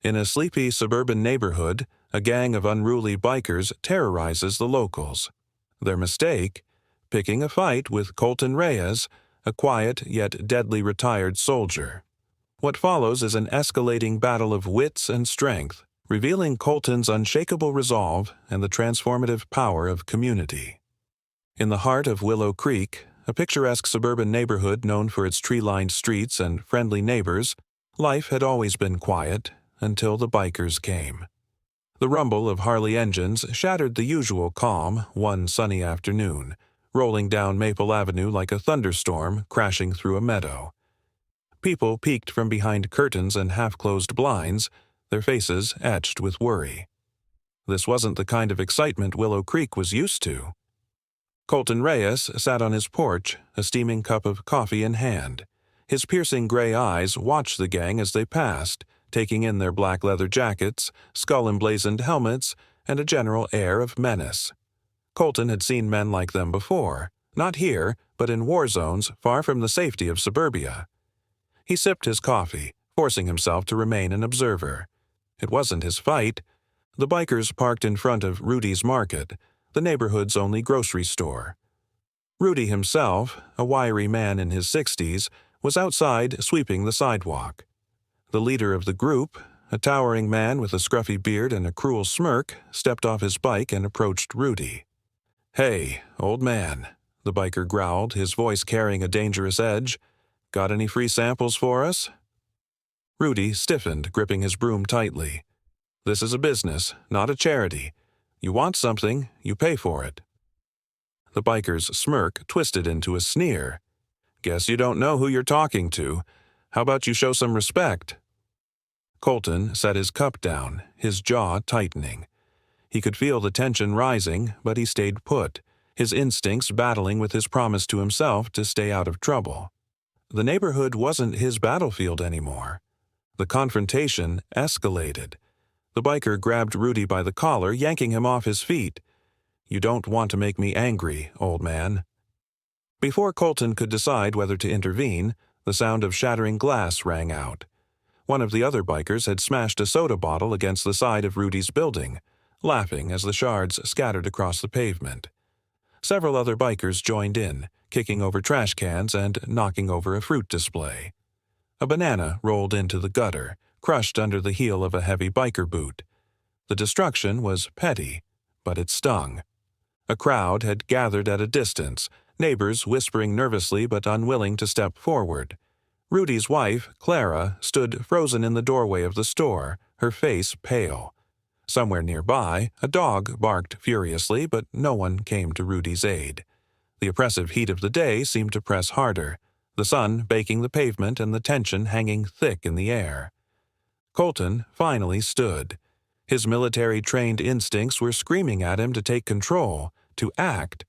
In a sleepy suburban neighborhood, a gang of unruly bikers terrorizes the locals. Their mistake? Picking a fight with Colton Reyes, a quiet yet deadly retired soldier. What follows is an escalating battle of wits and strength, revealing Colton's unshakable resolve and the transformative power of community. In the heart of Willow Creek, a picturesque suburban neighborhood known for its tree-lined streets and friendly neighbors, life had always been quiet until the bikers came. The rumble of Harley engines shattered the usual calm one sunny afternoon, rolling down Maple Avenue like a thunderstorm crashing through a meadow. People peeked from behind curtains and half-closed blinds, their faces etched with worry. This wasn't the kind of excitement Willow Creek was used to. Colton Reyes sat on his porch, a steaming cup of coffee in hand. His piercing gray eyes watched the gang as they passed, taking in their black leather jackets, skull-emblazoned helmets, and a general air of menace. Colton had seen men like them before, not here, but in war zones far from the safety of suburbia. He sipped his coffee, forcing himself to remain an observer. It wasn't his fight. The bikers parked in front of Rudy's Market, the neighborhood's only grocery store. Rudy himself, a wiry man in his 60s, was outside sweeping the sidewalk. The leader of the group, a towering man with a scruffy beard and a cruel smirk, stepped off his bike and approached Rudy. "Hey, old man," the biker growled, his voice carrying a dangerous edge. "Got any free samples for us?" Rudy stiffened, gripping his broom tightly. "This is a business, not a charity. You want something, you pay for it." The biker's smirk twisted into a sneer. "Guess you don't know who you're talking to. How about you show some respect?" Colton set his cup down, his jaw tightening. He could feel the tension rising, but he stayed put, his instincts battling with his promise to himself to stay out of trouble. The neighborhood wasn't his battlefield anymore. The confrontation escalated. The biker grabbed Rudy by the collar, yanking him off his feet. "You don't want to make me angry, old man." Before Colton could decide whether to intervene, the sound of shattering glass rang out. One of the other bikers had smashed a soda bottle against the side of Rudy's building, laughing as the shards scattered across the pavement. Several other bikers joined in, kicking over trash cans and knocking over a fruit display. A banana rolled into the gutter, crushed under the heel of a heavy biker boot. The destruction was petty, but it stung. A crowd had gathered at a distance, neighbors whispering nervously but unwilling to step forward. Rudy's wife, Clara, stood frozen in the doorway of the store, her face pale. Somewhere nearby, a dog barked furiously, but no one came to Rudy's aid. The oppressive heat of the day seemed to press harder, the sun baking the pavement and the tension hanging thick in the air. Colton finally stood. His military-trained instincts were screaming at him to take control, to act,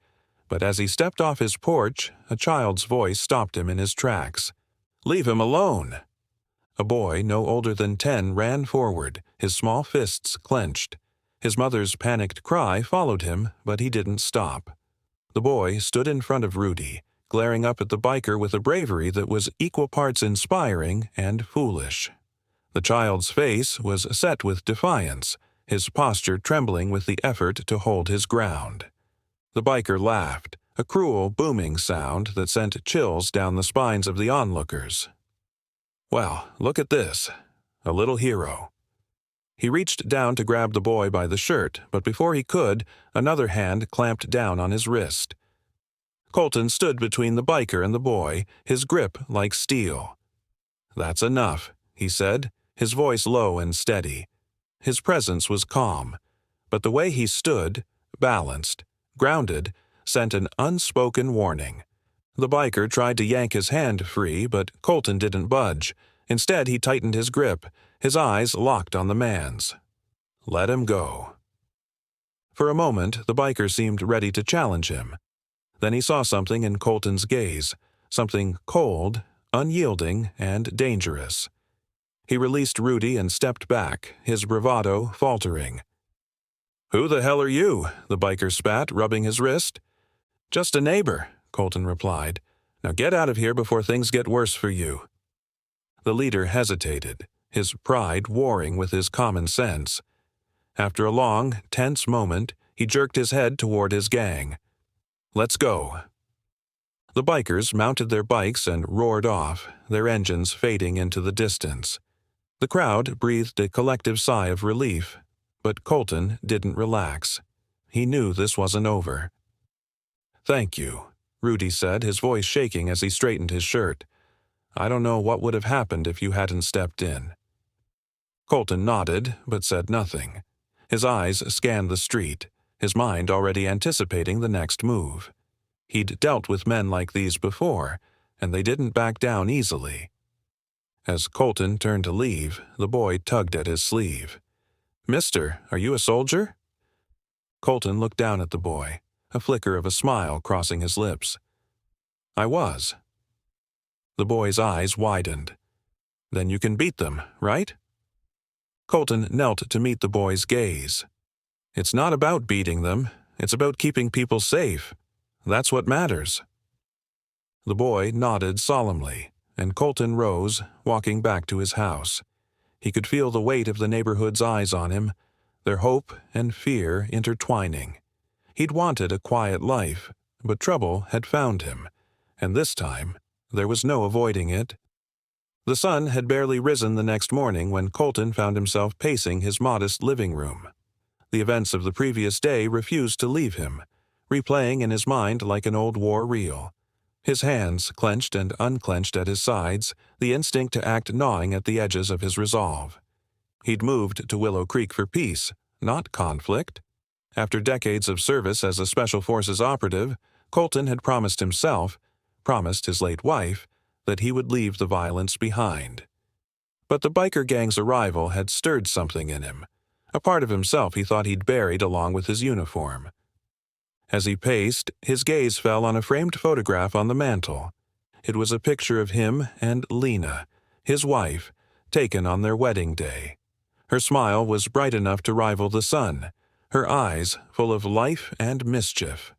but as he stepped off his porch, a child's voice stopped him in his tracks. "Leave him alone!" A boy no older than 10 ran forward, his small fists clenched. His mother's panicked cry followed him, but he didn't stop. The boy stood in front of Rudy, glaring up at the biker with a bravery that was equal parts inspiring and foolish. The child's face was set with defiance, his posture trembling with the effort to hold his ground. The biker laughed, a cruel, booming sound that sent chills down the spines of the onlookers. "Well, look at this. A little hero." He reached down to grab the boy by the shirt, but before he could, another hand clamped down on his wrist. Colton stood between the biker and the boy, his grip like steel. "That's enough," he said, his voice low and steady. His presence was calm, but the way he stood, balanced, grounded, sent an unspoken warning. The biker tried to yank his hand free, but Colton didn't budge. Instead, he tightened his grip, his eyes locked on the man's. "Let him go." For a moment, the biker seemed ready to challenge him. Then he saw something in Colton's gaze, something cold, unyielding, and dangerous. He released Rudy and stepped back, his bravado faltering. "Who the hell are you?" the biker spat, rubbing his wrist. "Just a neighbor," Colton replied. "Now get out of here before things get worse for you." The leader hesitated, his pride warring with his common sense. After a long, tense moment, he jerked his head toward his gang. "Let's go." The bikers mounted their bikes and roared off, their engines fading into the distance. The crowd breathed a collective sigh of relief, but Colton didn't relax. He knew this wasn't over. "Thank you," Rudy said, his voice shaking as he straightened his shirt. "I don't know what would have happened if you hadn't stepped in." Colton nodded, but said nothing. His eyes scanned the street, his mind already anticipating the next move. He'd dealt with men like these before, and they didn't back down easily. As Colton turned to leave, the boy tugged at his sleeve. "Mister, are you a soldier?" Colton looked down at the boy, a flicker of a smile crossing his lips. "I was." The boy's eyes widened. "Then you can beat them, right?" Colton knelt to meet the boy's gaze. "It's not about beating them, it's about keeping people safe. That's what matters." The boy nodded solemnly, and Colton rose, walking back to his house. He could feel the weight of the neighborhood's eyes on him, their hope and fear intertwining. He'd wanted a quiet life, but trouble had found him, and this time there was no avoiding it. The sun had barely risen the next morning when Colton found himself pacing his modest living room. The events of the previous day refused to leave him, replaying in his mind like an old war reel. His hands clenched and unclenched at his sides, the instinct to act gnawing at the edges of his resolve. He'd moved to Willow Creek for peace, not conflict. After decades of service as a Special Forces operative, Colton had promised himself, promised his late wife, that he would leave the violence behind. But the biker gang's arrival had stirred something in him, a part of himself he thought he'd buried along with his uniform. As he paced, his gaze fell on a framed photograph on the mantel. It was a picture of him and Lena, his wife, taken on their wedding day. Her smile was bright enough to rival the sun, her eyes full of life and mischief.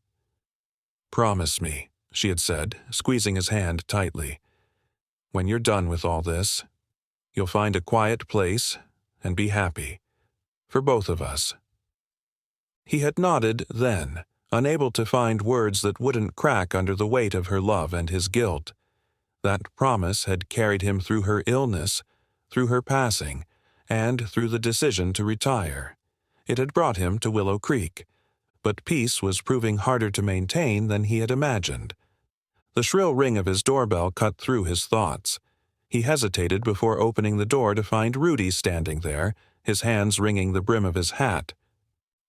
"Promise me," she had said, squeezing his hand tightly. "When you're done with all this, you'll find a quiet place and be happy. For both of us." He had nodded then, unable to find words that wouldn't crack under the weight of her love and his guilt. That promise had carried him through her illness, through her passing, and through the decision to retire. It had brought him to Willow Creek, but peace was proving harder to maintain than he had imagined. The shrill ring of his doorbell cut through his thoughts. He hesitated before opening the door to find Rudy standing there, his hands wringing the brim of his hat.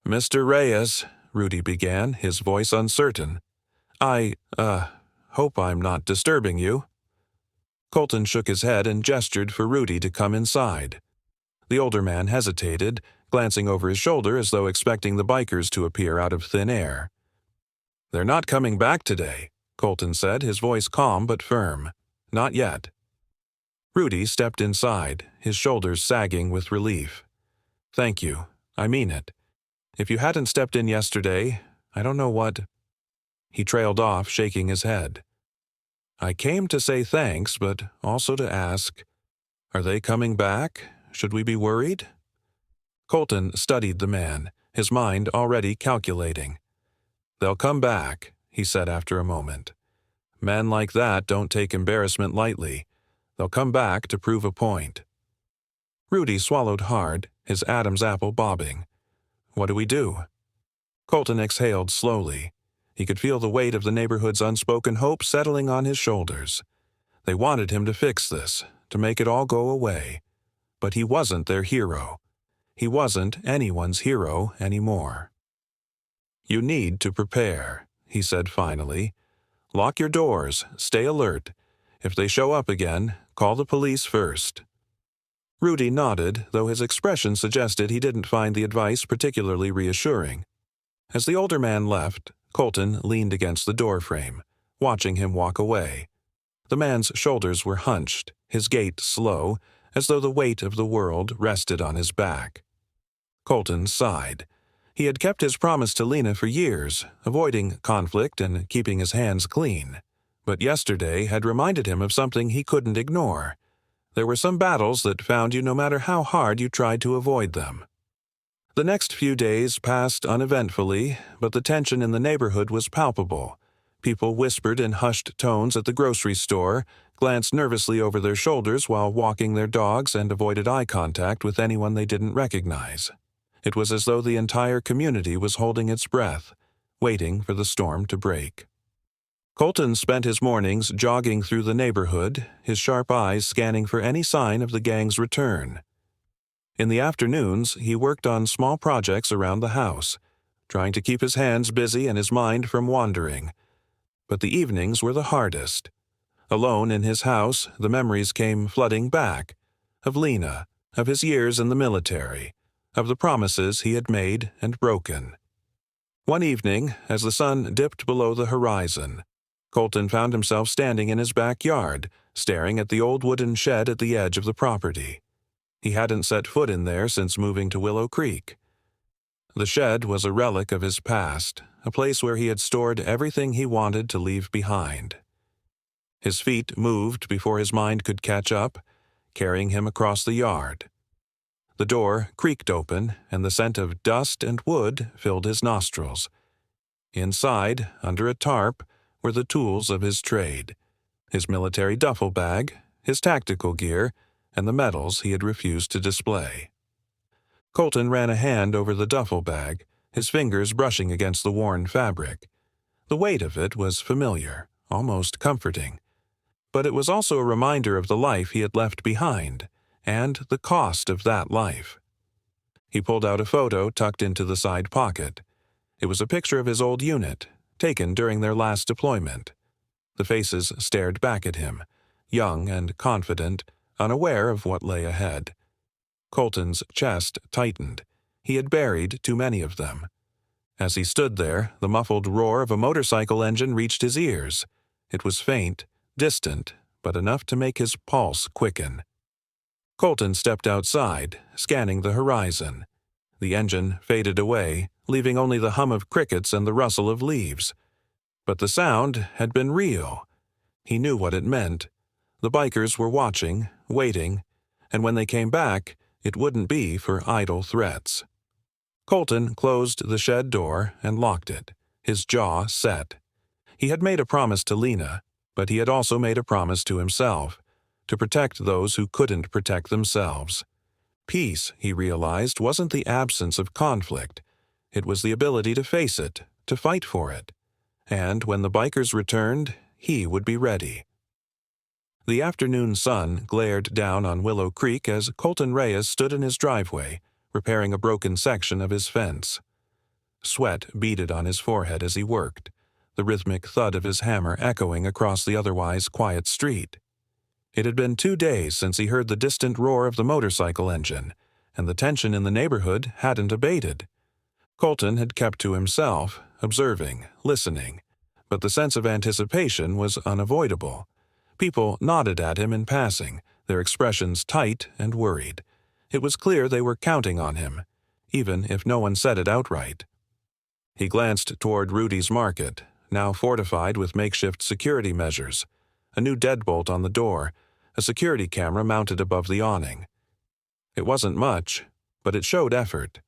"Mr. Reyes," Rudy began, his voice uncertain. I hope I'm not disturbing you." Colton shook his head and gestured for Rudy to come inside. The older man hesitated, glancing over his shoulder as though expecting the bikers to appear out of thin air. "They're not coming back today," Colton said, his voice calm but firm. "Not yet." Rudy stepped inside, his shoulders sagging with relief. "Thank you. I mean it. If you hadn't stepped in yesterday, I don't know what—" He trailed off, shaking his head. "I came to say thanks, but also to ask, are they coming back? Should we be worried?" Colton studied the man, his mind already calculating. "They'll come back," he said after a moment. "Men like that don't take embarrassment lightly. They'll come back to prove a point." Rudy swallowed hard, his Adam's apple bobbing. "What do we do?" Colton exhaled slowly. He could feel the weight of the neighborhood's unspoken hope settling on his shoulders. They wanted him to fix this, to make it all go away. But he wasn't their hero. He wasn't anyone's hero anymore. "You need to prepare," he said finally. "Lock your doors, stay alert. If they show up again, call the police first." Rudy nodded, though his expression suggested he didn't find the advice particularly reassuring. As the older man left, Colton leaned against the doorframe, watching him walk away. The man's shoulders were hunched, his gait slow, as though the weight of the world rested on his back. Colton sighed. He had kept his promise to Lena for years, avoiding conflict and keeping his hands clean. But yesterday had reminded him of something he couldn't ignore. There were some battles that found you no matter how hard you tried to avoid them. The next few days passed uneventfully, but the tension in the neighborhood was palpable. People whispered in hushed tones at the grocery store, glanced nervously over their shoulders while walking their dogs, and avoided eye contact with anyone they didn't recognize. It was as though the entire community was holding its breath, waiting for the storm to break. Colton spent his mornings jogging through the neighborhood, his sharp eyes scanning for any sign of the gang's return. In the afternoons, he worked on small projects around the house, trying to keep his hands busy and his mind from wandering. But the evenings were the hardest. Alone in his house, the memories came flooding back, of Lena, of his years in the military, of the promises he had made and broken. One evening, as the sun dipped below the horizon, Colton found himself standing in his backyard, staring at the old wooden shed at the edge of the property. He hadn't set foot in there since moving to Willow Creek. The shed was a relic of his past, a place where he had stored everything he wanted to leave behind. His feet moved before his mind could catch up, carrying him across the yard. The door creaked open, and the scent of dust and wood filled his nostrils. Inside, under a tarp, were the tools of his trade, his military duffel bag, his tactical gear, and the medals he had refused to display. Colton ran a hand over the duffel bag, his fingers brushing against the worn fabric. The weight of it was familiar, almost comforting. But it was also a reminder of the life he had left behind, and the cost of that life. He pulled out a photo tucked into the side pocket. It was a picture of his old unit, taken during their last deployment. The faces stared back at him, young and confident, unaware of what lay ahead. Colton's chest tightened. He had buried too many of them. As he stood there, the muffled roar of a motorcycle engine reached his ears. It was faint, distant, but enough to make his pulse quicken. Colton stepped outside, scanning the horizon. The engine faded away, leaving only the hum of crickets and the rustle of leaves. But the sound had been real. He knew what it meant. The bikers were watching, waiting, and when they came back, it wouldn't be for idle threats. Colton closed the shed door and locked it, his jaw set. He had made a promise to Lena, but he had also made a promise to himself, to protect those who couldn't protect themselves. Peace, he realized, wasn't the absence of conflict. It was the ability to face it, to fight for it. And when the bikers returned, he would be ready. The afternoon sun glared down on Willow Creek as Colton Reyes stood in his driveway, repairing a broken section of his fence. Sweat beaded on his forehead as he worked, the rhythmic thud of his hammer echoing across the otherwise quiet street. It had been 2 days since he heard the distant roar of the motorcycle engine, and the tension in the neighborhood hadn't abated. Colton had kept to himself, observing, listening, but the sense of anticipation was unavoidable. People nodded at him in passing, their expressions tight and worried. It was clear they were counting on him, even if no one said it outright. He glanced toward Rudy's Market, now fortified with makeshift security measures, a new deadbolt on the door, a security camera mounted above the awning. It wasn't much, but it showed effort.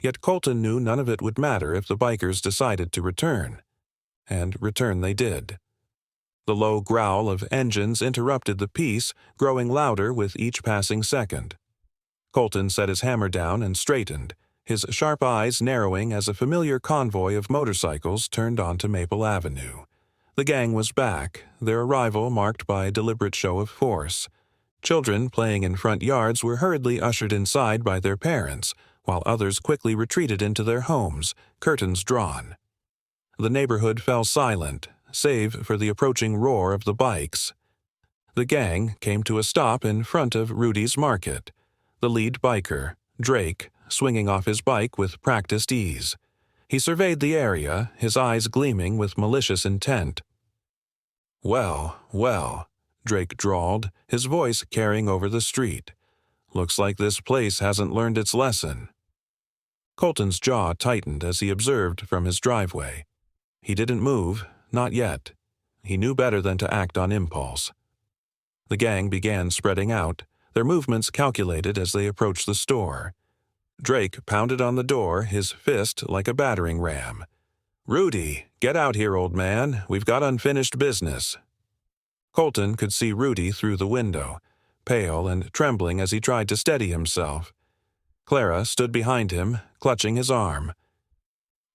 Yet Colton knew none of it would matter if the bikers decided to return. And return they did. The low growl of engines interrupted the peace, growing louder with each passing second. Colton set his hammer down and straightened, his sharp eyes narrowing as a familiar convoy of motorcycles turned onto Maple Avenue. The gang was back, their arrival marked by a deliberate show of force. Children playing in front yards were hurriedly ushered inside by their parents, while others quickly retreated into their homes, curtains drawn. The neighborhood fell silent, save for the approaching roar of the bikes. The gang came to a stop in front of Rudy's Market, the lead biker, Drake, swinging off his bike with practiced ease. He surveyed the area, his eyes gleaming with malicious intent. "Well, well," Drake drawled, his voice carrying over the street. "Looks like this place hasn't learned its lesson." Colton's jaw tightened as he observed from his driveway. He didn't move, not yet. He knew better than to act on impulse. The gang began spreading out, their movements calculated as they approached the store. Drake pounded on the door, his fist like a battering ram. "Rudy, get out here, old man. We've got unfinished business." Colton could see Rudy through the window, pale and trembling as he tried to steady himself. Clara stood behind him, clutching his arm.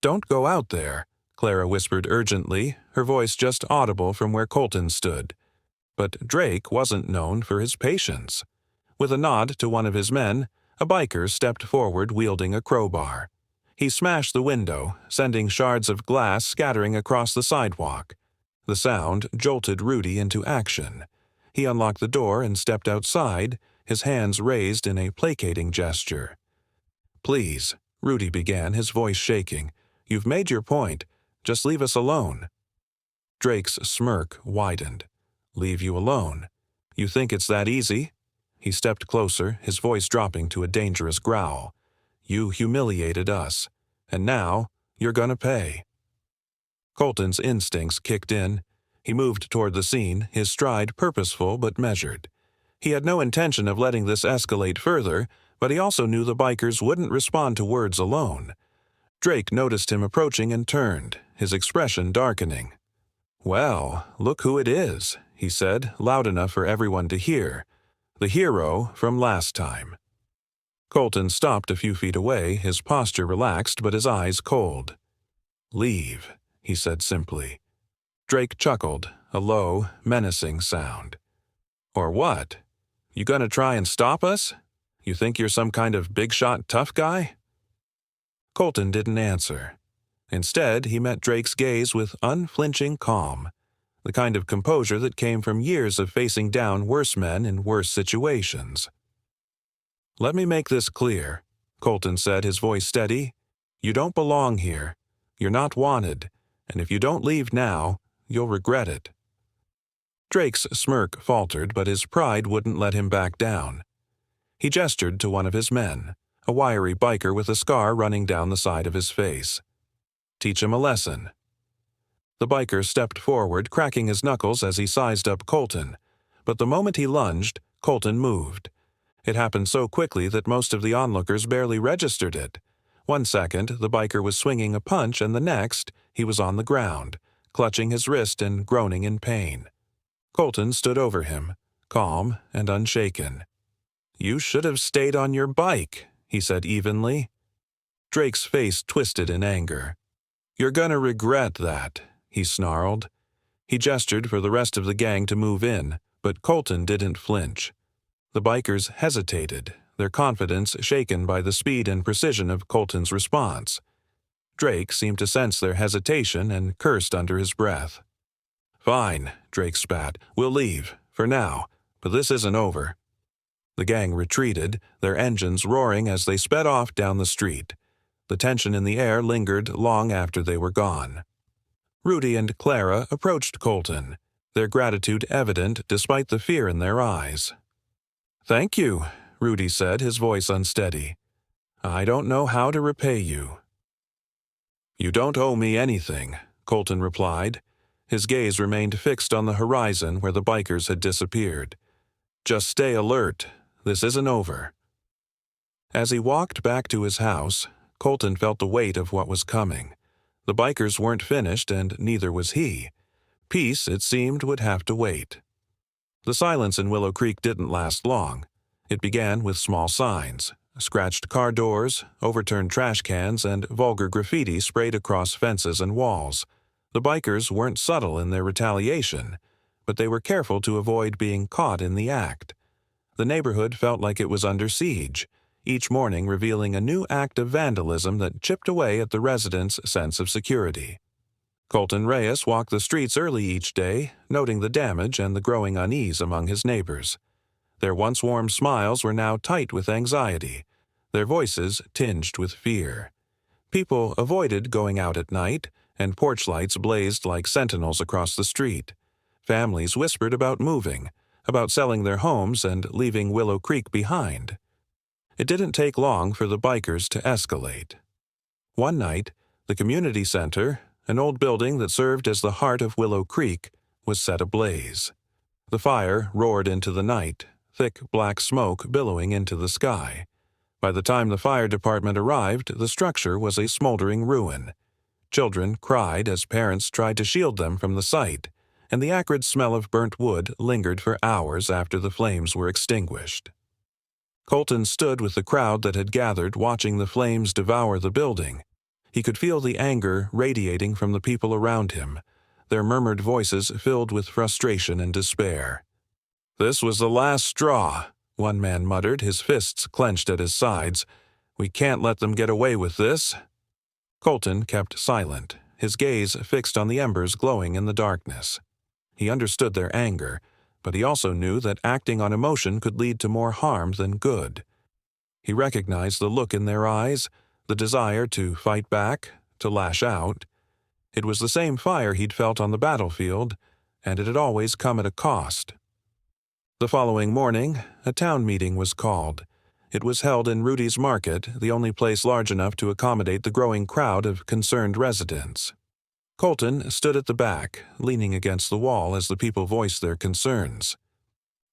"Don't go out there," Clara whispered urgently, her voice just audible from where Colton stood. But Drake wasn't known for his patience. With a nod to one of his men, a biker stepped forward wielding a crowbar. He smashed the window, sending shards of glass scattering across the sidewalk. The sound jolted Rudy into action. He unlocked the door and stepped outside, his hands raised in a placating gesture. "Please," Rudy began, his voice shaking. "You've made your point. Just leave us alone." Drake's smirk widened. "Leave you alone? You think it's that easy?" He stepped closer, his voice dropping to a dangerous growl. "You humiliated us, and now you're gonna pay." Colton's instincts kicked in. He moved toward the scene, his stride purposeful but measured. He had no intention of letting this escalate further, but he also knew the bikers wouldn't respond to words alone. Drake noticed him approaching and turned, his expression darkening. "Well, look who it is," he said, loud enough for everyone to hear. "The hero from last time." Colton stopped a few feet away, his posture relaxed but his eyes cold. "Leave," he said simply. Drake chuckled, a low, menacing sound. "Or what? You gonna try and stop us? You think you're some kind of big-shot tough guy?" Colton didn't answer. Instead, he met Drake's gaze with unflinching calm, the kind of composure that came from years of facing down worse men in worse situations. "Let me make this clear," Colton said, his voice steady. "You don't belong here. You're not wanted, and if you don't leave now, you'll regret it." Drake's smirk faltered, but his pride wouldn't let him back down. He gestured to one of his men, a wiry biker with a scar running down the side of his face. "Teach him a lesson." The biker stepped forward, cracking his knuckles as he sized up Colton. But the moment he lunged, Colton moved. It happened so quickly that most of the onlookers barely registered it. 1 second, the biker was swinging a punch, and the next, he was on the ground, clutching his wrist and groaning in pain. Colton stood over him, calm and unshaken. "You should have stayed on your bike," he said evenly. Drake's face twisted in anger. "You're gonna regret that," he snarled. He gestured for the rest of the gang to move in, but Colton didn't flinch. The bikers hesitated, their confidence shaken by the speed and precision of Colton's response. Drake seemed to sense their hesitation and cursed under his breath. "Fine," Drake spat. "We'll leave, for now, but this isn't over." The gang retreated, their engines roaring as they sped off down the street. The tension in the air lingered long after they were gone. Rudy and Clara approached Colton, their gratitude evident despite the fear in their eyes. "Thank you," Rudy said, his voice unsteady. "I don't know how to repay you." "You don't owe me anything," Colton replied. His gaze remained fixed on the horizon where the bikers had disappeared. "Just stay alert. This isn't over." As he walked back to his house, Colton felt the weight of what was coming. The bikers weren't finished, and neither was he. Peace, it seemed, would have to wait. The silence in Willow Creek didn't last long. It began with small signs, scratched car doors, overturned trash cans, and vulgar graffiti sprayed across fences and walls. The bikers weren't subtle in their retaliation, but they were careful to avoid being caught in the act. The neighborhood felt like it was under siege, each morning revealing a new act of vandalism that chipped away at the residents' sense of security. Colton Reyes walked the streets early each day, noting the damage and the growing unease among his neighbors. Their once warm smiles were now tight with anxiety, their voices tinged with fear. People avoided going out at night, and porch lights blazed like sentinels across the street. Families whispered about moving, about selling their homes and leaving Willow Creek behind. It didn't take long for the bikers to escalate. One night, the community center, an old building that served as the heart of Willow Creek, was set ablaze. The fire roared into the night, thick black smoke billowing into the sky. By the time the fire department arrived, the structure was a smoldering ruin. Children cried as parents tried to shield them from the sight, and the acrid smell of burnt wood lingered for hours after the flames were extinguished. Colton stood with the crowd that had gathered, watching the flames devour the building. He could feel the anger radiating from the people around him, their murmured voices filled with frustration and despair. "This was the last straw," one man muttered, his fists clenched at his sides. "We can't let them get away with this." Colton kept silent, his gaze fixed on the embers glowing in the darkness. He understood their anger, but he also knew that acting on emotion could lead to more harm than good. He recognized the look in their eyes, the desire to fight back, to lash out. It was the same fire he'd felt on the battlefield, and it had always come at a cost. The following morning, a town meeting was called. It was held in Rudy's Market, the only place large enough to accommodate the growing crowd of concerned residents. Colton stood at the back, leaning against the wall as the people voiced their concerns.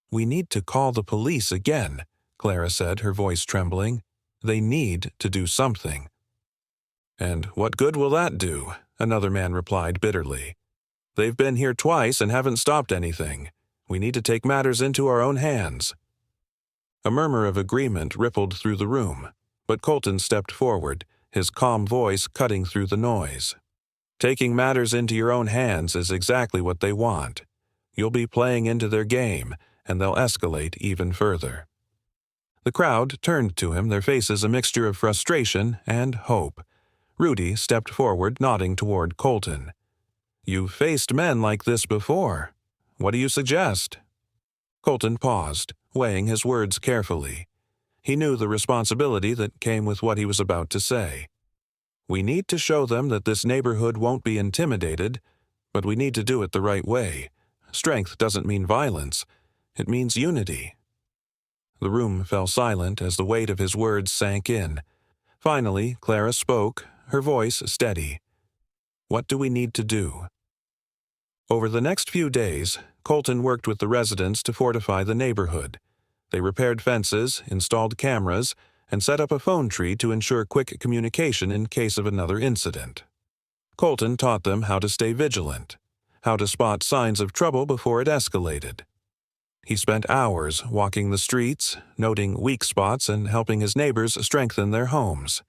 "We need to call the police again," Clara said, her voice trembling. "They need to do something." "And what good will that do?" another man replied bitterly. "They've been here twice and haven't stopped anything. We need to take matters into our own hands." A murmur of agreement rippled through the room, but Colton stepped forward, his calm voice cutting through the noise. "Taking matters into your own hands is exactly what they want. You'll be playing into their game, and they'll escalate even further." The crowd turned to him, their faces a mixture of frustration and hope. Rudy stepped forward, nodding toward Colton. "You've faced men like this before. What do you suggest?" Colton paused, weighing his words carefully. He knew the responsibility that came with what he was about to say. "We need to show them that this neighborhood won't be intimidated, but we need to do it the right way. Strength doesn't mean violence. It means unity." The room fell silent as the weight of his words sank in. Finally, Clara spoke, her voice steady. "What do we need to do?" Over the next few days, Colton worked with the residents to fortify the neighborhood. They repaired fences, installed cameras, and set up a phone tree to ensure quick communication in case of another incident. Colton taught them how to stay vigilant, how to spot signs of trouble before it escalated. He spent hours walking the streets, noting weak spots and helping his neighbors strengthen their homes.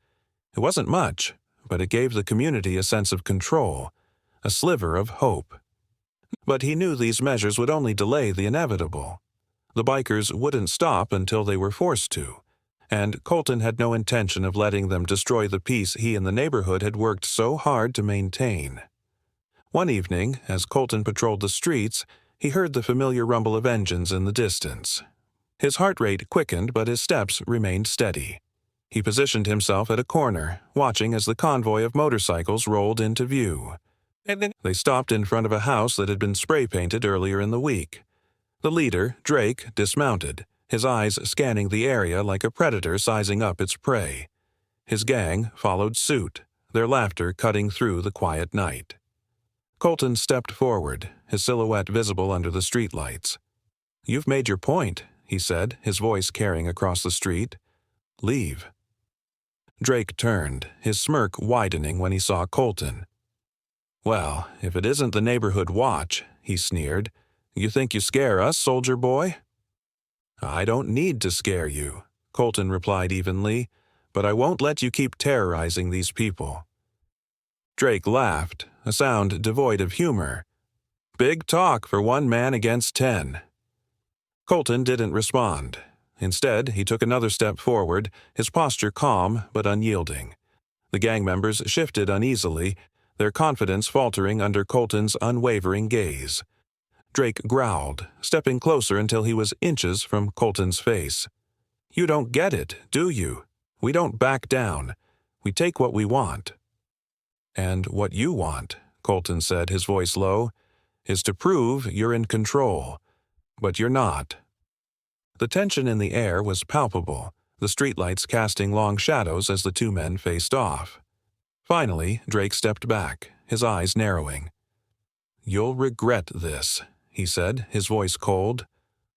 It wasn't much, but it gave the community a sense of control, a sliver of hope. But he knew these measures would only delay the inevitable. The bikers wouldn't stop until they were forced to, and Colton had no intention of letting them destroy the peace he and the neighborhood had worked so hard to maintain. One evening, as Colton patrolled the streets, he heard the familiar rumble of engines in the distance. His heart rate quickened, but his steps remained steady. He positioned himself at a corner, watching as the convoy of motorcycles rolled into view. They stopped in front of a house that had been spray-painted earlier in the week. The leader, Drake, dismounted, his eyes scanning the area like a predator sizing up its prey. His gang followed suit, their laughter cutting through the quiet night. Colton stepped forward, his silhouette visible under the streetlights. "You've made your point," he said, his voice carrying across the street. "Leave." Drake turned, his smirk widening when he saw Colton. "Well, if it isn't the neighborhood watch," he sneered. "You think you scare us, soldier boy?" "I don't need to scare you," Colton replied evenly, "but I won't let you keep terrorizing these people." Drake laughed, a sound devoid of humor. "Big talk for one man against 10. Colton didn't respond. Instead, he took another step forward, his posture calm but unyielding. The gang members shifted uneasily, their confidence faltering under Colton's unwavering gaze. Drake growled, stepping closer until he was inches from Colton's face. "You don't get it, do you? We don't back down. We take what we want." "And what you want," Colton said, his voice low, "is to prove you're in control. But you're not." The tension in the air was palpable, the streetlights casting long shadows as the two men faced off. Finally, Drake stepped back, his eyes narrowing. "You'll regret this," he said, his voice cold.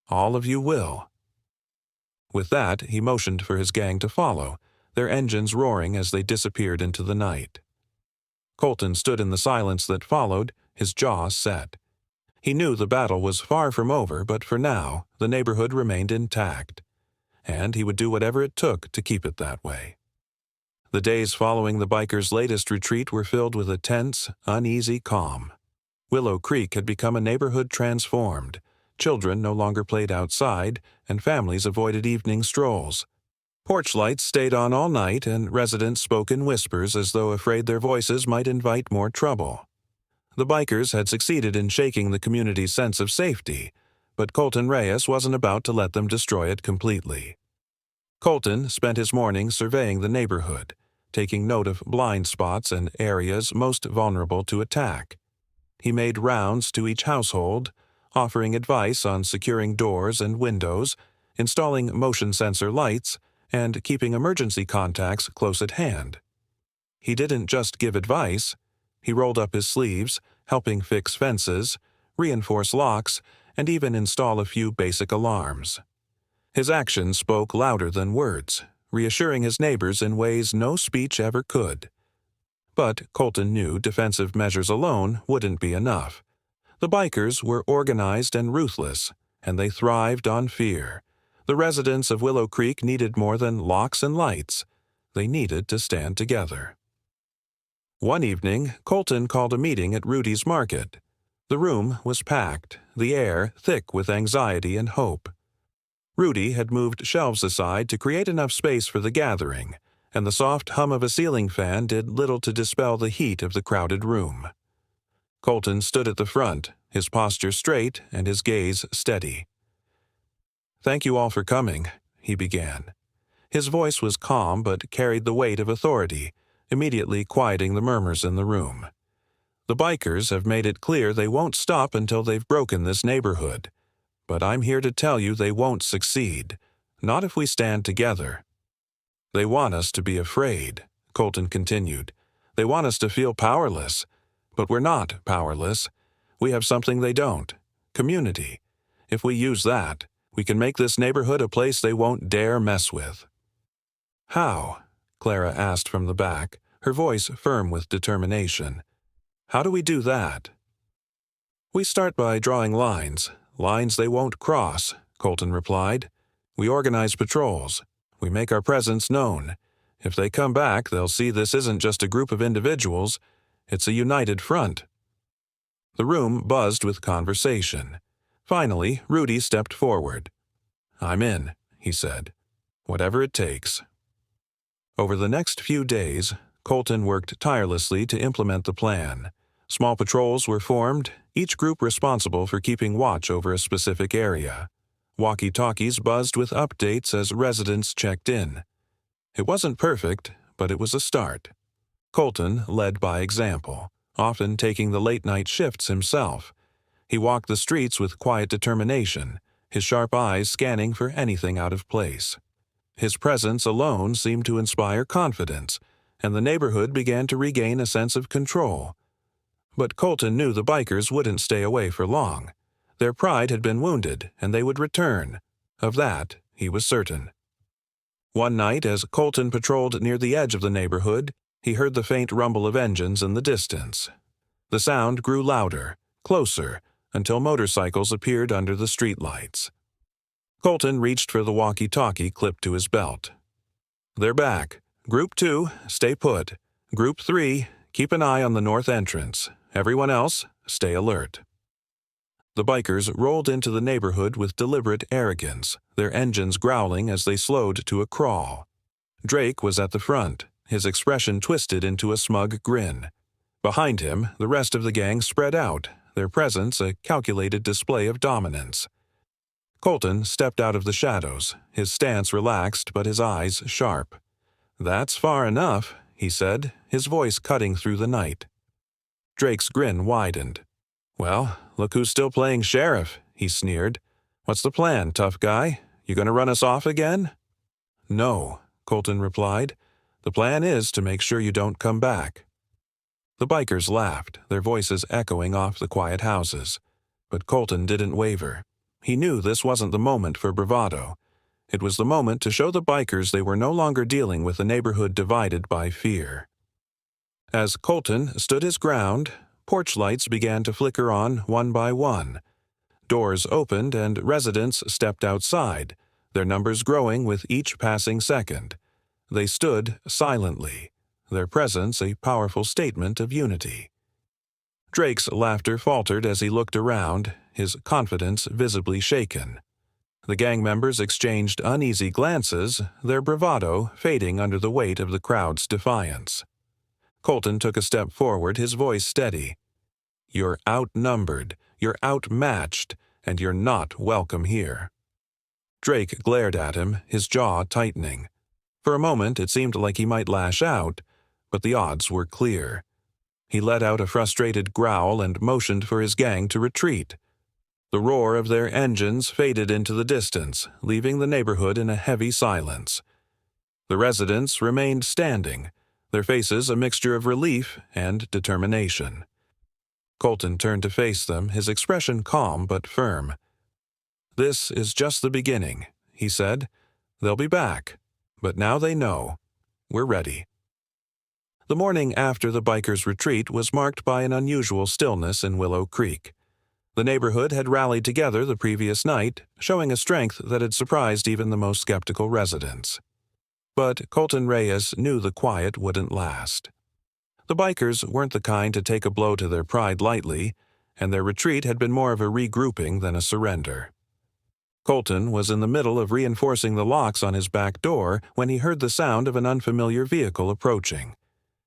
"All of you will." With that, he motioned for his gang to follow, their engines roaring as they disappeared into the night. Colton stood in the silence that followed, his jaw set. He knew the battle was far from over, but for now, the neighborhood remained intact, and he would do whatever it took to keep it that way. The days following the bikers' latest retreat were filled with a tense, uneasy calm. Willow Creek had become a neighborhood transformed. Children no longer played outside, and families avoided evening strolls. Porch lights stayed on all night, and residents spoke in whispers as though afraid their voices might invite more trouble. The bikers had succeeded in shaking the community's sense of safety, but Colton Reyes wasn't about to let them destroy it completely. Colton spent his morning surveying the neighborhood, taking note of blind spots and areas most vulnerable to attack. He made rounds to each household, offering advice on securing doors and windows, installing motion sensor lights, and keeping emergency contacts close at hand. He didn't just give advice. He rolled up his sleeves, helping fix fences, reinforce locks, and even install a few basic alarms. His actions spoke louder than words, reassuring his neighbors in ways no speech ever could. But Colton knew defensive measures alone wouldn't be enough. The bikers were organized and ruthless, and they thrived on fear. The residents of Willow Creek needed more than locks and lights. They needed to stand together. One evening, Colton called a meeting at Rudy's market. The room was packed, the air thick with anxiety and hope. Rudy had moved shelves aside to create enough space for the gathering, and the soft hum of a ceiling fan did little to dispel the heat of the crowded room. Colton stood at the front, his posture straight and his gaze steady. "Thank you all for coming," he began. His voice was calm but carried the weight of authority, immediately quieting the murmurs in the room. "The bikers have made it clear they won't stop until they've broken this neighborhood. But I'm here to tell you they won't succeed, not if we stand together." "They want us to be afraid," Colton continued. "They want us to feel powerless. But we're not powerless. We have something they don't: community. If we use that, we can make this neighborhood a place they won't dare mess with." "How?" Clara asked from the back, her voice firm with determination. "How do we do that?" "We start by drawing lines they won't cross," Colton replied. "We organize patrols. We make our presence known. If they come back, they'll see this isn't just a group of individuals. It's a united front." The room buzzed with conversation. Finally, Rudy stepped forward. "I'm in," he said. "Whatever it takes." Over the next few days, Colton worked tirelessly to implement the plan. Small patrols were formed, each group responsible for keeping watch over a specific area. Walkie-talkies buzzed with updates as residents checked in. It wasn't perfect, but it was a start. Colton led by example, often taking the late-night shifts himself. He walked the streets with quiet determination, his sharp eyes scanning for anything out of place. His presence alone seemed to inspire confidence, and the neighborhood began to regain a sense of control. But Colton knew the bikers wouldn't stay away for long. Their pride had been wounded, and they would return. Of that, he was certain. One night, as Colton patrolled near the edge of the neighborhood, he heard the faint rumble of engines in the distance. The sound grew louder, closer, until motorcycles appeared under the streetlights. Colton reached for the walkie-talkie clipped to his belt. "They're back. Group 2, stay put. Group 3, keep an eye on the north entrance. Everyone else, stay alert." The bikers rolled into the neighborhood with deliberate arrogance, their engines growling as they slowed to a crawl. Drake was at the front, his expression twisted into a smug grin. Behind him, the rest of the gang spread out, their presence a calculated display of dominance. Colton stepped out of the shadows, his stance relaxed but his eyes sharp. "That's far enough," he said, his voice cutting through the night. Drake's grin widened. "Well, look who's still playing sheriff," he sneered. "What's the plan, tough guy? You gonna run us off again?" "No," Colton replied. "The plan is to make sure you don't come back." The bikers laughed, their voices echoing off the quiet houses. But Colton didn't waver. He knew this wasn't the moment for bravado. It was the moment to show the bikers they were no longer dealing with a neighborhood divided by fear. As Colton stood his ground, porch lights began to flicker on one by one. Doors opened and residents stepped outside, their numbers growing with each passing second. They stood silently, their presence a powerful statement of unity. Drake's laughter faltered as he looked around, his confidence visibly shaken. The gang members exchanged uneasy glances, their bravado fading under the weight of the crowd's defiance. Colton took a step forward, his voice steady. "You're outnumbered, you're outmatched, and you're not welcome here." Drake glared at him, his jaw tightening. For a moment it seemed like he might lash out, but the odds were clear. He let out a frustrated growl and motioned for his gang to retreat. The roar of their engines faded into the distance, leaving the neighborhood in a heavy silence. The residents remained standing, their faces a mixture of relief and determination. Colton turned to face them, his expression calm but firm. "This is just the beginning," he said. "They'll be back, but now they know. We're ready." The morning after the bikers' retreat was marked by an unusual stillness in Willow Creek. The neighborhood had rallied together the previous night, showing a strength that had surprised even the most skeptical residents. But Colton Reyes knew the quiet wouldn't last. The bikers weren't the kind to take a blow to their pride lightly, and their retreat had been more of a regrouping than a surrender. Colton was in the middle of reinforcing the locks on his back door when he heard the sound of an unfamiliar vehicle approaching.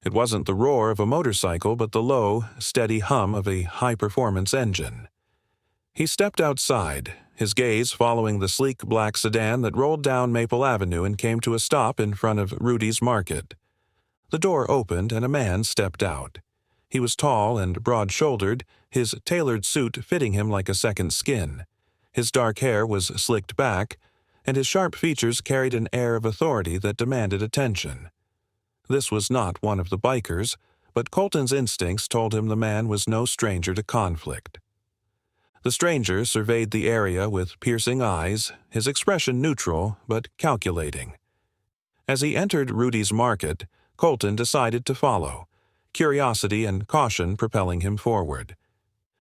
It wasn't the roar of a motorcycle, but the low, steady hum of a high-performance engine. He stepped outside, his gaze following the sleek black sedan that rolled down Maple Avenue and came to a stop in front of Rudy's Market. The door opened and a man stepped out. He was tall and broad-shouldered, his tailored suit fitting him like a second skin. His dark hair was slicked back, and his sharp features carried an air of authority that demanded attention. This was not one of the bikers, but Colton's instincts told him the man was no stranger to conflict. The stranger surveyed the area with piercing eyes, his expression neutral but calculating. As he entered Rudy's Market, Colton decided to follow, curiosity and caution propelling him forward.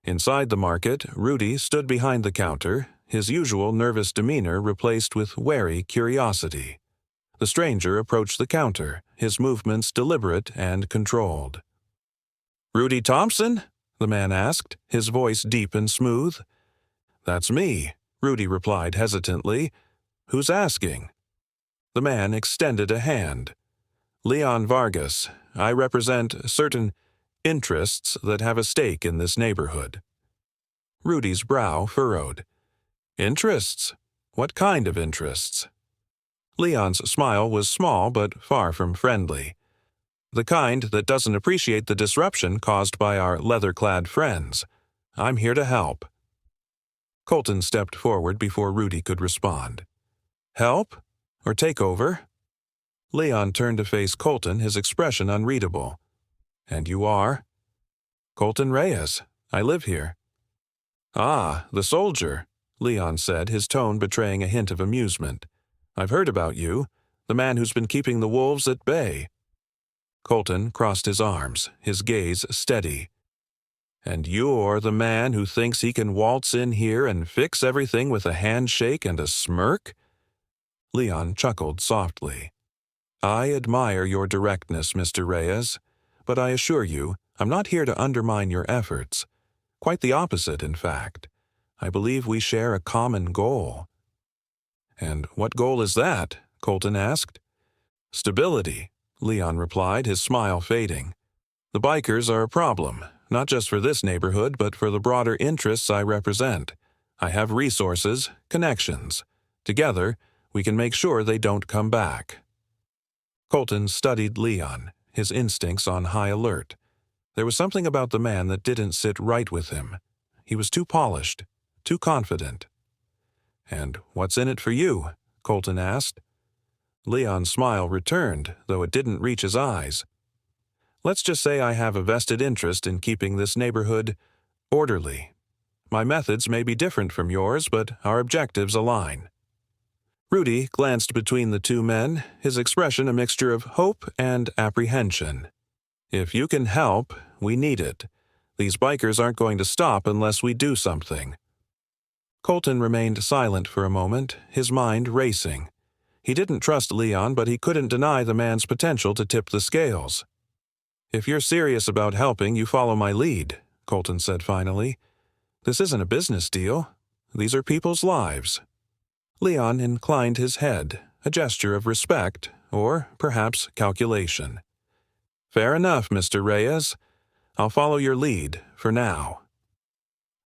Inside the market, Rudy stood behind the counter, his usual nervous demeanor replaced with wary curiosity. The stranger approached the counter, his movements deliberate and controlled. "Rudy Thompson?" the man asked, his voice deep and smooth. "That's me," Rudy replied hesitantly. "Who's asking?" The man extended a hand. "Leon Vargas. I represent certain interests that have a stake in this neighborhood." Rudy's brow furrowed. "Interests? What kind of interests?" Leon's smile was small but far from friendly. "The kind that doesn't appreciate the disruption caused by our leather-clad friends. I'm here to help." Colton stepped forward before Rudy could respond. "Help? Or take over?" Leon turned to face Colton, his expression unreadable. "And you are?" "Colton Reyes. I live here." "Ah, the soldier," Leon said, his tone betraying a hint of amusement. "I've heard about you, the man who's been keeping the wolves at bay." Colton crossed his arms, his gaze steady. "And you're the man who thinks he can waltz in here and fix everything with a handshake and a smirk?" Leon chuckled softly. "I admire your directness, Mr. Reyes, but I assure you, I'm not here to undermine your efforts. Quite the opposite, in fact. I believe we share a common goal." "And what goal is that?" Colton asked. "Stability," Leon replied, his smile fading. "The bikers are a problem, not just for this neighborhood, but for the broader interests I represent. I have resources, connections. Together, we can make sure they don't come back." Colton studied Leon, his instincts on high alert. There was something about the man that didn't sit right with him. He was too polished, too confident. "And what's in it for you?" Colton asked. Leon's smile returned, though it didn't reach his eyes. "Let's just say I have a vested interest in keeping this neighborhood orderly. My methods may be different from yours, but our objectives align." Rudy glanced between the two men, his expression a mixture of hope and apprehension. "If you can help, we need it. These bikers aren't going to stop unless we do something." Colton remained silent for a moment, his mind racing. He didn't trust Leon, but he couldn't deny the man's potential to tip the scales. "If you're serious about helping, you follow my lead," Colton said finally. "This isn't a business deal. These are people's lives." Leon inclined his head, a gesture of respect, or perhaps calculation. "Fair enough, Mr. Reyes. I'll follow your lead, for now."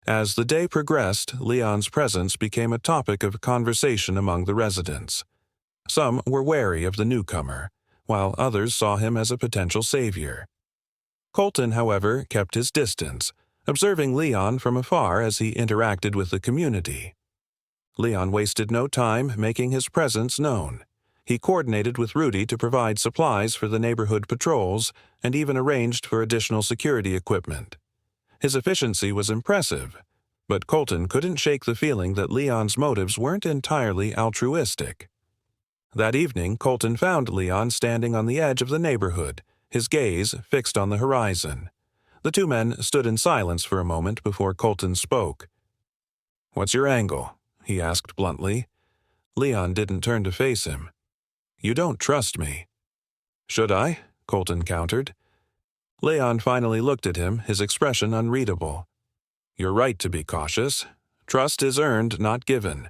As the day progressed, Leon's presence became a topic of conversation among the residents. Some were wary of the newcomer, while others saw him as a potential savior. Colton, however, kept his distance, observing Leon from afar as he interacted with the community. Leon wasted no time making his presence known. He coordinated with Rudy to provide supplies for the neighborhood patrols and even arranged for additional security equipment. His efficiency was impressive, but Colton couldn't shake the feeling that Leon's motives weren't entirely altruistic. That evening, Colton found Leon standing on the edge of the neighborhood, his gaze fixed on the horizon. The two men stood in silence for a moment before Colton spoke. "What's your angle?" he asked bluntly. Leon didn't turn to face him. "You don't trust me." "Should I?" Colton countered. Leon finally looked at him, his expression unreadable. "You're right to be cautious. Trust is earned, not given.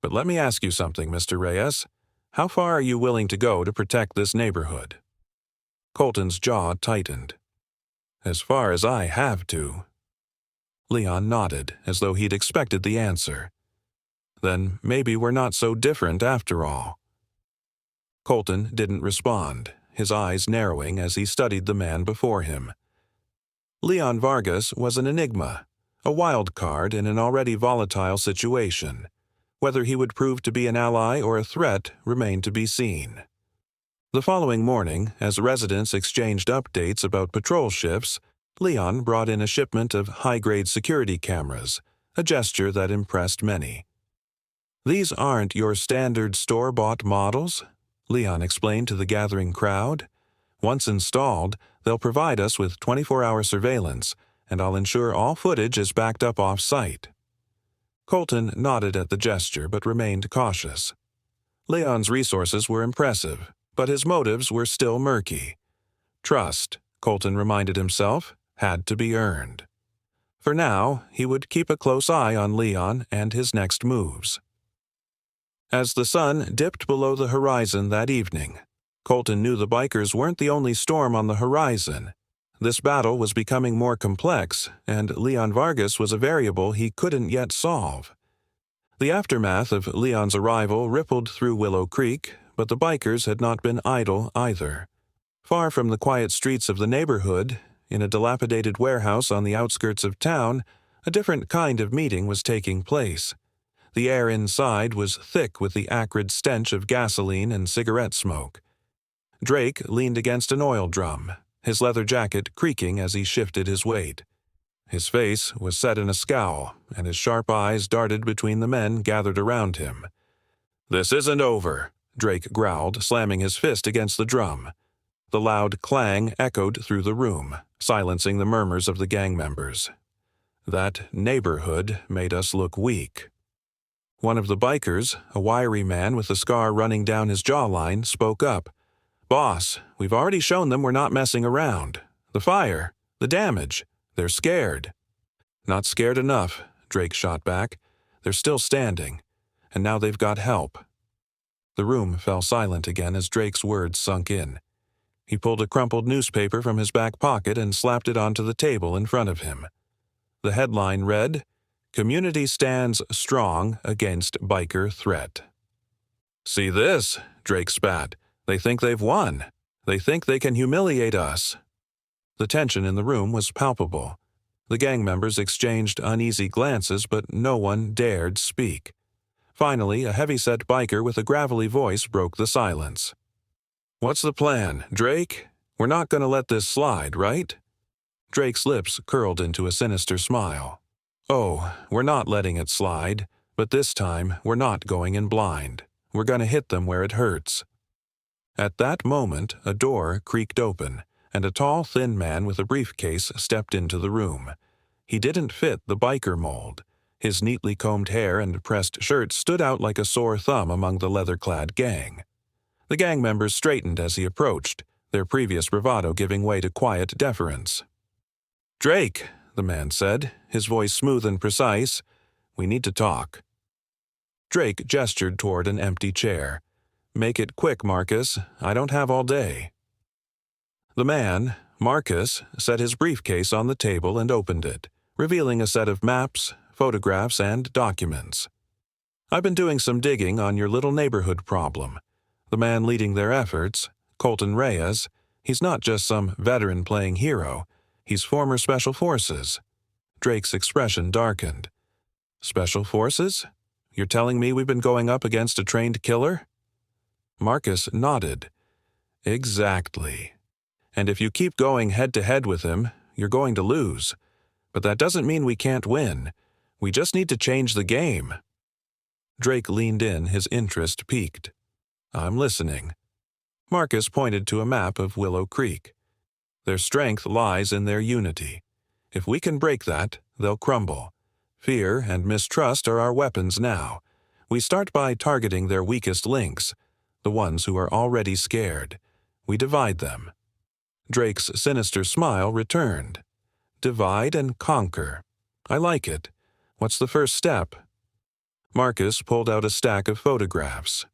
But let me ask you something, Mr. Reyes. How far are you willing to go to protect this neighborhood?" Colton's jaw tightened. "As far as I have to." Leon nodded, as though he'd expected the answer. "Then maybe we're not so different after all." Colton didn't respond, his eyes narrowing as he studied the man before him. Leon Vargas was an enigma, a wild card in an already volatile situation. Whether he would prove to be an ally or a threat remained to be seen. The following morning, as residents exchanged updates about patrol shifts, Leon brought in a shipment of high-grade security cameras, a gesture that impressed many. "These aren't your standard store-bought models," Leon explained to the gathering crowd. "Once installed, they'll provide us with 24-hour surveillance, and I'll ensure all footage is backed up off-site." Colton nodded at the gesture but remained cautious. Leon's resources were impressive, but his motives were still murky. Trust, Colton reminded himself, had to be earned. For now, he would keep a close eye on Leon and his next moves. As the sun dipped below the horizon that evening, Colton knew the bikers weren't the only storm on the horizon. This battle was becoming more complex, and Leon Vargas was a variable he couldn't yet solve. The aftermath of Leon's arrival rippled through Willow Creek, but the bikers had not been idle either. Far from the quiet streets of the neighborhood, in a dilapidated warehouse on the outskirts of town, a different kind of meeting was taking place. The air inside was thick with the acrid stench of gasoline and cigarette smoke. Drake leaned against an oil drum, his leather jacket creaking as he shifted his weight. His face was set in a scowl, and his sharp eyes darted between the men gathered around him. "This isn't over," Drake growled, slamming his fist against the drum. The loud clang echoed through the room, silencing the murmurs of the gang members. "That neighborhood made us look weak." One of the bikers, a wiry man with a scar running down his jawline, spoke up. "Boss, we've already shown them we're not messing around. The fire, the damage, they're scared." "Not scared enough," Drake shot back. "They're still standing, and now they've got help." The room fell silent again as Drake's words sunk in. He pulled a crumpled newspaper from his back pocket and slapped it onto the table in front of him. The headline read, "Community stands strong against biker threat." "See this?" Drake spat. "They think they've won. They think they can humiliate us." The tension in the room was palpable. The gang members exchanged uneasy glances, but no one dared speak. Finally, a heavy-set biker with a gravelly voice broke the silence. "What's the plan, Drake? We're not going to let this slide, right?" Drake's lips curled into a sinister smile. Oh, we're not letting it slide, but this time we're not going in blind. We're going to hit them where it hurts." At that moment, a door creaked open, and a tall, thin man with a briefcase stepped into the room. He didn't fit the biker mold. His neatly combed hair and pressed shirt stood out like a sore thumb among the leather-clad gang. The gang members straightened as he approached, their previous bravado giving way to quiet deference. "Drake," the man said, his voice smooth and precise, "we need to talk." Drake gestured toward an empty chair. "Make it quick, Marcus. I don't have all day." The man, Marcus, set his briefcase on the table and opened it, revealing a set of maps, photographs, and documents. "I've been doing some digging on your little neighborhood problem." The man leading their efforts, Colton Reyes, he's not just some veteran playing hero, he's former Special Forces. Drake's expression darkened. "Special Forces? You're telling me we've been going up against a trained killer?" Marcus nodded. "Exactly. And if you keep going head-to-head with him, you're going to lose. But that doesn't mean we can't win. We just need to change the game." Drake leaned in, his interest piqued. "I'm listening." Marcus pointed to a map of Willow Creek. "Their strength lies in their unity. If we can break that, they'll crumble. Fear and mistrust are our weapons now. We start by targeting their weakest links, the ones who are already scared. We divide them." Drake's sinister smile returned. "Divide and conquer. I like it. What's the first step?" Marcus pulled out a stack of photographs.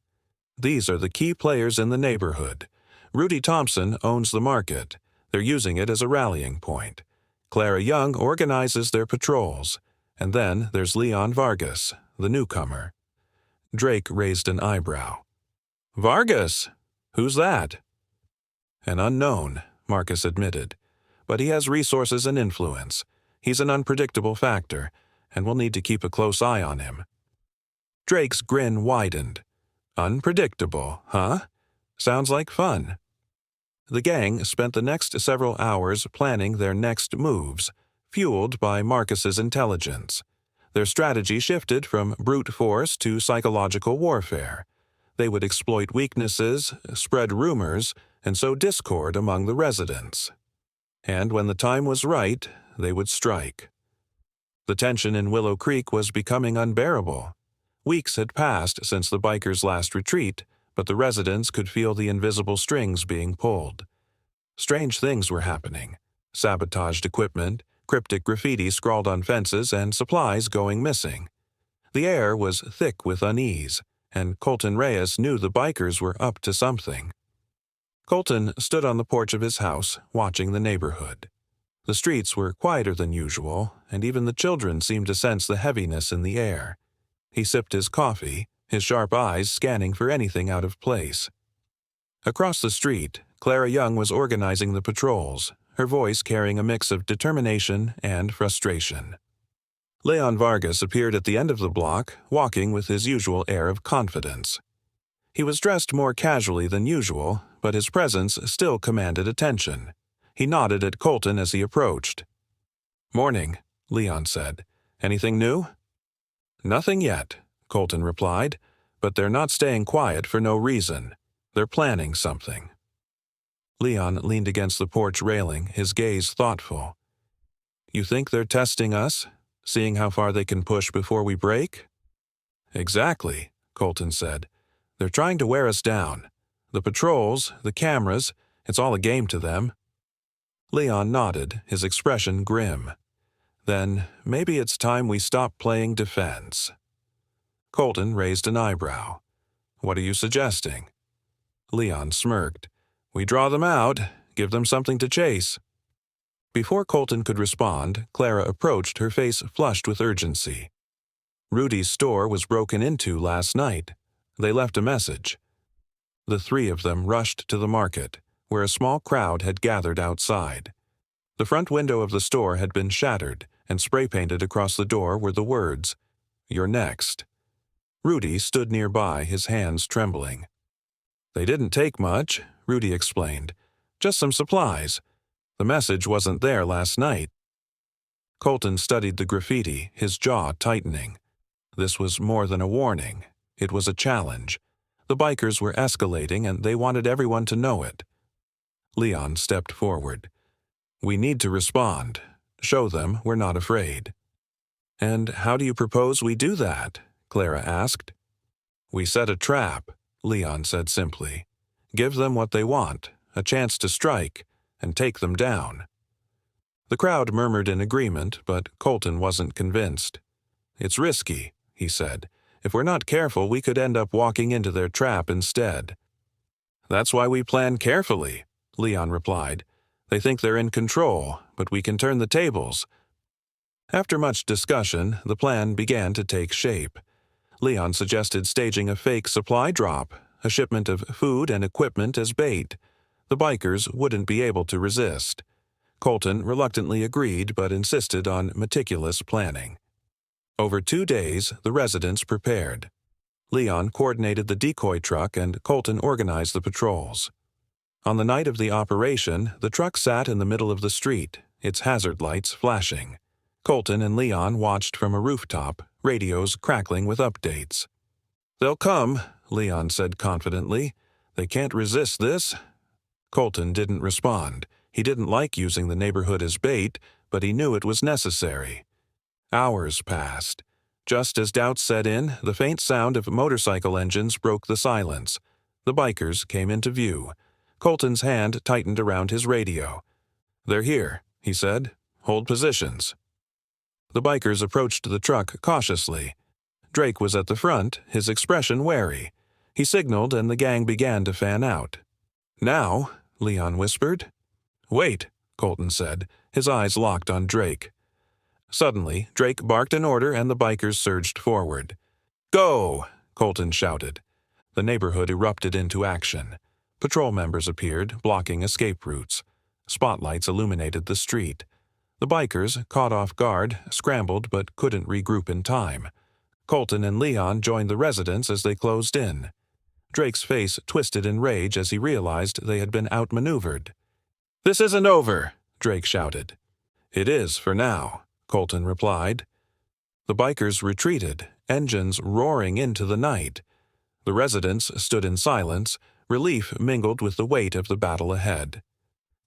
"These are the key players in the neighborhood. Rudy Thompson owns the market. They're using it as a rallying point. Clara Young organizes their patrols. And then there's Leon Vargas, the newcomer." Drake raised an eyebrow. "Vargas? Who's that?" "An unknown," Marcus admitted. "But he has resources and influence. He's an unpredictable factor, and we'll need to keep a close eye on him." Drake's grin widened. "Unpredictable, huh? Sounds like fun." The gang spent the next several hours planning their next moves, fueled by Marcus's intelligence. Their strategy shifted from brute force to psychological warfare. They would exploit weaknesses, spread rumors, and sow discord among the residents. And when the time was right, they would strike. The tension in Willow Creek was becoming unbearable. Weeks had passed since the bikers' last retreat, but the residents could feel the invisible strings being pulled. Strange things were happening. Sabotaged equipment, cryptic graffiti scrawled on fences, and supplies going missing. The air was thick with unease, and Colton Reyes knew the bikers were up to something. Colton stood on the porch of his house, watching the neighborhood. The streets were quieter than usual, and even the children seemed to sense the heaviness in the air. He sipped his coffee, his sharp eyes scanning for anything out of place. Across the street, Clara Young was organizing the patrols, her voice carrying a mix of determination and frustration. Leon Vargas appeared at the end of the block, walking with his usual air of confidence. He was dressed more casually than usual, but his presence still commanded attention. He nodded at Colton as he approached. "Morning," Leon said. "Anything new?" "Nothing yet," Colton replied, "but they're not staying quiet for no reason. They're planning something." Leon leaned against the porch railing, his gaze thoughtful. "You think they're testing us, seeing how far they can push before we break?" "Exactly," Colton said. "They're trying to wear us down. The patrols, the cameras, it's all a game to them." Leon nodded, his expression grim. "Then maybe it's time we stop playing defense." Colton raised an eyebrow. "What are you suggesting?" Leon smirked. "We draw them out, give them something to chase." Before Colton could respond, Clara approached, her face flushed with urgency. "Rudy's store was broken into last night. They left a message." The three of them rushed to the market, where a small crowd had gathered outside. The front window of the store had been shattered, and spray-painted across the door were the words, "You're next." Rudy stood nearby, his hands trembling. "They didn't take much," Rudy explained. "Just some supplies. The message wasn't there last night." Colton studied the graffiti, his jaw tightening. This was more than a warning. It was a challenge. The bikers were escalating, and they wanted everyone to know it. Leon stepped forward. "We need to respond. Show them we're not afraid." "And how do you propose we do that?" Clara asked. "We set a trap," Leon said simply. "Give them what they want, a chance to strike, and take them down." The crowd murmured in agreement, but Colton wasn't convinced. "It's risky," he said. "If we're not careful, we could end up walking into their trap instead." "That's why we plan carefully," Leon replied. "They think they're in control, but we can turn the tables." After much discussion, the plan began to take shape. Leon suggested staging a fake supply drop, a shipment of food and equipment as bait. The bikers wouldn't be able to resist. Colton reluctantly agreed but insisted on meticulous planning. Over 2 days, the residents prepared. Leon coordinated the decoy truck and Colton organized the patrols. On the night of the operation, the truck sat in the middle of the street, its hazard lights flashing. Colton and Leon watched from a rooftop, radios crackling with updates. "They'll come," Leon said confidently. "They can't resist this." Colton didn't respond. He didn't like using the neighborhood as bait, but he knew it was necessary. Hours passed. Just as doubts set in, the faint sound of motorcycle engines broke the silence. The bikers came into view. Colton's hand tightened around his radio. "They're here," he said. "Hold positions." The bikers approached the truck cautiously. Drake was at the front, his expression wary. He signaled and the gang began to fan out. "Now," Leon whispered. "Wait," Colton said, his eyes locked on Drake. Suddenly, Drake barked an order and the bikers surged forward. "Go!" Colton shouted. The neighborhood erupted into action. Patrol members appeared, blocking escape routes. Spotlights illuminated the street. The bikers, caught off guard, scrambled but couldn't regroup in time. Colton and Leon joined the residents as they closed in. Drake's face twisted in rage as he realized they had been outmaneuvered. "This isn't over," Drake shouted. "It is for now," Colton replied. The bikers retreated, engines roaring into the night. The residents stood in silence, relief mingled with the weight of the battle ahead.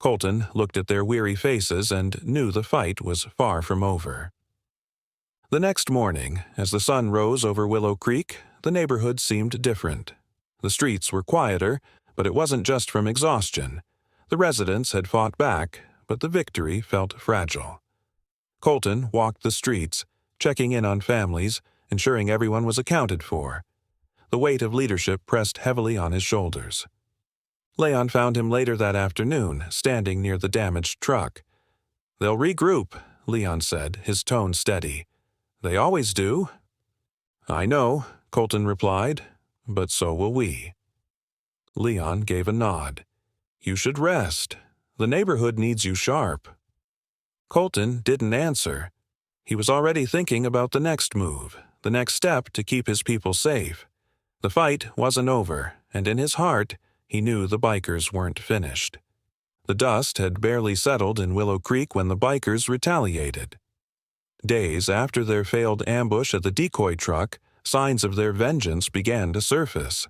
Colton looked at their weary faces and knew the fight was far from over. The next morning, as the sun rose over Willow Creek, the neighborhood seemed different. The streets were quieter, but it wasn't just from exhaustion. The residents had fought back, but the victory felt fragile. Colton walked the streets, checking in on families, ensuring everyone was accounted for. The weight of leadership pressed heavily on his shoulders. Leon found him later that afternoon, standing near the damaged truck. "They'll regroup," Leon said, his tone steady. "They always do." "I know," Colton replied, "but so will we." Leon gave a nod. "You should rest. The neighborhood needs you sharp." Colton didn't answer. He was already thinking about the next move, the next step to keep his people safe. The fight wasn't over, and in his heart, he knew the bikers weren't finished. The dust had barely settled in Willow Creek when the bikers retaliated. Days after their failed ambush at the decoy truck, signs of their vengeance began to surface.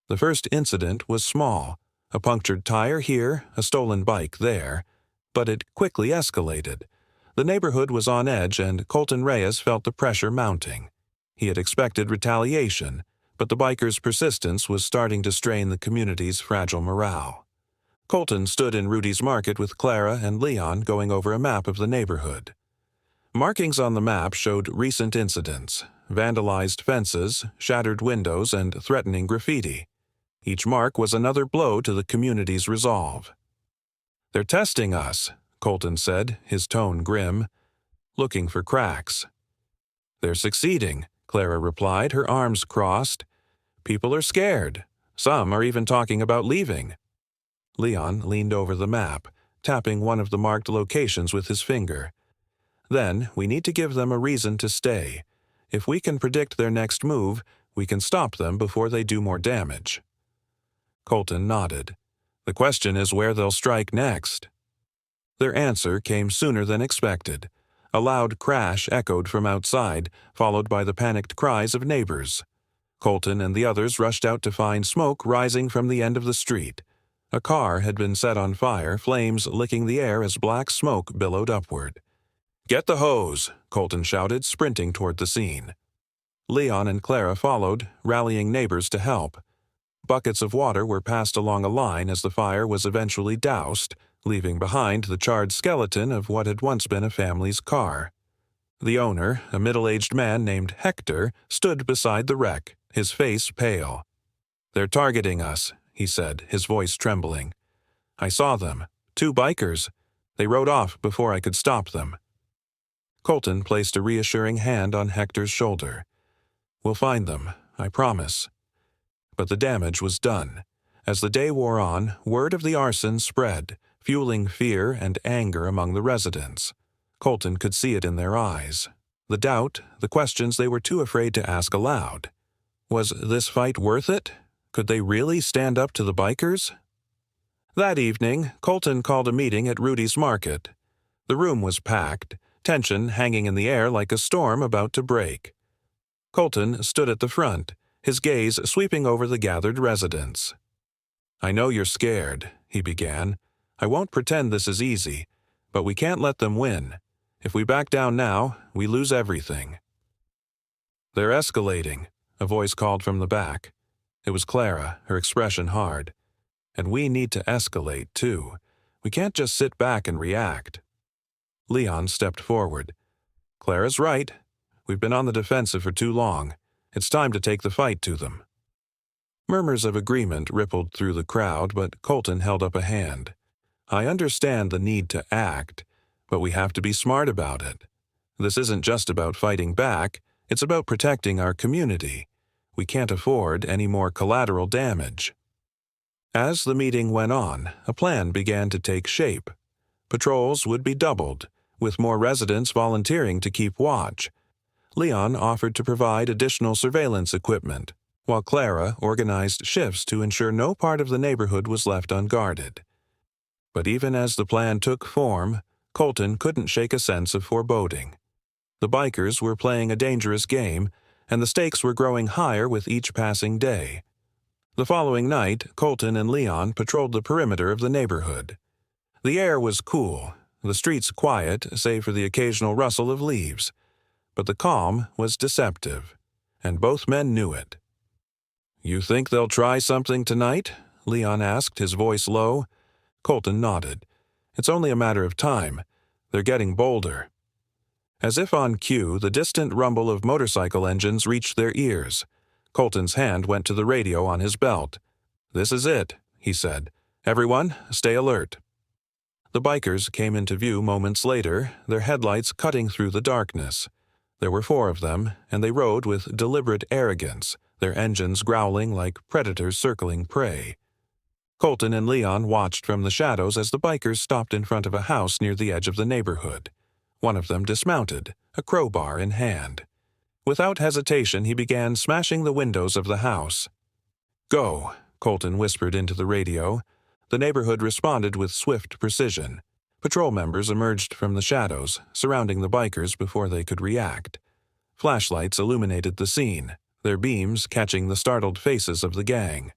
The first incident was small, a punctured tire here, a stolen bike there, but it quickly escalated. The neighborhood was on edge and Colton Reyes felt the pressure mounting. He had expected retaliation, but the bikers' persistence was starting to strain the community's fragile morale. Colton stood in Rudy's Market with Clara and Leon going over a map of the neighborhood. Markings on the map showed recent incidents, vandalized fences, shattered windows, and threatening graffiti. Each mark was another blow to the community's resolve. "They're testing us," Colton said, his tone grim, "looking for cracks." "They're succeeding," Clara replied, her arms crossed. "People are scared. Some are even talking about leaving." Leon leaned over the map, tapping one of the marked locations with his finger. "Then we need to give them a reason to stay. If we can predict their next move, we can stop them before they do more damage." Colton nodded. "The question is where they'll strike next." Their answer came sooner than expected. A loud crash echoed from outside, followed by the panicked cries of neighbors. Colton and the others rushed out to find smoke rising from the end of the street. A car had been set on fire, flames licking the air as black smoke billowed upward. "Get the hose!" Colton shouted, sprinting toward the scene. Leon and Clara followed, rallying neighbors to help. Buckets of water were passed along a line as the fire was eventually doused, leaving behind the charred skeleton of what had once been a family's car. The owner, a middle-aged man named Hector, stood beside the wreck, his face pale. "They're targeting us," he said, his voice trembling. "I saw them. 2 bikers. They rode off before I could stop them." Colton placed a reassuring hand on Hector's shoulder. "We'll find them, I promise." But the damage was done. As the day wore on, word of the arson spread, fueling fear and anger among the residents. Colton could see it in their eyes. The doubt, the questions they were too afraid to ask aloud. Was this fight worth it? Could they really stand up to the bikers? That evening, Colton called a meeting at Rudy's Market. The room was packed, tension hanging in the air like a storm about to break. Colton stood at the front, his gaze sweeping over the gathered residents. "I know you're scared," he began. "I won't pretend this is easy, but we can't let them win. If we back down now, we lose everything." "They're escalating," a voice called from the back. It was Clara, her expression hard. "And we need to escalate, too. We can't just sit back and react." Leon stepped forward. "Clara's right. We've been on the defensive for too long. It's time to take the fight to them." Murmurs of agreement rippled through the crowd, but Colton held up a hand. "I understand the need to act, but we have to be smart about it. This isn't just about fighting back, it's about protecting our community. We can't afford any more collateral damage." As the meeting went on, a plan began to take shape. Patrols would be doubled, with more residents volunteering to keep watch. Leon offered to provide additional surveillance equipment, while Clara organized shifts to ensure no part of the neighborhood was left unguarded. But even as the plan took form, Colton couldn't shake a sense of foreboding. The bikers were playing a dangerous game, and the stakes were growing higher with each passing day. The following night, Colton and Leon patrolled the perimeter of the neighborhood. The air was cool, the streets quiet save for the occasional rustle of leaves. But the calm was deceptive, and both men knew it. "You think they'll try something tonight?" Leon asked, his voice low. Colton nodded. "It's only a matter of time. They're getting bolder." As if on cue, the distant rumble of motorcycle engines reached their ears. Colton's hand went to the radio on his belt. "This is it," he said. "Everyone, stay alert." The bikers came into view moments later, their headlights cutting through the darkness. There were 4 of them, and they rode with deliberate arrogance, their engines growling like predators circling prey. Colton and Leon watched from the shadows as the bikers stopped in front of a house near the edge of the neighborhood. One of them dismounted, a crowbar in hand. Without hesitation, he began smashing the windows of the house. "Go," Colton whispered into the radio. The neighborhood responded with swift precision. Patrol members emerged from the shadows, surrounding the bikers before they could react. Flashlights illuminated the scene, their beams catching the startled faces of the gang.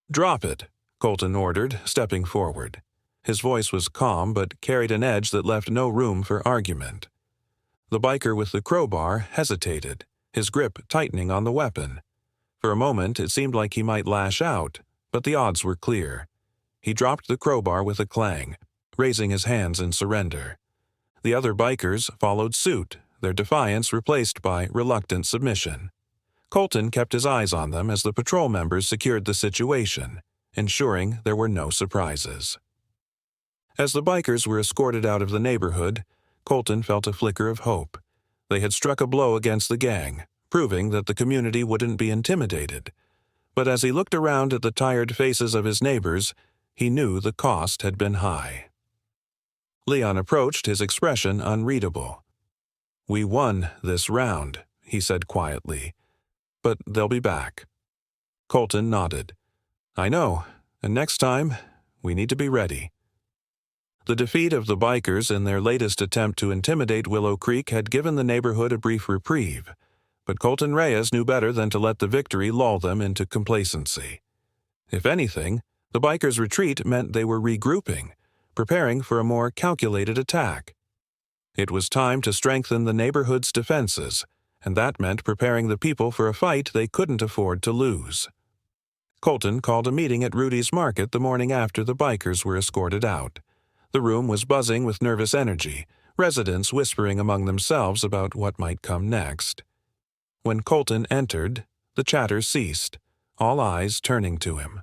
"Drop it," Colton ordered, stepping forward. His voice was calm but carried an edge that left no room for argument. The biker with the crowbar hesitated, his grip tightening on the weapon. For a moment it seemed like he might lash out, but the odds were clear. He dropped the crowbar with a clang, raising his hands in surrender. The other bikers followed suit, their defiance replaced by reluctant submission. Colton kept his eyes on them as the patrol members secured the situation, ensuring there were no surprises. As the bikers were escorted out of the neighborhood, Colton felt a flicker of hope. They had struck a blow against the gang, proving that the community wouldn't be intimidated. But as he looked around at the tired faces of his neighbors, he knew the cost had been high. Leon approached, his expression unreadable. "We won this round," he said quietly. "But they'll be back." Colton nodded. "I know, and next time, we need to be ready." The defeat of the bikers in their latest attempt to intimidate Willow Creek had given the neighborhood a brief reprieve, but Colton Reyes knew better than to let the victory lull them into complacency. If anything, the bikers' retreat meant they were regrouping, preparing for a more calculated attack. It was time to strengthen the neighborhood's defenses, and that meant preparing the people for a fight they couldn't afford to lose. Colton called a meeting at Rudy's Market the morning after the bikers were escorted out. The room was buzzing with nervous energy, residents whispering among themselves about what might come next. When Colton entered, the chatter ceased, all eyes turning to him.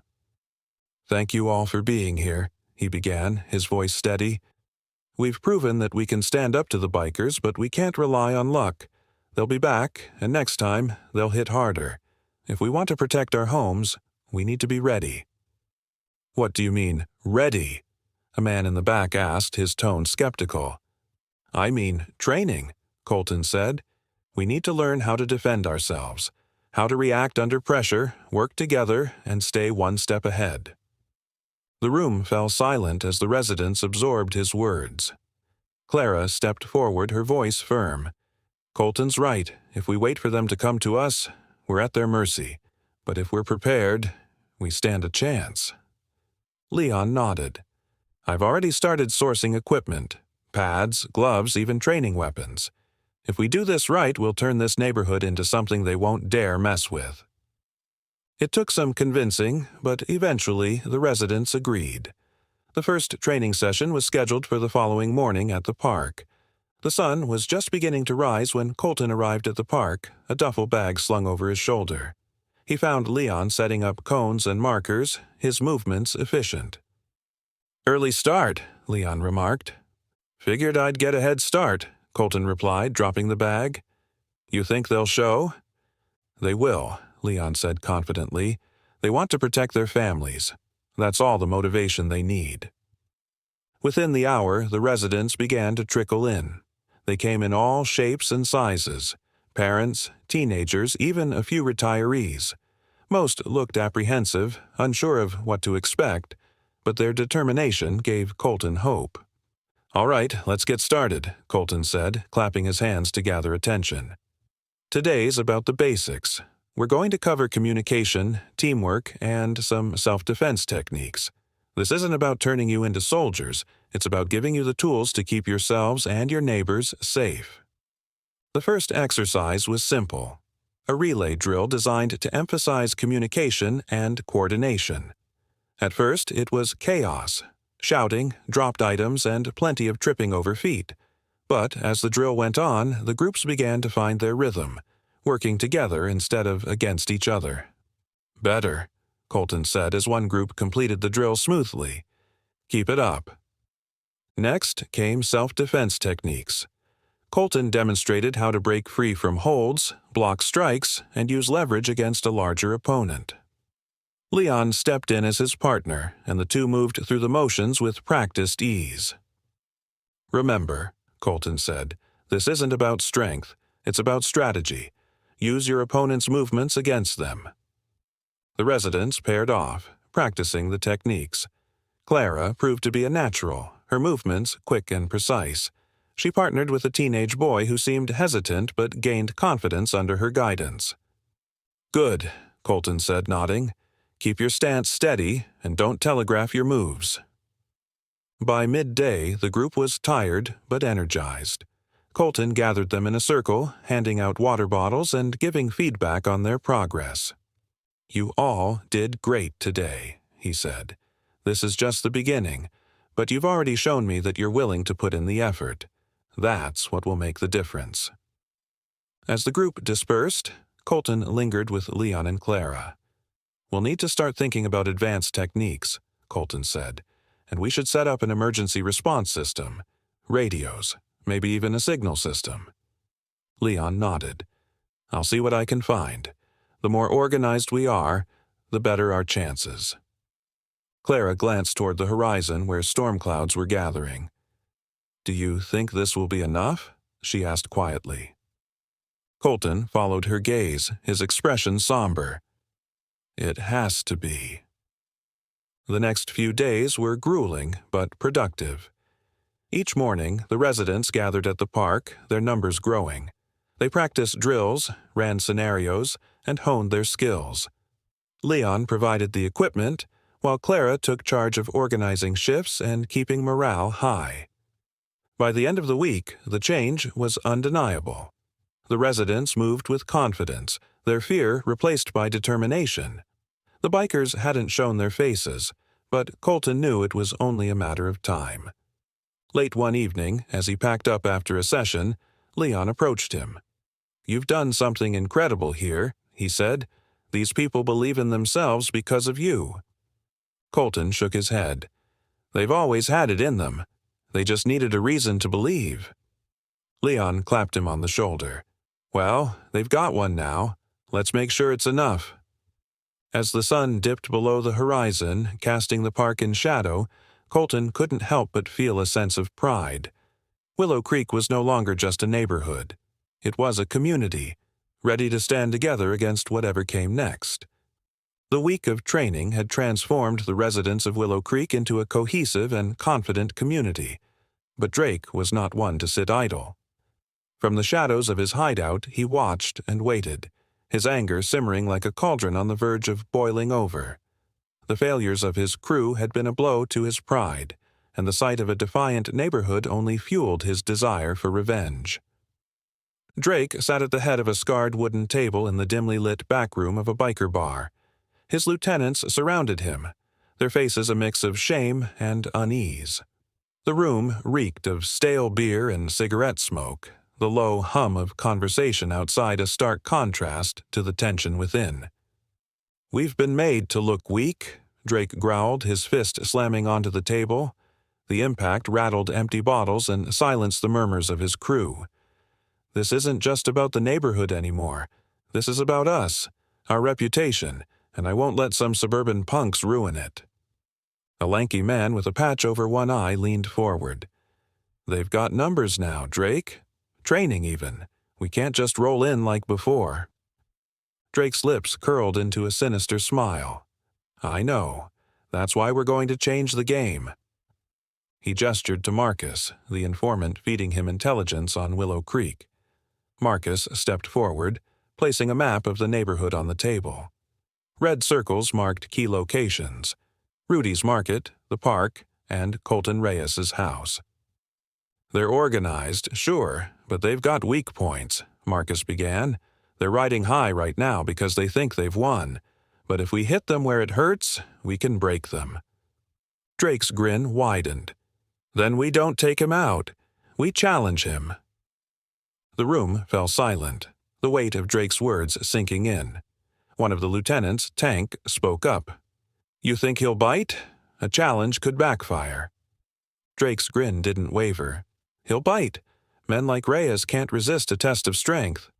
"Thank you all for being here," he began, his voice steady. "We've proven that we can stand up to the bikers, but we can't rely on luck. They'll be back, and next time, they'll hit harder. If we want to protect our homes, we need to be ready." "What do you mean, ready?" a man in the back asked, his tone skeptical. "I mean training," Colton said. "We need to learn how to defend ourselves, how to react under pressure, work together, and stay one step ahead." The room fell silent as the residents absorbed his words. Clara stepped forward, her voice firm. "Colton's right. If we wait for them to come to us, we're at their mercy. But if we're prepared, we stand a chance." Leon nodded. "I've already started sourcing equipment. Pads, gloves, even training weapons. If we do this right, we'll turn this neighborhood into something they won't dare mess with." It took some convincing, but eventually the residents agreed. The first training session was scheduled for the following morning at the park. The sun was just beginning to rise when Colton arrived at the park, a duffel bag slung over his shoulder. He found Leon setting up cones and markers, his movements efficient. "Early start," Leon remarked. "Figured I'd get a head start," Colton replied, dropping the bag. "You think they'll show?" "They will," Leon said confidently. "They want to protect their families. That's all the motivation they need." Within the hour, the residents began to trickle in. They came in all shapes and sizes: parents, teenagers, even a few retirees. Most looked apprehensive, unsure of what to expect, but their determination gave Colton hope. "All right, let's get started," Colton said, clapping his hands to gather attention. "Today's about the basics. We're going to cover communication, teamwork, and some self-defense techniques. This isn't about turning you into soldiers. It's about giving you the tools to keep yourselves and your neighbors safe." The first exercise was simple: a relay drill designed to emphasize communication and coordination. At first, it was chaos: shouting, dropped items, and plenty of tripping over feet. But as the drill went on, the groups began to find their rhythm, working together instead of against each other. "Better," Colton said as one group completed the drill smoothly. "Keep it up." Next came self-defense techniques. Colton demonstrated how to break free from holds, block strikes, and use leverage against a larger opponent. Leon stepped in as his partner, and the two moved through the motions with practiced ease. "Remember," Colton said, "this isn't about strength, it's about strategy. Use your opponent's movements against them." The residents paired off, practicing the techniques. Clara proved to be a natural, her movements quick and precise. She partnered with a teenage boy who seemed hesitant but gained confidence under her guidance. "Good," Colton said, nodding. "Keep your stance steady and don't telegraph your moves." By midday, the group was tired but energized. Colton gathered them in a circle, handing out water bottles and giving feedback on their progress. "You all did great today," he said. "This is just the beginning, but you've already shown me that you're willing to put in the effort. That's what will make the difference." As the group dispersed, Colton lingered with Leon and Clara. "We'll need to start thinking about advanced techniques," Colton said, "and we should set up an emergency response system. Radios, maybe even a signal system." Leon nodded. "I'll see what I can find. The more organized we are, the better our chances." Clara glanced toward the horizon where storm clouds were gathering. "Do you think this will be enough?" she asked quietly. Colton followed her gaze, his expression somber. "It has to be." The next few days were grueling but productive. Each morning, the residents gathered at the park, their numbers growing. They practiced drills, ran scenarios, and honed their skills. Leon provided the equipment, while Clara took charge of organizing shifts and keeping morale high. By the end of the week, the change was undeniable. The residents moved with confidence, their fear replaced by determination. The bikers hadn't shown their faces, but Colton knew it was only a matter of time. Late one evening, as he packed up after a session, Leon approached him. "You've done something incredible here," he said. "These people believe in themselves because of you." Colton shook his head. "They've always had it in them. They just needed a reason to believe." Leon clapped him on the shoulder. "Well, they've got one now. Let's make sure it's enough." As the sun dipped below the horizon, casting the park in shadow, Colton couldn't help but feel a sense of pride. Willow Creek was no longer just a neighborhood. It was a community, ready to stand together against whatever came next. The week of training had transformed the residents of Willow Creek into a cohesive and confident community, but Drake was not one to sit idle. From the shadows of his hideout, he watched and waited, his anger simmering like a cauldron on the verge of boiling over. The failures of his crew had been a blow to his pride, and the sight of a defiant neighborhood only fueled his desire for revenge. Drake sat at the head of a scarred wooden table in the dimly lit back room of a biker bar. His lieutenants surrounded him, their faces a mix of shame and unease. The room reeked of stale beer and cigarette smoke, the low hum of conversation outside a stark contrast to the tension within. "We've been made to look weak," Drake growled, his fist slamming onto the table. The impact rattled empty bottles and silenced the murmurs of his crew. "This isn't just about the neighborhood anymore. This is about us, our reputation, and I won't let some suburban punks ruin it." A lanky man with a patch over one eye leaned forward. "They've got numbers now, Drake. Training even. We can't just roll in like before." Drake's lips curled into a sinister smile. "I know. That's why we're going to change the game." He gestured to Marcus, the informant feeding him intelligence on Willow Creek. Marcus stepped forward, placing a map of the neighborhood on the table. Red circles marked key locations: Rudy's Market, the park, and Colton Reyes' house. "They're organized, sure, but they've got weak points," Marcus began. "They're riding high right now because they think they've won, but if we hit them where it hurts, we can break them." Drake's grin widened. "Then we don't take him out. We challenge him." The room fell silent, the weight of Drake's words sinking in. One of the lieutenants, Tank, spoke up. "You think he'll bite? A challenge could backfire." Drake's grin didn't waver. "He'll bite. Men like Reyes can't resist a test of strength."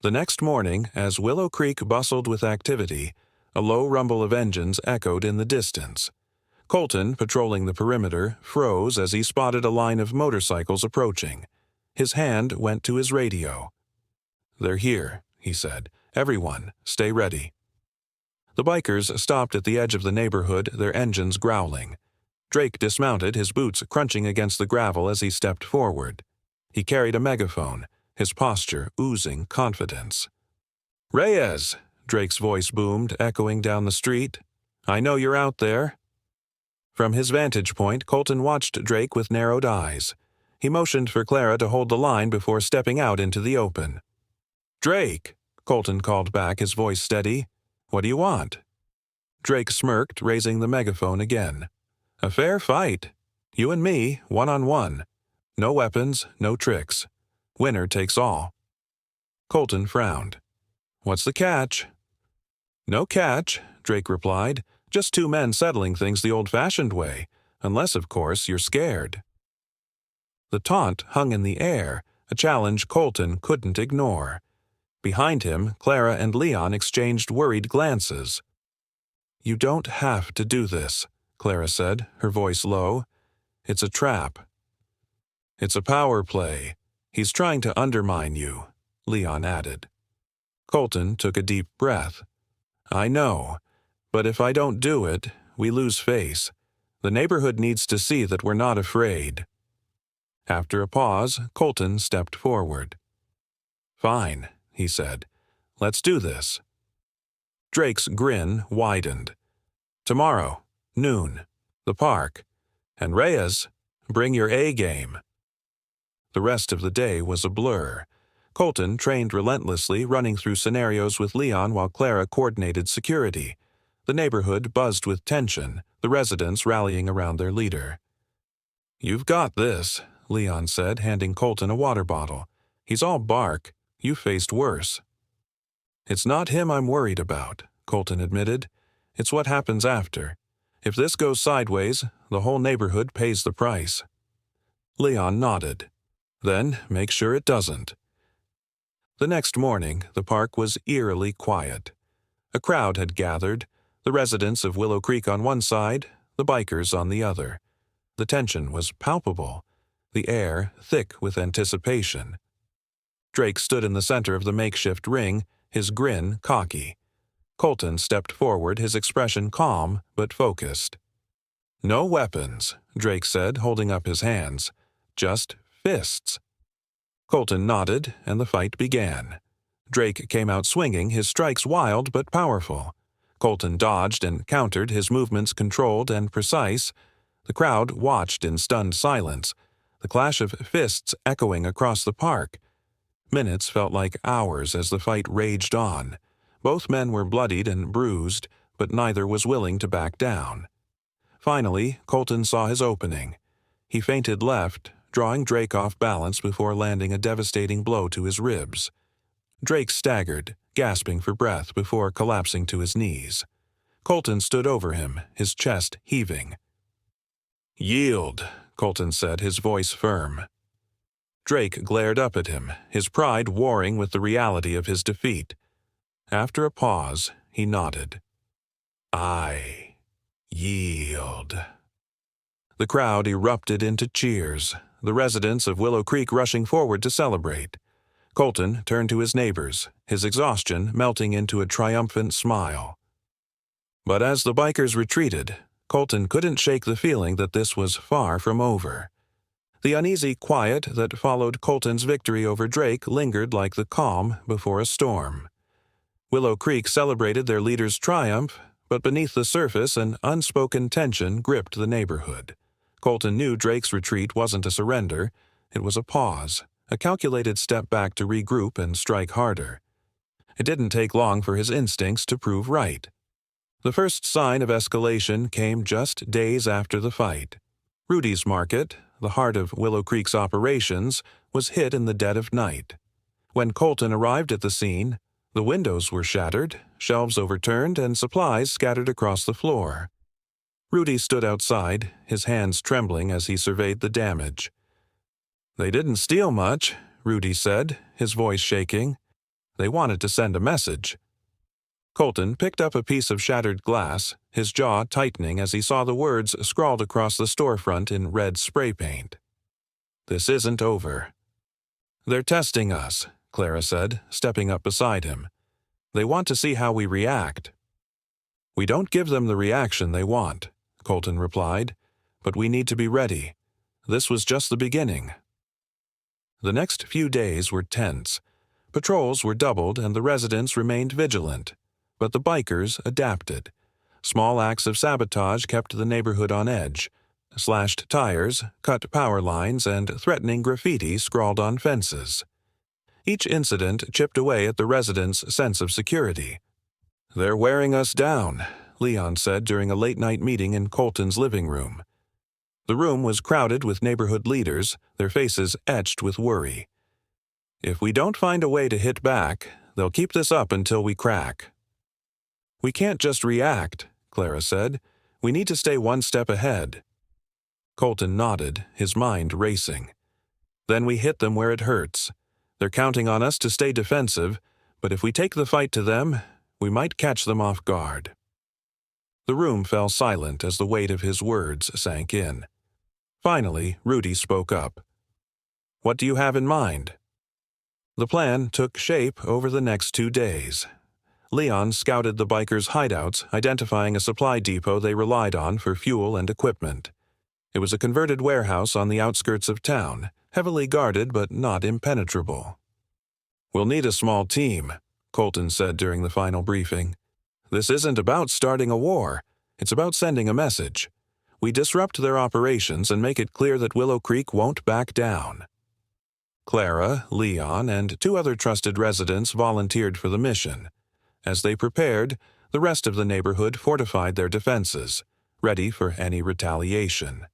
The next morning, as Willow Creek bustled with activity, a low rumble of engines echoed in the distance. Colton, patrolling the perimeter, froze as he spotted a line of motorcycles approaching. His hand went to his radio. "They're here," he said. "Everyone, stay ready." The bikers stopped at the edge of the neighborhood, their engines growling. Drake dismounted, his boots crunching against the gravel as he stepped forward. He carried a megaphone, his posture oozing confidence. "Reyes!" Drake's voice boomed, echoing down the street. "I know you're out there." From his vantage point, Colton watched Drake with narrowed eyes. He motioned for Clara to hold the line before stepping out into the open. "Drake!" Colton called back, his voice steady. "What do you want?" Drake smirked, raising the megaphone again. "A fair fight. You and me, one-on-one. No weapons, no tricks. Winner takes all." Colton frowned. "What's the catch?" "No catch," Drake replied. "Just two men settling things the old-fashioned way, unless, of course, you're scared." The taunt hung in the air, a challenge Colton couldn't ignore. Behind him, Clara and Leon exchanged worried glances. "You don't have to do this," Clara said, her voice low. "It's a trap." "It's a power play. He's trying to undermine you," Leon added. Colton took a deep breath. "I know, but if I don't do it, we lose face. The neighborhood needs to see that we're not afraid." After a pause, Colton stepped forward. "Fine," he said. "Let's do this." Drake's grin widened. "Tomorrow, noon, the park. And Reyes, bring your A game." The rest of the day was a blur. Colton trained relentlessly, running through scenarios with Leon while Clara coordinated security. The neighborhood buzzed with tension, the residents rallying around their leader. "You've got this," Leon said, handing Colton a water bottle. "He's all bark. You faced worse." "It's not him I'm worried about," Colton admitted. "It's what happens after. If this goes sideways, the whole neighborhood pays the price." Leon nodded. "Then make sure it doesn't." The next morning, the park was eerily quiet. A crowd had gathered, the residents of Willow Creek on one side, the bikers on the other. The tension was palpable, the air thick with anticipation. Drake stood in the center of the makeshift ring, his grin cocky. Colton stepped forward, his expression calm but focused. "No weapons," Drake said, holding up his hands. "Just fists." Colton nodded, and the fight began. Drake came out swinging, his strikes wild but powerful. Colton dodged and countered, his movements controlled and precise. The crowd watched in stunned silence, the clash of fists echoing across the park. Minutes felt like hours as the fight raged on. Both men were bloodied and bruised, but neither was willing to back down. Finally, Colton saw his opening. He feinted left, drawing Drake off balance before landing a devastating blow to his ribs. Drake staggered, gasping for breath before collapsing to his knees. Colton stood over him, his chest heaving. "Yield," Colton said, his voice firm. Drake glared up at him, his pride warring with the reality of his defeat. After a pause, he nodded. "I yield." The crowd erupted into cheers, the residents of Willow Creek rushing forward to celebrate. Colton turned to his neighbors, his exhaustion melting into a triumphant smile. But as the bikers retreated, Colton couldn't shake the feeling that this was far from over. The uneasy quiet that followed Colton's victory over Drake lingered like the calm before a storm. Willow Creek celebrated their leader's triumph, but beneath the surface an unspoken tension gripped the neighborhood. Colton knew Drake's retreat wasn't a surrender, it was a pause, a calculated step back to regroup and strike harder. It didn't take long for his instincts to prove right. The first sign of escalation came just days after the fight. Rudy's Market, the heart of Willow Creek's operations, was hit in the dead of night. When Colton arrived at the scene, the windows were shattered, shelves overturned, and supplies scattered across the floor. Rudy stood outside, his hands trembling as he surveyed the damage. "They didn't steal much," Rudy said, his voice shaking. "They wanted to send a message." Colton picked up a piece of shattered glass, his jaw tightening as he saw the words scrawled across the storefront in red spray paint. "This isn't over." "They're testing us," Clara said, stepping up beside him. "They want to see how we react." "We don't give them the reaction they want," Colton replied, "but we need to be ready. This was just the beginning." The next few days were tense. Patrols were doubled and the residents remained vigilant. But the bikers adapted. Small acts of sabotage kept the neighborhood on edge. Slashed tires, cut power lines, and threatening graffiti scrawled on fences. Each incident chipped away at the residents' sense of security. "They're wearing us down," Leon said during a late-night meeting in Colton's living room. The room was crowded with neighborhood leaders, their faces etched with worry. "If we don't find a way to hit back, they'll keep this up until we crack." "We can't just react," Clara said. "We need to stay one step ahead." Colton nodded, his mind racing. "Then we hit them where it hurts. They're counting on us to stay defensive, but if we take the fight to them, we might catch them off guard." The room fell silent as the weight of his words sank in. Finally, Rudy spoke up. "What do you have in mind?" The plan took shape over the next 2 days. Leon scouted the bikers' hideouts, identifying a supply depot they relied on for fuel and equipment. It was a converted warehouse on the outskirts of town, heavily guarded but not impenetrable. "We'll need a small team," Colton said during the final briefing. "This isn't about starting a war. It's about sending a message. We disrupt their operations and make it clear that Willow Creek won't back down." Clara, Leon, and 2 other trusted residents volunteered for the mission. As they prepared, the rest of the neighborhood fortified their defenses, ready for any retaliation.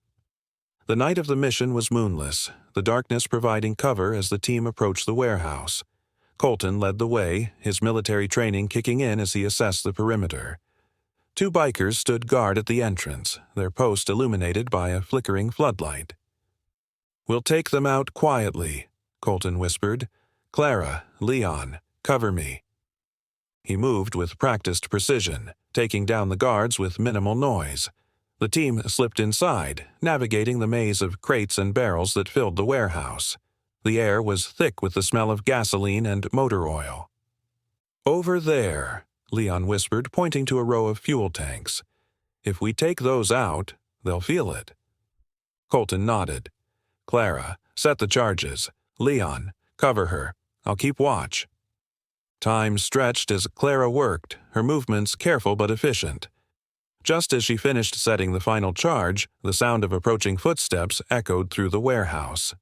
The night of the mission was moonless, the darkness providing cover as the team approached the warehouse. Colton led the way, his military training kicking in as he assessed the perimeter. 2 bikers stood guard at the entrance, their post illuminated by a flickering floodlight. "We'll take them out quietly," Colton whispered. "Clara, Leon, cover me." He moved with practiced precision, taking down the guards with minimal noise. The team slipped inside, navigating the maze of crates and barrels that filled the warehouse. The air was thick with the smell of gasoline and motor oil. "Over there," Leon whispered, pointing to a row of fuel tanks. "If we take those out, they'll feel it." Colton nodded. "Clara, set the charges. Leon, cover her. I'll keep watch." Time stretched as Clara worked, her movements careful but efficient. Just as she finished setting the final charge, the sound of approaching footsteps echoed through the warehouse.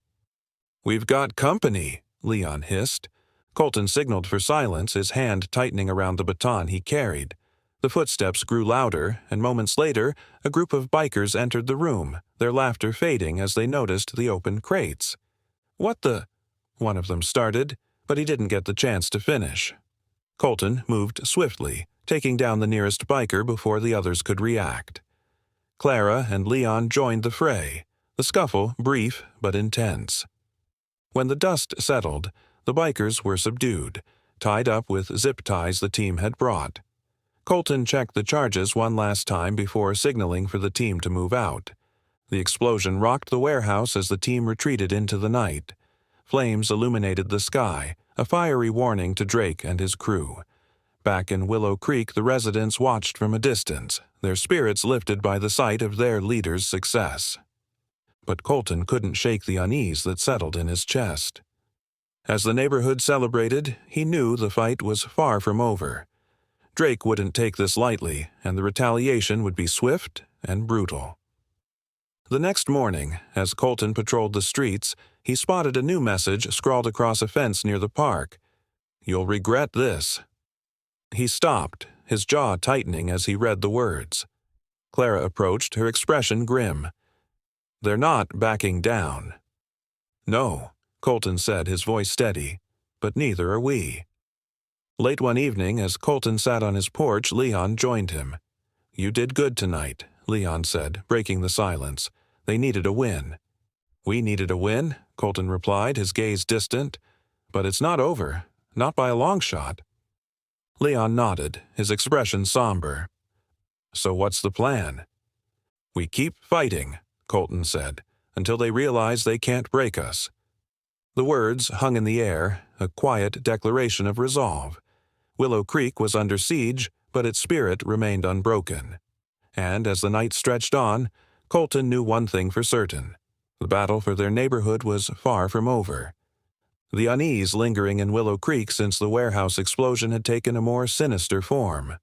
"We've got company," Leon hissed. Colton signaled for silence, his hand tightening around the baton he carried. The footsteps grew louder, and moments later, a group of bikers entered the room, their laughter fading as they noticed the open crates. "What the—" one of them started, but he didn't get the chance to finish. Colton moved swiftly, taking down the nearest biker before the others could react. Clara and Leon joined the fray, the scuffle brief but intense. When the dust settled, the bikers were subdued, tied up with zip ties the team had brought. Colton checked the charges one last time before signaling for the team to move out. The explosion rocked the warehouse as the team retreated into the night. Flames illuminated the sky, a fiery warning to Drake and his crew. Back in Willow Creek, the residents watched from a distance, their spirits lifted by the sight of their leader's success. But Colton couldn't shake the unease that settled in his chest. As the neighborhood celebrated, he knew the fight was far from over. Drake wouldn't take this lightly, and the retaliation would be swift and brutal. The next morning, as Colton patrolled the streets, he spotted a new message scrawled across a fence near the park. "You'll regret this." He stopped, his jaw tightening as he read the words. Clara approached, her expression grim. "They're not backing down." "No," Colton said, his voice steady, "but neither are we." Late one evening, as Colton sat on his porch, Leon joined him. "You did good tonight," Leon said, breaking the silence. "They needed a win." "We needed a win," Colton replied, his gaze distant. "But it's not over, not by a long shot." Leon nodded, his expression somber. "So what's the plan?" "We keep fighting," Colton said, "until they realize they can't break us." The words hung in the air, a quiet declaration of resolve. Willow Creek was under siege, but its spirit remained unbroken. And as the night stretched on, Colton knew one thing for certain. The battle for their neighborhood was far from over. The unease lingering in Willow Creek since the warehouse explosion had taken a more sinister form.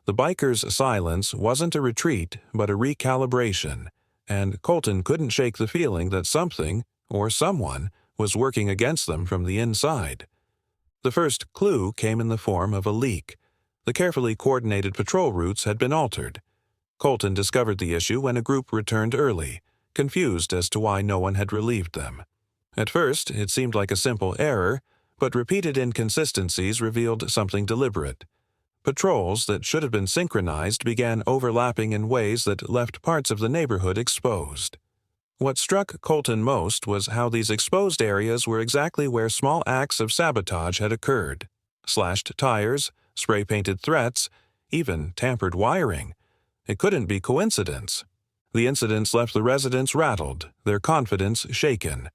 The bikers' silence wasn't a retreat, but a recalibration, and Colton couldn't shake the feeling that something, or someone, was working against them from the inside. The first clue came in the form of a leak. The carefully coordinated patrol routes had been altered. Colton discovered the issue when a group returned early, confused as to why no one had relieved them. At first, it seemed like a simple error, but repeated inconsistencies revealed something deliberate. Patrols that should have been synchronized began overlapping in ways that left parts of the neighborhood exposed. What struck Colton most was how these exposed areas were exactly where small acts of sabotage had occurred. Slashed tires, spray-painted threats, even tampered wiring. It couldn't be coincidence. The incidents left the residents rattled, their confidence shaken.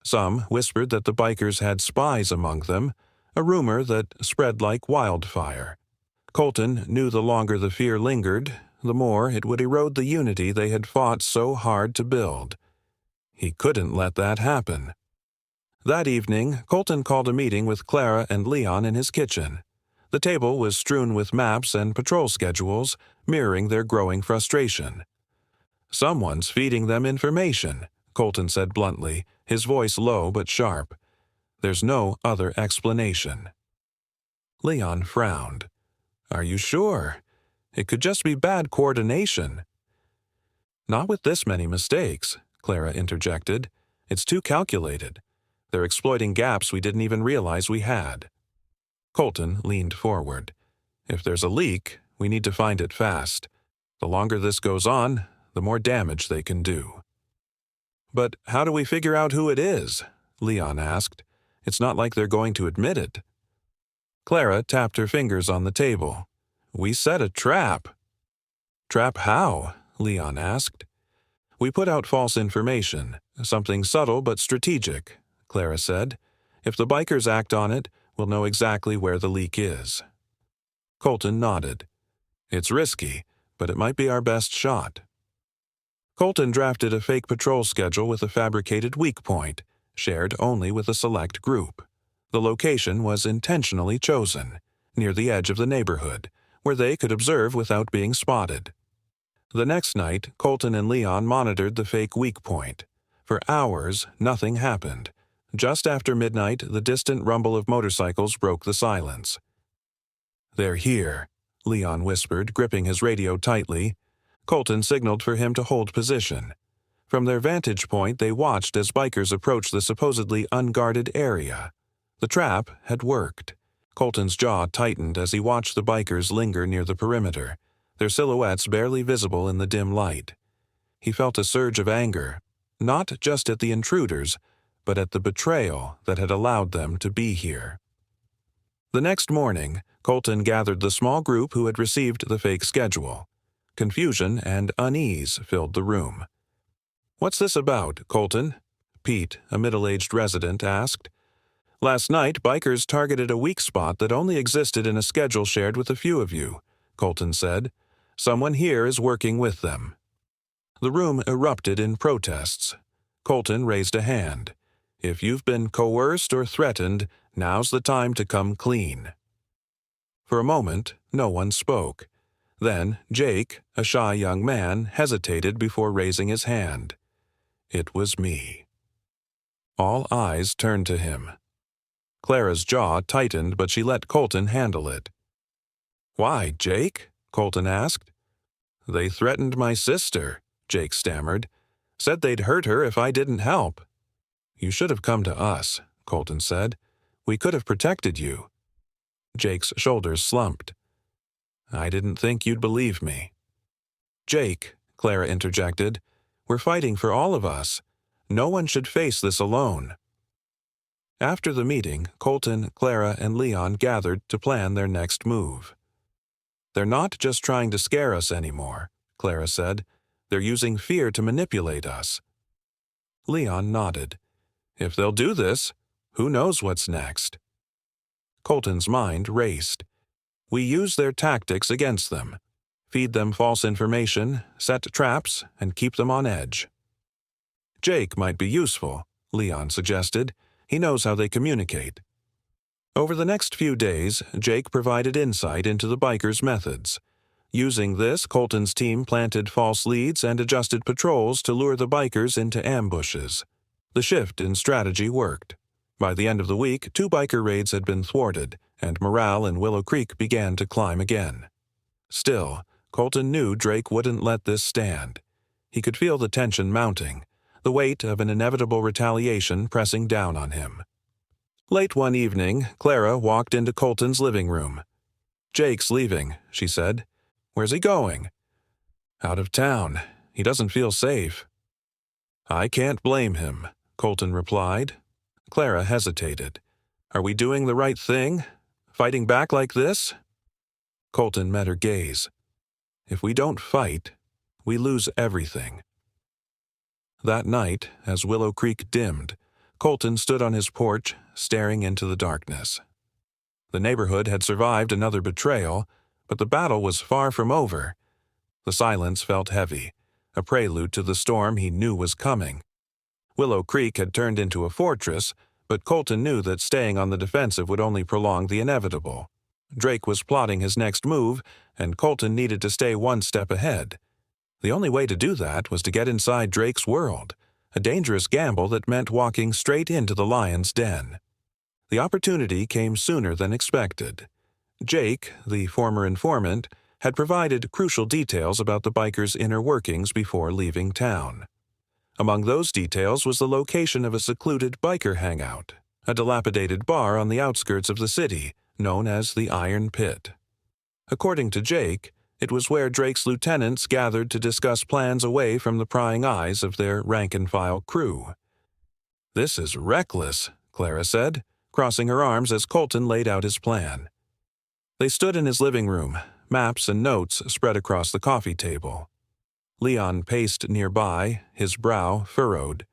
Some whispered that the bikers had spies among them, a rumor that spread like wildfire. Colton knew the longer the fear lingered, the more it would erode the unity they had fought so hard to build. He couldn't let that happen. That evening, Colton called a meeting with Clara and Leon in his kitchen. The table was strewn with maps and patrol schedules, mirroring their growing frustration. "Someone's feeding them information," Colton said bluntly, his voice low but sharp. "There's no other explanation." Leon frowned. "Are you sure? It could just be bad coordination." "Not with this many mistakes," Clara interjected. "It's too calculated. They're exploiting gaps we didn't even realize we had." Colton leaned forward. "If there's a leak, we need to find it fast. The longer this goes on, the more damage they can do." "But how do we figure out who it is?" Leon asked. "It's not like they're going to admit it." Clara tapped her fingers on the table. "We set a trap." "Trap how?" Leon asked. "We put out false information, something subtle but strategic," Clara said. "If the bikers act on it, we'll know exactly where the leak is." Colton nodded. "It's risky, but it might be our best shot." Colton drafted a fake patrol schedule with a fabricated weak point, shared only with a select group. The location was intentionally chosen, near the edge of the neighborhood, where they could observe without being spotted. The next night, Colton and Leon monitored the fake weak point. For hours, nothing happened. Just after midnight, the distant rumble of motorcycles broke the silence. "They're here," Leon whispered, gripping his radio tightly. Colton signaled for him to hold position. From their vantage point, they watched as bikers approached the supposedly unguarded area. The trap had worked. Colton's jaw tightened as he watched the bikers linger near the perimeter, their silhouettes barely visible in the dim light. He felt a surge of anger, not just at the intruders, but at the betrayal that had allowed them to be here. The next morning, Colton gathered the small group who had received the fake schedule. Confusion and unease filled the room. "What's this about, Colton?" Pete, a middle-aged resident, asked. "Last night, bikers targeted a weak spot that only existed in a schedule shared with a few of you," Colton said. "Someone here is working with them." The room erupted in protests. Colton raised a hand. "If you've been coerced or threatened, now's the time to come clean." For a moment, no one spoke. Then Jake, a shy young man, hesitated before raising his hand. "It was me." All eyes turned to him. Clara's jaw tightened, but she let Colton handle it. "Why, Jake?" Colton asked. "They threatened my sister," Jake stammered. "Said they'd hurt her if I didn't help." "You should have come to us," Colton said. "We could have protected you." Jake's shoulders slumped. "I didn't think you'd believe me." "Jake," Clara interjected, "we're fighting for all of us. No one should face this alone." After the meeting, Colton, Clara, and Leon gathered to plan their next move. "They're not just trying to scare us anymore," Clara said. "They're using fear to manipulate us." Leon nodded. "If they'll do this, who knows what's next?" Colton's mind raced. "We use their tactics against them. Feed them false information, set traps, and keep them on edge." "Jake might be useful," Leon suggested. "He knows how they communicate." Over the next few days, Jake provided insight into the bikers' methods. Using this, Colton's team planted false leads and adjusted patrols to lure the bikers into ambushes. The shift in strategy worked. By the end of the week, 2 biker raids had been thwarted, and morale in Willow Creek began to climb again. Still, Colton knew Drake wouldn't let this stand. He could feel the tension mounting, the weight of an inevitable retaliation pressing down on him. Late one evening, Clara walked into Colton's living room. "Jake's leaving," she said. "Where's he going?" "Out of town. He doesn't feel safe." "I can't blame him," Colton replied. Clara hesitated. "Are we doing the right thing? Fighting back like this?" Colton met her gaze. "If we don't fight, we lose everything." That night, as Willow Creek dimmed, Colton stood on his porch, staring into the darkness. The neighborhood had survived another betrayal, but the battle was far from over. The silence felt heavy, a prelude to the storm he knew was coming. Willow Creek had turned into a fortress, but Colton knew that staying on the defensive would only prolong the inevitable. Drake was plotting his next move, and Colton needed to stay one step ahead. The only way to do that was to get inside Drake's world, a dangerous gamble that meant walking straight into the lion's den. The opportunity came sooner than expected. Jake, the former informant, had provided crucial details about the bikers' inner workings before leaving town. Among those details was the location of a secluded biker hangout, a dilapidated bar on the outskirts of the city, known as the Iron Pit. According to Jake, it was where Drake's lieutenants gathered to discuss plans away from the prying eyes of their rank-and-file crew. "This is reckless," Clara said, crossing her arms as Colton laid out his plan. They stood in his living room, maps and notes spread across the coffee table. Leon paced nearby, his brow furrowed.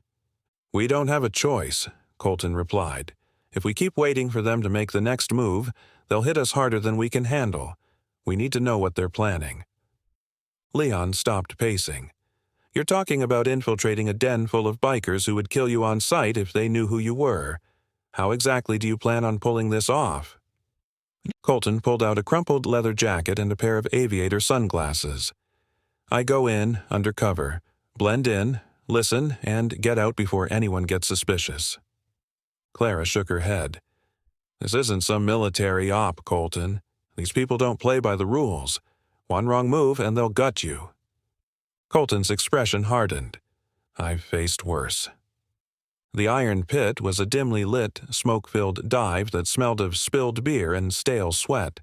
"We don't have a choice," Colton replied. "If we keep waiting for them to make the next move, they'll hit us harder than we can handle. We need to know what they're planning." Leon stopped pacing. "You're talking about infiltrating a den full of bikers who would kill you on sight if they knew who you were. How exactly do you plan on pulling this off?" Colton pulled out a crumpled leather jacket and a pair of aviator sunglasses. "I go in, under cover, blend in, listen, and get out before anyone gets suspicious." Clara shook her head. "This isn't some military op, Colton. These people don't play by the rules. One wrong move and they'll gut you." Colton's expression hardened. "I've faced worse." The Iron Pit was a dimly lit, smoke-filled dive that smelled of spilled beer and stale sweat.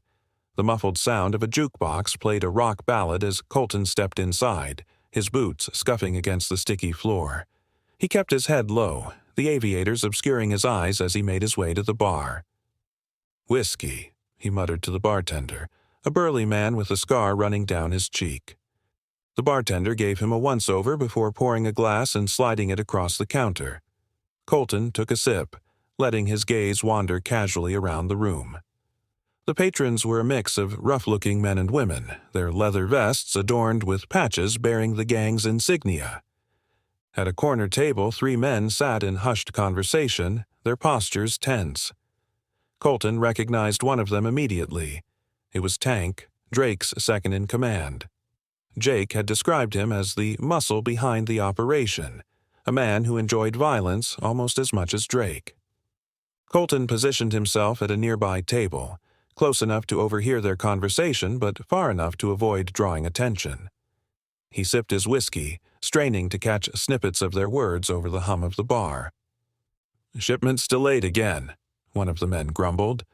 The muffled sound of a jukebox played a rock ballad as Colton stepped inside, his boots scuffing against the sticky floor. He kept his head low, the aviators obscuring his eyes as he made his way to the bar. "Whiskey," he muttered to the bartender, a burly man with a scar running down his cheek. The bartender gave him a once-over before pouring a glass and sliding it across the counter. Colton took a sip, letting his gaze wander casually around the room. The patrons were a mix of rough-looking men and women, their leather vests adorned with patches bearing the gang's insignia. At a corner table, 3 men sat in hushed conversation, their postures tense. Colton recognized one of them immediately. It was Tank, Drake's second-in-command. Jake had described him as the muscle behind the operation, a man who enjoyed violence almost as much as Drake. Colton positioned himself at a nearby table, close enough to overhear their conversation but far enough to avoid drawing attention. He sipped his whiskey, straining to catch snippets of their words over the hum of the bar. "Shipment's delayed again," one of the men grumbled.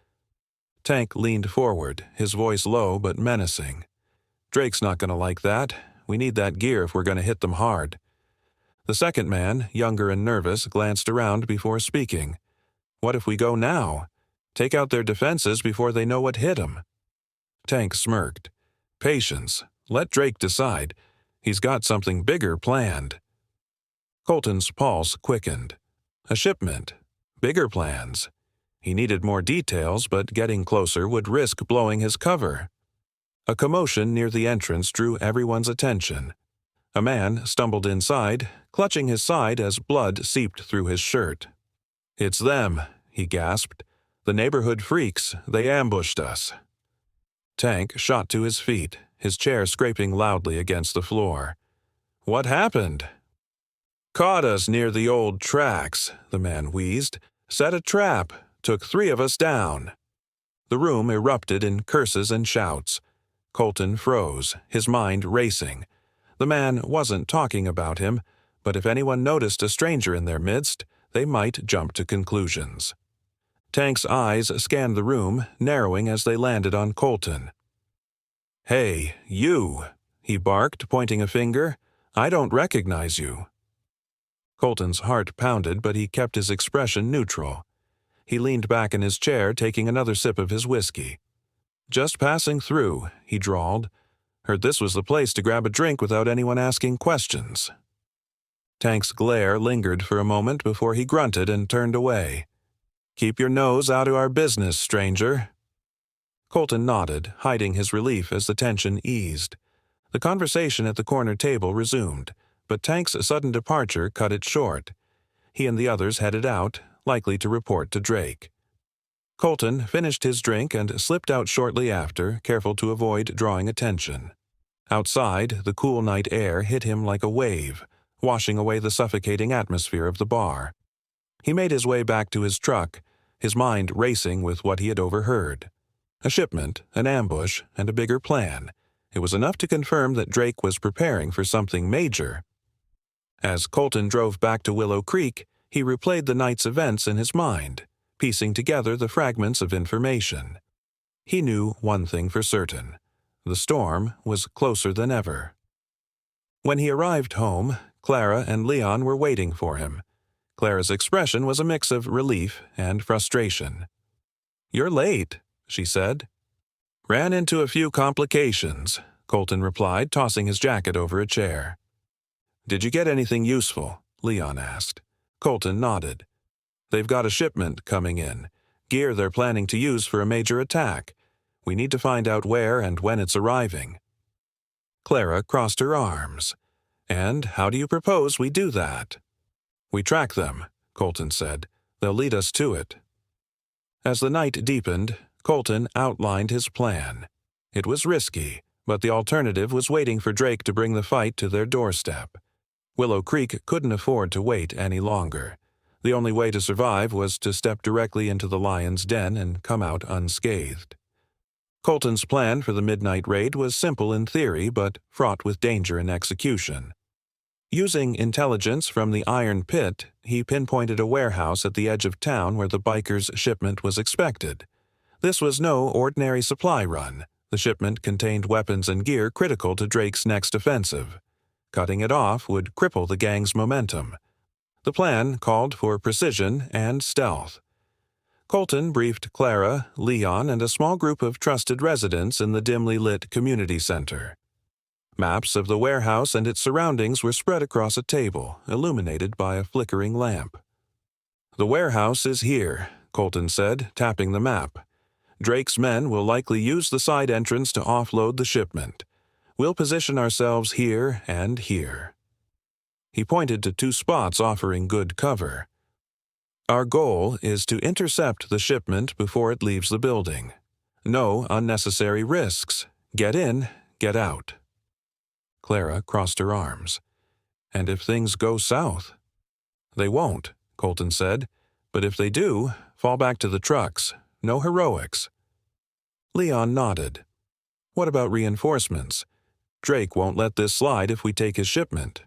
Tank leaned forward, his voice low but menacing. "Drake's not going to like that. We need that gear if we're going to hit them hard." The second man, younger and nervous, glanced around before speaking. "What if we go now? Take out their defenses before they know what hit them." Tank smirked. "Patience. Let Drake decide. He's got something bigger planned." Colton's pulse quickened. A shipment. Bigger plans. He needed more details, but getting closer would risk blowing his cover. A commotion near the entrance drew everyone's attention. A man stumbled inside, clutching his side as blood seeped through his shirt. "It's them," he gasped. "The neighborhood freaks. They ambushed us." Tank shot to his feet, his chair scraping loudly against the floor. "What happened?" "Caught us near the old tracks," the man wheezed. "Set a trap. Took 3 of us down." The room erupted in curses and shouts. Colton froze, his mind racing. The man wasn't talking about him, but if anyone noticed a stranger in their midst, they might jump to conclusions. Tank's eyes scanned the room, narrowing as they landed on Colton. "Hey, you," he barked, pointing a finger. "I don't recognize you." Colton's heart pounded, but he kept his expression neutral. He leaned back in his chair, taking another sip of his whiskey. "Just passing through," he drawled. "Heard this was the place to grab a drink without anyone asking questions." Tank's glare lingered for a moment before he grunted and turned away. "Keep your nose out of our business, stranger." Colton nodded, hiding his relief as the tension eased. The conversation at the corner table resumed, but Tank's sudden departure cut it short. he and the others headed out, likely to report to Drake. Colton finished his drink and slipped out shortly after, careful to avoid drawing attention. Outside, the cool night air hit him like a wave, washing away the suffocating atmosphere of the bar. He made his way back to his truck, his mind racing with what he had overheard. A shipment, an ambush, and a bigger plan. It was enough to confirm that Drake was preparing for something major. As Colton drove back to Willow Creek, he replayed the night's events in his mind, piecing together the fragments of information. He knew one thing for certain. The storm was closer than ever. When he arrived home, Clara and Leon were waiting for him. Clara's expression was a mix of relief and frustration. "You're late," she said. "Ran into a few complications," Colton replied, tossing his jacket over a chair. "Did you get anything useful?" Leon asked. Colton nodded. "They've got a shipment coming in, gear they're planning to use for a major attack. We need to find out where and when it's arriving." Clara crossed her arms. "And how do you propose we do that?" "We track them," Colton said. "They'll lead us to it." As the night deepened, Colton outlined his plan. It was risky, but the alternative was waiting for Drake to bring the fight to their doorstep. Willow Creek couldn't afford to wait any longer. The only way to survive was to step directly into the lion's den and come out unscathed. Colton's plan for the midnight raid was simple in theory, but fraught with danger in execution. Using intelligence from the Iron Pit, he pinpointed a warehouse at the edge of town where the bikers' shipment was expected. This was no ordinary supply run. The shipment contained weapons and gear critical to Drake's next offensive. Cutting it off would cripple the gang's momentum. The plan called for precision and stealth. Colton briefed Clara, Leon, and a small group of trusted residents in the dimly lit community center. Maps of the warehouse and its surroundings were spread across a table, illuminated by a flickering lamp. "The warehouse is here," Colton said, tapping the map. "Drake's men will likely use the side entrance to offload the shipment. We'll position ourselves here and here." He pointed to two spots offering good cover. "Our goal is to intercept the shipment before it leaves the building. No unnecessary risks. Get in, get out." Clara crossed her arms. "And if things go south?" "They won't," Colton said. "But if they do, fall back to the trucks. No heroics." Leon nodded. "What about reinforcements? Drake won't let this slide if we take his shipment."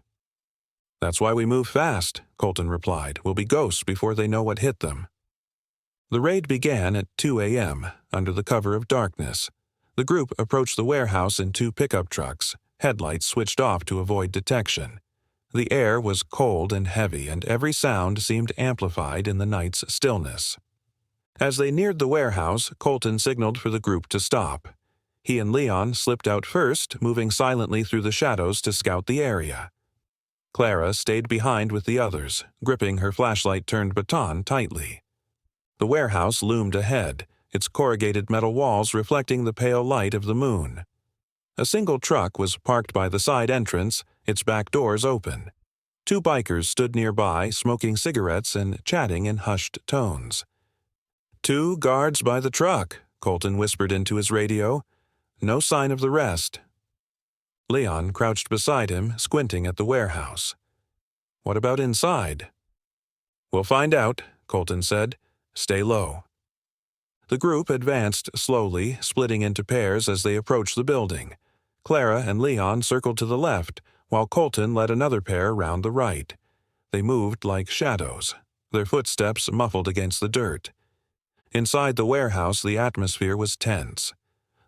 "That's why we move fast," Colton replied. "We'll be ghosts before they know what hit them." The raid began at 2 a.m., under the cover of darkness. The group approached the warehouse in two pickup trucks, headlights switched off to avoid detection. The air was cold and heavy, and every sound seemed amplified in the night's stillness. As they neared the warehouse, Colton signaled for the group to stop. He and Leon slipped out first, moving silently through the shadows to scout the area. Clara stayed behind with the others, gripping her flashlight-turned baton tightly. The warehouse loomed ahead, its corrugated metal walls reflecting the pale light of the moon. A single truck was parked by the side entrance, its back doors open. Two bikers stood nearby, smoking cigarettes and chatting in hushed tones. "2 guards by the truck," Colton whispered into his radio. "No sign of the rest." Leon crouched beside him, squinting at the warehouse. "What about inside?" "We'll find out," Colton said. "Stay low." The group advanced slowly, splitting into pairs as they approached the building. Clara and Leon circled to the left, while Colton led another pair round the right. They moved like shadows, their footsteps muffled against the dirt. Inside the warehouse, the atmosphere was tense.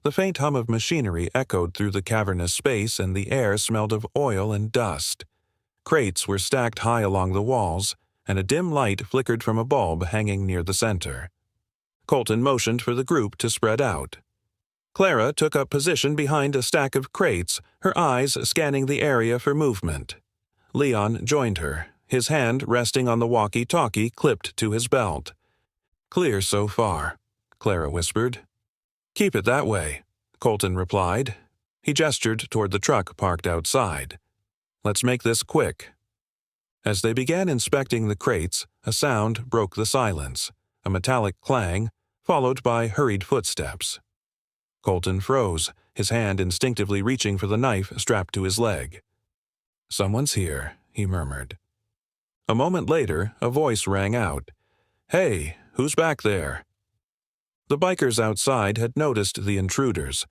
The faint hum of machinery echoed through the cavernous space, and the air smelled of oil and dust. Crates were stacked high along the walls, and a dim light flickered from a bulb hanging near the center. Colton motioned for the group to spread out. Clara took up position behind a stack of crates, her eyes scanning the area for movement. Leon joined her, his hand resting on the walkie-talkie clipped to his belt. "Clear so far," Clara whispered. "Keep it that way," Colton replied. He gestured toward the truck parked outside. "Let's make this quick." As they began inspecting the crates, a sound broke the silence, a metallic clang, followed by hurried footsteps. Colton froze, his hand instinctively reaching for the knife strapped to his leg. "Someone's here," he murmured. A moment later, a voice rang out. "Hey, who's back there?" The bikers outside had noticed the intruders.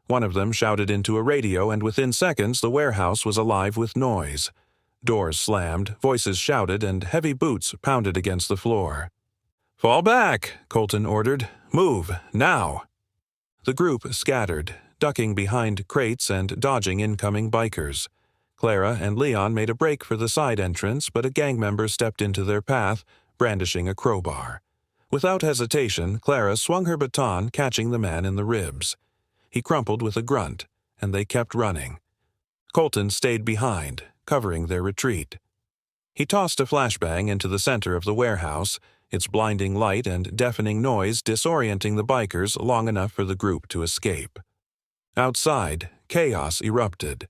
One of them shouted into a radio, and within seconds the warehouse was alive with noise. Doors slammed, voices shouted, and heavy boots pounded against the floor. "Fall back," Colton ordered. "Move, now." The group scattered, ducking behind crates and dodging incoming bikers. Clara and Leon made a break for the side entrance, but a gang member stepped into their path, brandishing a crowbar. Without hesitation, Clara swung her baton, catching the man in the ribs. He crumpled with a grunt, and they kept running. Colton stayed behind, covering their retreat. He tossed a flashbang into the center of the warehouse, its blinding light and deafening noise disorienting the bikers long enough for the group to escape. Outside, chaos erupted.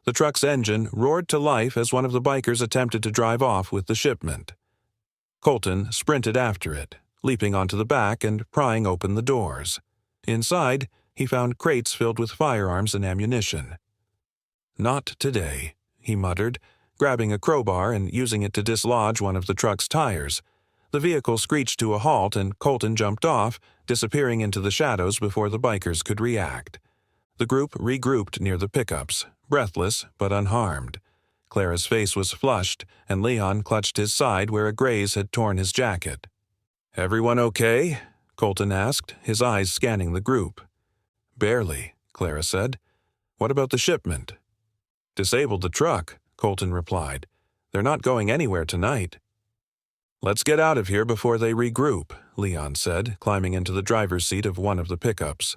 The truck's engine roared to life as one of the bikers attempted to drive off with the shipment. Colton sprinted after it, leaping onto the back and prying open the doors. Inside, he found crates filled with firearms and ammunition. "Not today," he muttered, grabbing a crowbar and using it to dislodge one of the truck's tires. The vehicle screeched to a halt and Colton jumped off, disappearing into the shadows before the bikers could react. The group regrouped near the pickups, breathless but unharmed. Clara's face was flushed, and Leon clutched his side where a graze had torn his jacket. "Everyone okay?" Colton asked, his eyes scanning the group. "Barely," Clara said. "What about the shipment?" "Disabled the truck," Colton replied. "They're not going anywhere tonight." "Let's get out of here before they regroup," Leon said, climbing into the driver's seat of one of the pickups.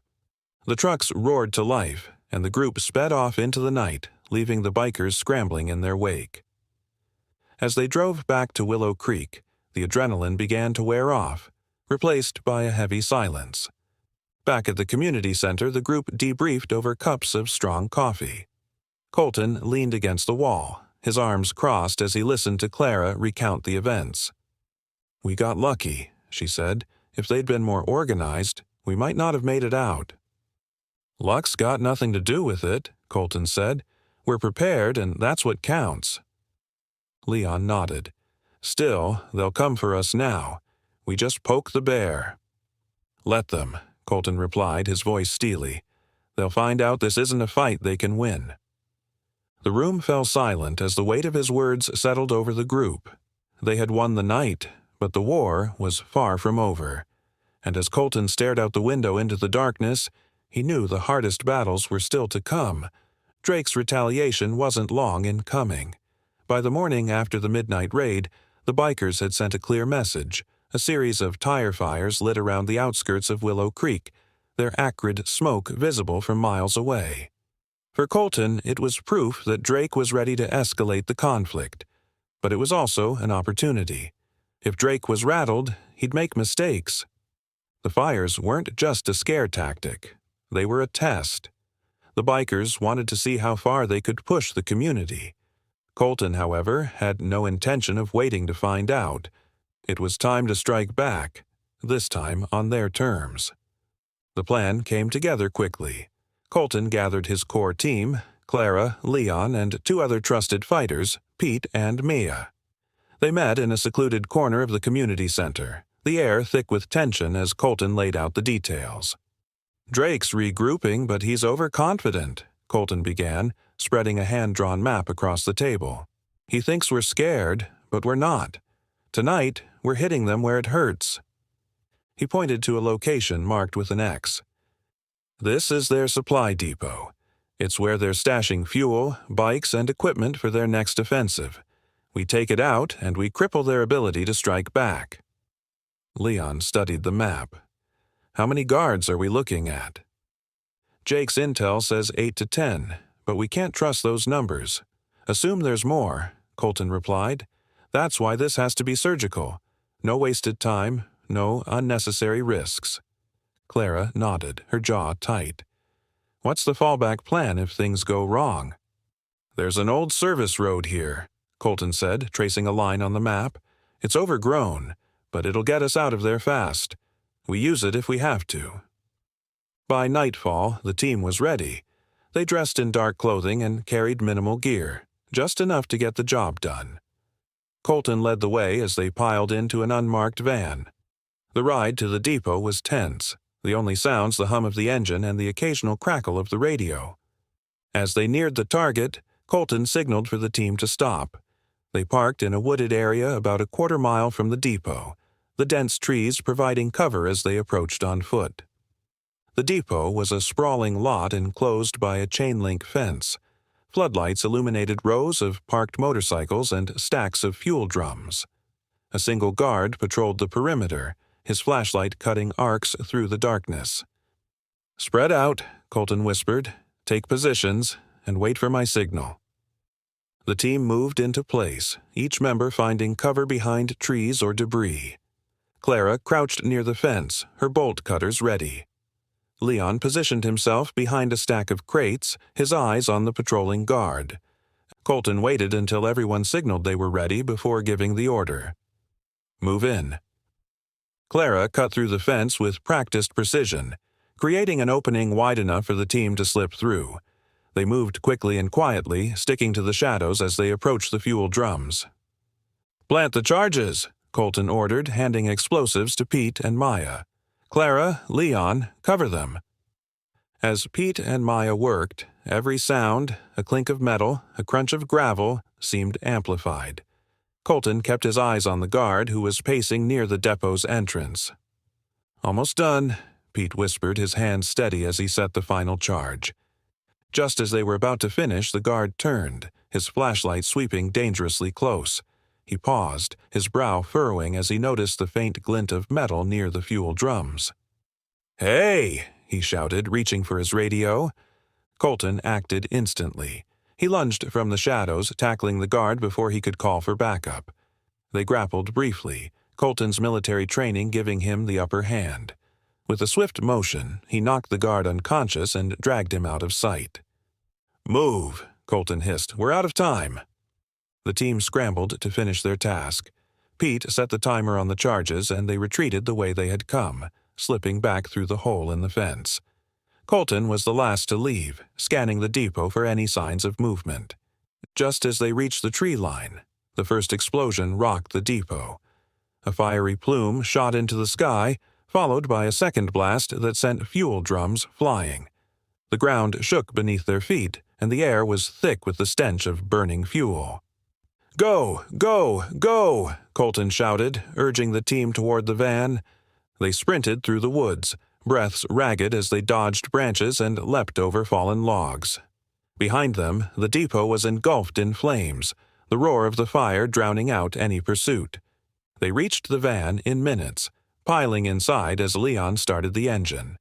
The trucks roared to life, and the group sped off into the night, leaving the bikers scrambling in their wake. As they drove back to Willow Creek, the adrenaline began to wear off, replaced by a heavy silence. Back at the community center, the group debriefed over cups of strong coffee. Colton leaned against the wall, his arms crossed as he listened to Clara recount the events. "We got lucky," she said. "If they'd been more organized, we might not have made it out." "Luck's got nothing to do with it," Colton said. "We're prepared, and that's what counts." Leon nodded. "Still, they'll come for us now. We just poke the bear." "Let them," Colton replied, his voice steely. "They'll find out this isn't a fight they can win." The room fell silent as the weight of his words settled over the group. They had won the night, but the war was far from over. And as Colton stared out the window into the darkness, he knew the hardest battles were still to come. Drake's retaliation wasn't long in coming. By the morning after the midnight raid, the bikers had sent a clear message. A series of tire fires lit around the outskirts of Willow Creek, their acrid smoke visible from miles away. For Colton, it was proof that Drake was ready to escalate the conflict. But it was also an opportunity. If Drake was rattled, he'd make mistakes. The fires weren't just a scare tactic. They were a test. The bikers wanted to see how far they could push the community. Colton, however, had no intention of waiting to find out. It was time to strike back, this time on their terms. The plan came together quickly. Colton gathered his core team, Clara, Leon, and two other trusted fighters, Pete and Mia. They met in a secluded corner of the community center, the air thick with tension as Colton laid out the details. "Drake's regrouping, but he's overconfident," Colton began, spreading a hand-drawn map across the table. "He thinks we're scared, but we're not. Tonight, we're hitting them where it hurts." He pointed to a location marked with an X. "This is their supply depot. It's where they're stashing fuel, bikes, and equipment for their next offensive. We take it out, and we cripple their ability to strike back." Leon studied the map. "How many guards are we looking at?" "Jake's intel says 8 to 10, but we can't trust those numbers. Assume there's more," Colton replied. "That's why this has to be surgical. No wasted time, no unnecessary risks." Clara nodded, her jaw tight. "What's the fallback plan if things go wrong?" "There's an old service road here," Colton said, tracing a line on the map. "It's overgrown, but it'll get us out of there fast. We use it if we have to." By nightfall, the team was ready. They dressed in dark clothing and carried minimal gear, just enough to get the job done. Colton led the way as they piled into an unmarked van. The ride to the depot was tense, the only sounds the hum of the engine and the occasional crackle of the radio. As they neared the target, Colton signaled for the team to stop. They parked in a wooded area about a quarter-mile from the depot, the dense trees providing cover as they approached on foot. The depot was a sprawling lot enclosed by a chain-link fence. Floodlights illuminated rows of parked motorcycles and stacks of fuel drums. A single guard patrolled the perimeter, his flashlight cutting arcs through the darkness. "Spread out," Colton whispered. "Take positions, and wait for my signal." The team moved into place, each member finding cover behind trees or debris. Clara crouched near the fence, her bolt cutters ready. Leon positioned himself behind a stack of crates, his eyes on the patrolling guard. Colton waited until everyone signaled they were ready before giving the order. "Move in." Clara cut through the fence with practiced precision, creating an opening wide enough for the team to slip through. They moved quickly and quietly, sticking to the shadows as they approached the fuel drums. "Plant the charges," Colton ordered, handing explosives to Pete and Maya. "Clara, Leon, cover them." As Pete and Maya worked, every sound, a clink of metal, a crunch of gravel, seemed amplified. Colton kept his eyes on the guard who was pacing near the depot's entrance. "Almost done," Pete whispered, his hands steady as he set the final charge. Just as they were about to finish, the guard turned, his flashlight sweeping dangerously close. He paused, his brow furrowing as he noticed the faint glint of metal near the fuel drums. "Hey!" he shouted, reaching for his radio. Colton acted instantly. He lunged from the shadows, tackling the guard before he could call for backup. They grappled briefly, Colton's military training giving him the upper hand. With a swift motion, he knocked the guard unconscious and dragged him out of sight. "Move," Colton hissed. "We're out of time." The team scrambled to finish their task. Pete set the timer on the charges and they retreated the way they had come, slipping back through the hole in the fence. Colton was the last to leave, scanning the depot for any signs of movement. Just as they reached the tree line, the first explosion rocked the depot. A fiery plume shot into the sky, followed by a second blast that sent fuel drums flying. The ground shook beneath their feet, and the air was thick with the stench of burning fuel. "Go! Go! Go!" Colton shouted, urging the team toward the van. They sprinted through the woods, breaths ragged as they dodged branches and leapt over fallen logs. Behind them, the depot was engulfed in flames, the roar of the fire drowning out any pursuit. They reached the van in minutes, piling inside as Leon started the engine.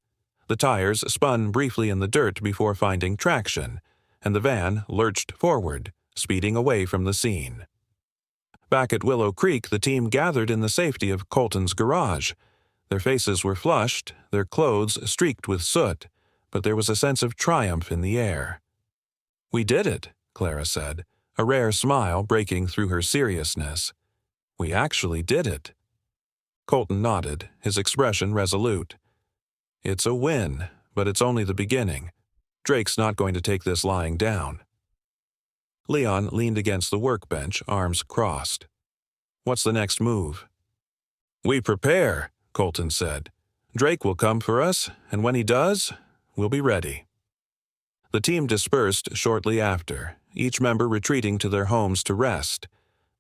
The tires spun briefly in the dirt before finding traction, and the van lurched forward, speeding away from the scene. Back at Willow Creek, the team gathered in the safety of Colton's garage. Their faces were flushed, their clothes streaked with soot, but there was a sense of triumph in the air. "We did it," Clara said, a rare smile breaking through her seriousness. "We actually did it." Colton nodded, his expression resolute. "It's a win, but it's only the beginning. Drake's not going to take this lying down." Leon leaned against the workbench, arms crossed. "What's the next move?" "We prepare," Colton said. "Drake will come for us, and when he does, we'll be ready." The team dispersed shortly after, each member retreating to their homes to rest.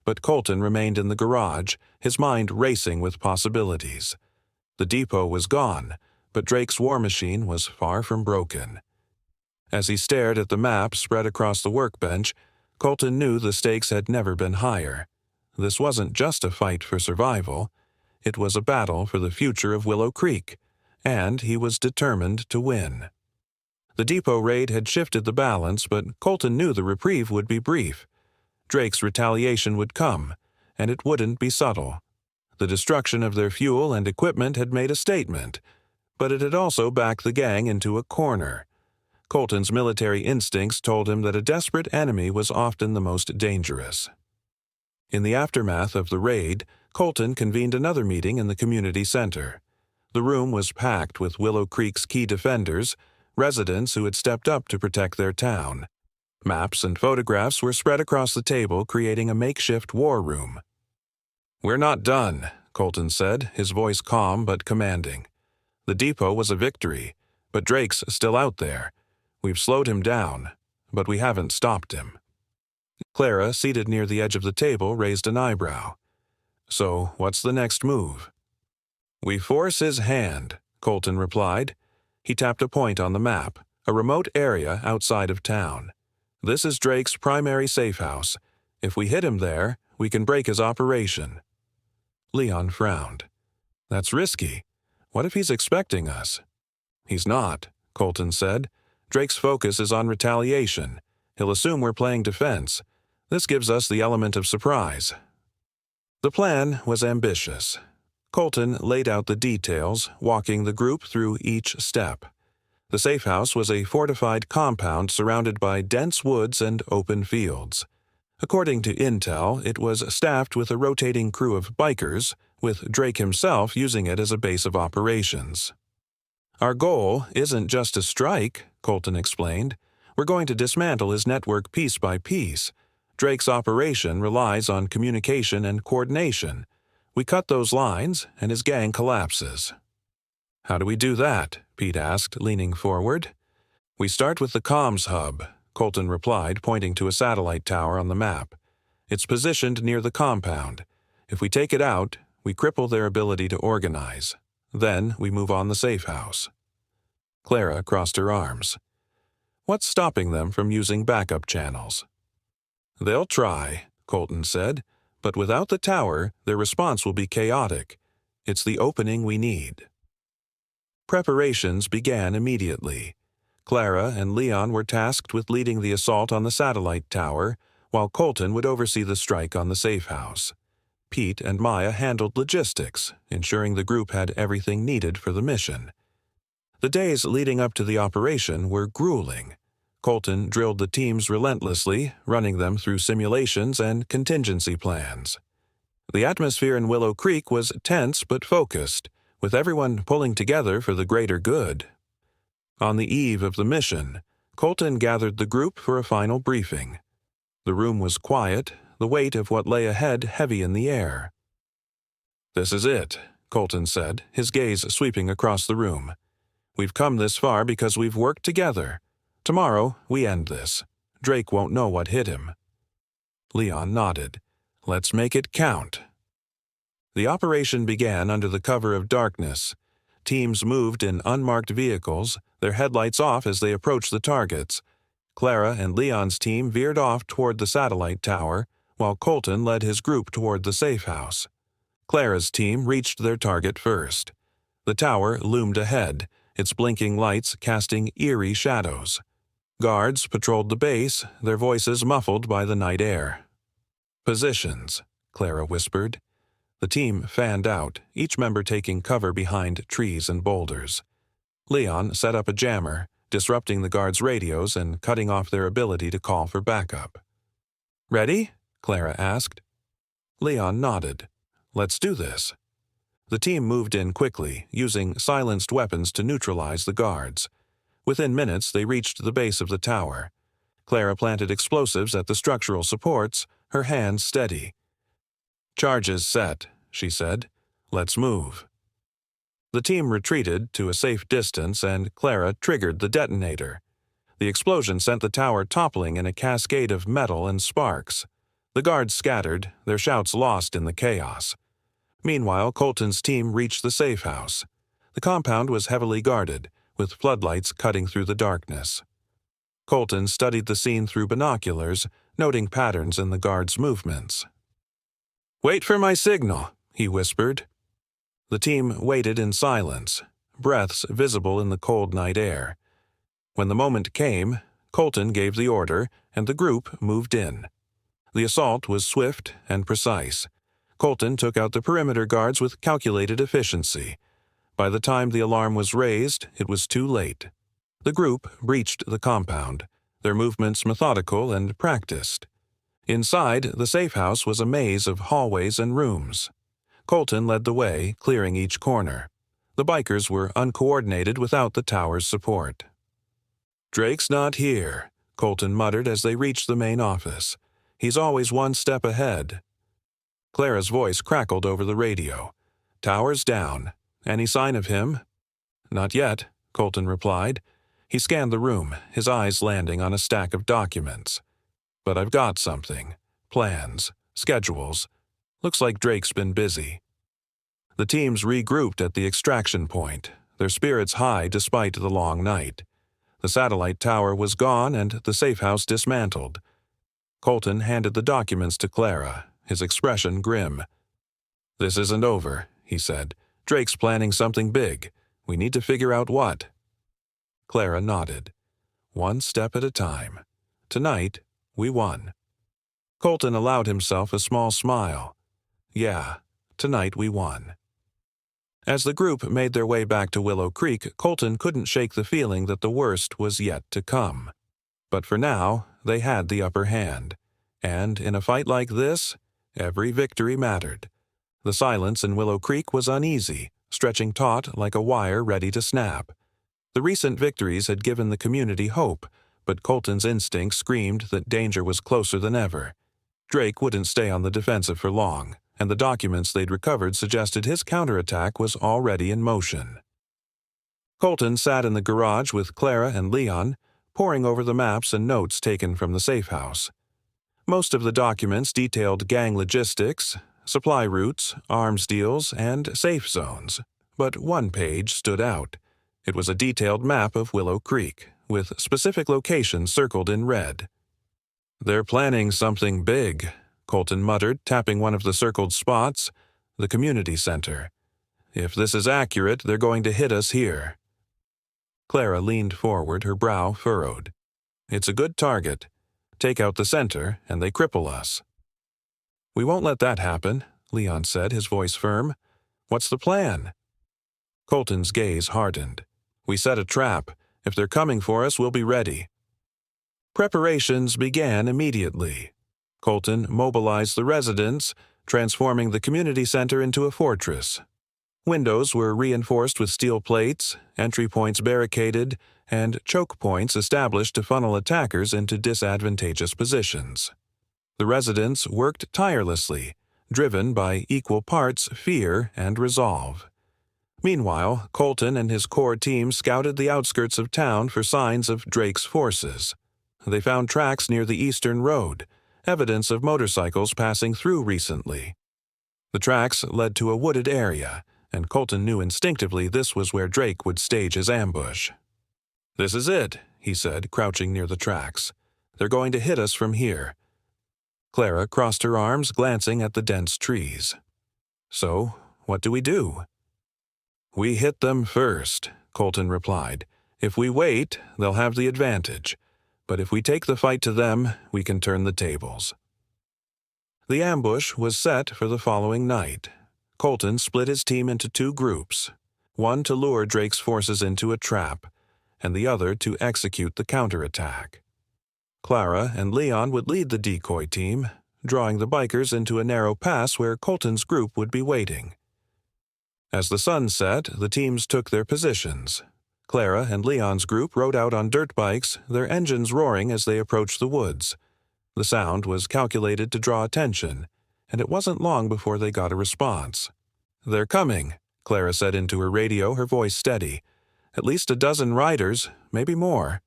But Colton remained in the garage, his mind racing with possibilities. The depot was gone, but Drake's war machine was far from broken. As he stared at the map spread across the workbench, Colton knew the stakes had never been higher. This wasn't just a fight for survival. It was a battle for the future of Willow Creek, and he was determined to win. The depot raid had shifted the balance, but Colton knew the reprieve would be brief. Drake's retaliation would come, and it wouldn't be subtle. The destruction of their fuel and equipment had made a statement, but it had also backed the gang into a corner. Colton's military instincts told him that a desperate enemy was often the most dangerous. In the aftermath of the raid, Colton convened another meeting in the community center. The room was packed with Willow Creek's key defenders, residents who had stepped up to protect their town. Maps and photographs were spread across the table, creating a makeshift war room. "We're not done," Colton said, his voice calm but commanding. "The depot was a victory, but Drake's still out there. We've slowed him down, but we haven't stopped him." Clara, seated near the edge of the table, raised an eyebrow. "So, what's the next move?" "We force his hand," Colton replied. He tapped a point on the map, a remote area outside of town. "This is Drake's primary safe house. If we hit him there, we can break his operation." Leon frowned. "That's risky. What if he's expecting us?" "He's not," Colton said. "Drake's focus is on retaliation. He'll assume we're playing defense. This gives us the element of surprise." The plan was ambitious. Colton laid out the details, walking the group through each step. The safe house was a fortified compound surrounded by dense woods and open fields. According to intel, it was staffed with a rotating crew of bikers, with Drake himself using it as a base of operations. "Our goal isn't just to strike," Colton explained. "We're going to dismantle his network piece by piece. Drake's operation relies on communication and coordination. We cut those lines, and his gang collapses." "How do we do that?" Pete asked, leaning forward. "We start with the comms hub," Colton replied, pointing to a satellite tower on the map. "It's positioned near the compound. If we take it out, we cripple their ability to organize. Then we move on the safe house." Clara crossed her arms. "What's stopping them from using backup channels?" "They'll try," Colton said, "but without the tower, their response will be chaotic. It's the opening we need." Preparations began immediately. Clara and Leon were tasked with leading the assault on the satellite tower, while Colton would oversee the strike on the safe house. Pete and Maya handled logistics, ensuring the group had everything needed for the mission. The days leading up to the operation were grueling. Colton drilled the teams relentlessly, running them through simulations and contingency plans. The atmosphere in Willow Creek was tense but focused, with everyone pulling together for the greater good. On the eve of the mission, Colton gathered the group for a final briefing. The room was quiet, the weight of what lay ahead heavy in the air. "This is it," Colton said, his gaze sweeping across the room. "We've come this far because we've worked together. Tomorrow, we end this. Drake won't know what hit him." Leon nodded. "Let's make it count." The operation began under the cover of darkness. Teams moved in unmarked vehicles, their headlights off as they approached the targets. Clara and Leon's team veered off toward the satellite tower, while Colton led his group toward the safe house. Clara's team reached their target first. The tower loomed ahead, its blinking lights casting eerie shadows. Guards patrolled the base, their voices muffled by the night air. "Positions," Clara whispered. The team fanned out, each member taking cover behind trees and boulders. Leon set up a jammer, disrupting the guards' radios and cutting off their ability to call for backup. "Ready?" Clara asked. Leon nodded. "Let's do this." The team moved in quickly, using silenced weapons to neutralize the guards. Within minutes, they reached the base of the tower. Clara planted explosives at the structural supports, her hands steady. "Charges set," she said. "Let's move." The team retreated to a safe distance and Clara triggered the detonator. The explosion sent the tower toppling in a cascade of metal and sparks. The guards scattered, their shouts lost in the chaos. Meanwhile, Colton's team reached the safe house. The compound was heavily guarded, with floodlights cutting through the darkness. Colton studied the scene through binoculars, noting patterns in the guards' movements. "Wait for my signal," he whispered. The team waited in silence, breaths visible in the cold night air. When the moment came, Colton gave the order, and the group moved in. The assault was swift and precise. Colton took out the perimeter guards with calculated efficiency. By the time the alarm was raised, it was too late. The group breached the compound, their movements methodical and practiced. Inside, the safe house was a maze of hallways and rooms. Colton led the way, clearing each corner. The bikers were uncoordinated without the tower's support. "Drake's not here," Colton muttered as they reached the main office. "He's always one step ahead." Clara's voice crackled over the radio. "Tower's down. Any sign of him?" "Not yet," Colton replied. He scanned the room, his eyes landing on a stack of documents. "But I've got something. Plans, schedules. Looks like Drake's been busy." The teams regrouped at the extraction point, their spirits high despite the long night. The satellite tower was gone and the safe house dismantled. Colton handed the documents to Clara, his expression grim. "This isn't over," he said. "Drake's planning something big. We need to figure out what." Clara nodded. "One step at a time. Tonight, we won." Colton allowed himself a small smile. "Yeah, tonight we won." As the group made their way back to Willow Creek, Colton couldn't shake the feeling that the worst was yet to come. But for now, they had the upper hand. And in a fight like this, every victory mattered. The silence in Willow Creek was uneasy, stretching taut like a wire ready to snap. The recent victories had given the community hope, but Colton's instinct screamed that danger was closer than ever. Drake wouldn't stay on the defensive for long, and the documents they'd recovered suggested his counterattack was already in motion. Colton sat in the garage with Clara and Leon, poring over the maps and notes taken from the safe house. Most of the documents detailed gang logistics, supply routes, arms deals, and safe zones, but one page stood out. It was a detailed map of Willow Creek, with specific locations circled in red. "They're planning something big," Colton muttered, tapping one of the circled spots, the community center. "If this is accurate, they're going to hit us here." Clara leaned forward, her brow furrowed. "It's a good target. Take out the center, and they cripple us." "We won't let that happen," Leon said, his voice firm. "What's the plan?" Colton's gaze hardened. "We set a trap. If they're coming for us, we'll be ready." Preparations began immediately. Colton mobilized the residents, transforming the community center into a fortress. Windows were reinforced with steel plates, entry points barricaded, and choke points established to funnel attackers into disadvantageous positions. The residents worked tirelessly, driven by equal parts fear and resolve. Meanwhile, Colton and his core team scouted the outskirts of town for signs of Drake's forces. They found tracks near the eastern road, evidence of motorcycles passing through recently. The tracks led to a wooded area, and Colton knew instinctively this was where Drake would stage his ambush. "This is it," he said, crouching near the tracks. "They're going to hit us from here." Clara crossed her arms, glancing at the dense trees. "So, what do we do?" "We hit them first," Colton replied. "If we wait, they'll have the advantage. But if we take the fight to them, we can turn the tables." The ambush was set for the following night. Colton split his team into two groups, one to lure Drake's forces into a trap, and the other to execute the counterattack. Clara and Leon would lead the decoy team, drawing the bikers into a narrow pass where Colton's group would be waiting. As the sun set, the teams took their positions. Clara and Leon's group rode out on dirt bikes, their engines roaring as they approached the woods. The sound was calculated to draw attention, and it wasn't long before they got a response. "They're coming," Clara said into her radio, her voice steady. "At least a dozen riders, maybe more."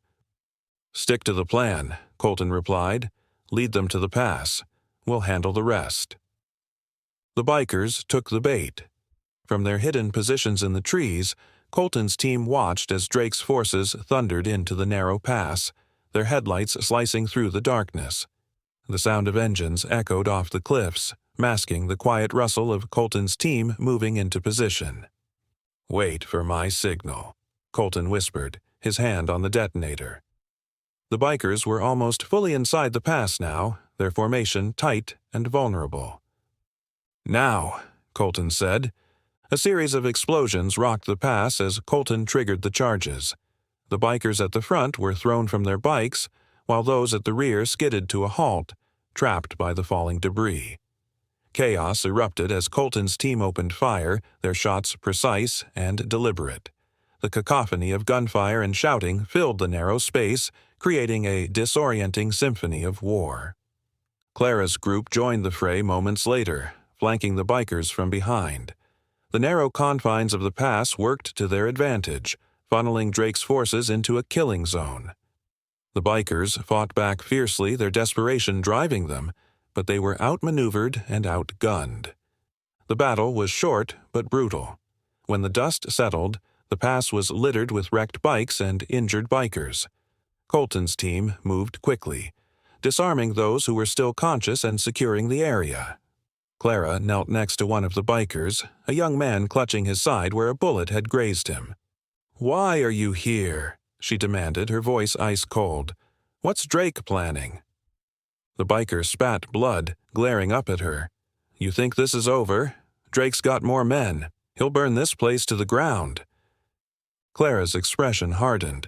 "Stick to the plan," Colton replied. "Lead them to the pass. We'll handle the rest." The bikers took the bait. From their hidden positions in the trees, Colton's team watched as Drake's forces thundered into the narrow pass, their headlights slicing through the darkness. The sound of engines echoed off the cliffs, masking the quiet rustle of Colton's team moving into position. "Wait for my signal," Colton whispered, his hand on the detonator. The bikers were almost fully inside the pass now, their formation tight and vulnerable. "Now," Colton said. A series of explosions rocked the pass as Colton triggered the charges. The bikers at the front were thrown from their bikes, while those at the rear skidded to a halt, trapped by the falling debris. Chaos erupted as Colton's team opened fire, their shots precise and deliberate. The cacophony of gunfire and shouting filled the narrow space, creating a disorienting symphony of war. Clara's group joined the fray moments later, flanking the bikers from behind. The narrow confines of the pass worked to their advantage, funneling Drake's forces into a killing zone. The bikers fought back fiercely, their desperation driving them, but they were outmaneuvered and outgunned. The battle was short but brutal. When the dust settled, the pass was littered with wrecked bikes and injured bikers. Colton's team moved quickly, disarming those who were still conscious and securing the area. Clara knelt next to one of the bikers, a young man clutching his side where a bullet had grazed him. "Why are you here?" she demanded, her voice ice-cold. "What's Drake planning?" The biker spat blood, glaring up at her. "You think this is over? Drake's got more men. He'll burn this place to the ground." Clara's expression hardened.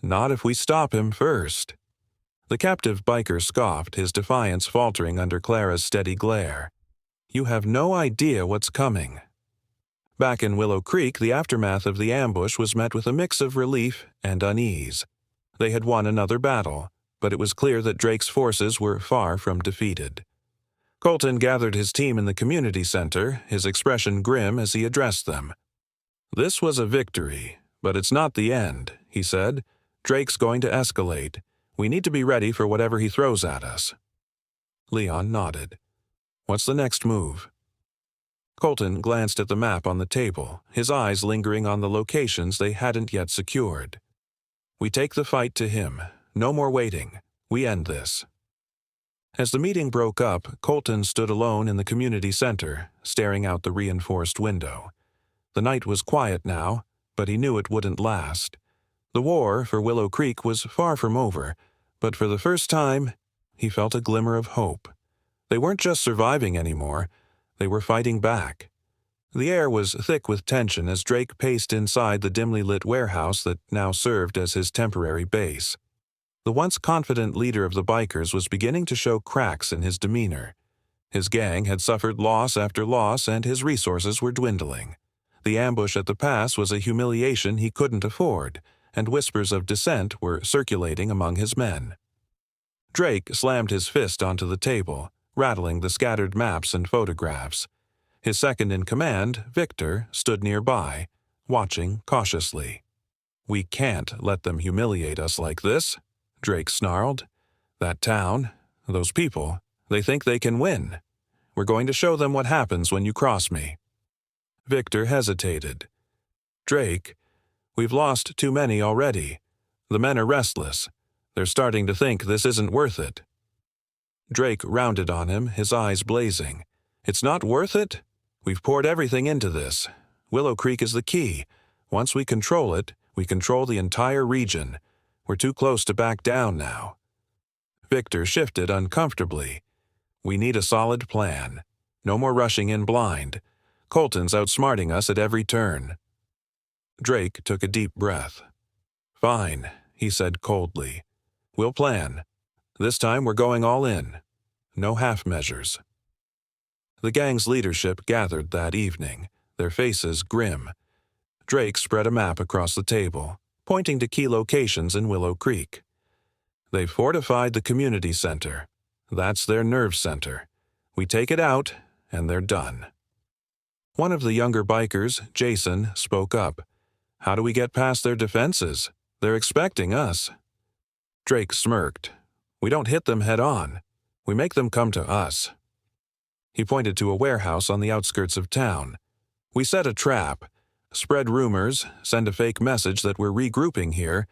"Not if we stop him first." The captive biker scoffed, his defiance faltering under Clara's steady glare. "You have no idea what's coming." Back in Willow Creek, the aftermath of the ambush was met with a mix of relief and unease. They had won another battle, but it was clear that Drake's forces were far from defeated. Colton gathered his team in the community center, his expression grim as he addressed them. "This was a victory, but it's not the end," he said. "Drake's going to escalate. We need to be ready for whatever he throws at us." Leon nodded. "What's the next move?" Colton glanced at the map on the table, his eyes lingering on the locations they hadn't yet secured. "We take the fight to him. No more waiting. We end this." As the meeting broke up, Colton stood alone in the community center, staring out the reinforced window. The night was quiet now, but he knew it wouldn't last. The war for Willow Creek was far from over, but for the first time, he felt a glimmer of hope. They weren't just surviving anymore. They were fighting back. The air was thick with tension as Drake paced inside the dimly lit warehouse that now served as his temporary base. The once confident leader of the bikers was beginning to show cracks in his demeanor. His gang had suffered loss after loss and his resources were dwindling. The ambush at the pass was a humiliation he couldn't afford, and whispers of dissent were circulating among his men. Drake slammed his fist onto the table, rattling the scattered maps and photographs. His second-in-command, Victor, stood nearby, watching cautiously. "We can't let them humiliate us like this," Drake snarled. "That town, those people, they think they can win. We're going to show them what happens when you cross me." Victor hesitated. "Drake, we've lost too many already. The men are restless. They're starting to think this isn't worth it." Drake rounded on him, his eyes blazing. "It's not worth it? We've poured everything into this. Willow Creek is the key. Once we control it, we control the entire region. We're too close to back down now." Victor shifted uncomfortably. "We need a solid plan. No more rushing in blind. Colton's outsmarting us at every turn." Drake took a deep breath. "Fine," he said coldly. "We'll plan. This time we're going all in. No half measures." The gang's leadership gathered that evening, their faces grim. Drake spread a map across the table, pointing to key locations in Willow Creek. "They've fortified the community center. That's their nerve center. We take it out, and they're done." One of the younger bikers, Jason, spoke up. "How do we get past their defenses? They're expecting us." Drake smirked. "We don't hit them head-on. We make them come to us." He pointed to a warehouse on the outskirts of town. "We set a trap. Spread rumors, send a fake message that we're regrouping here.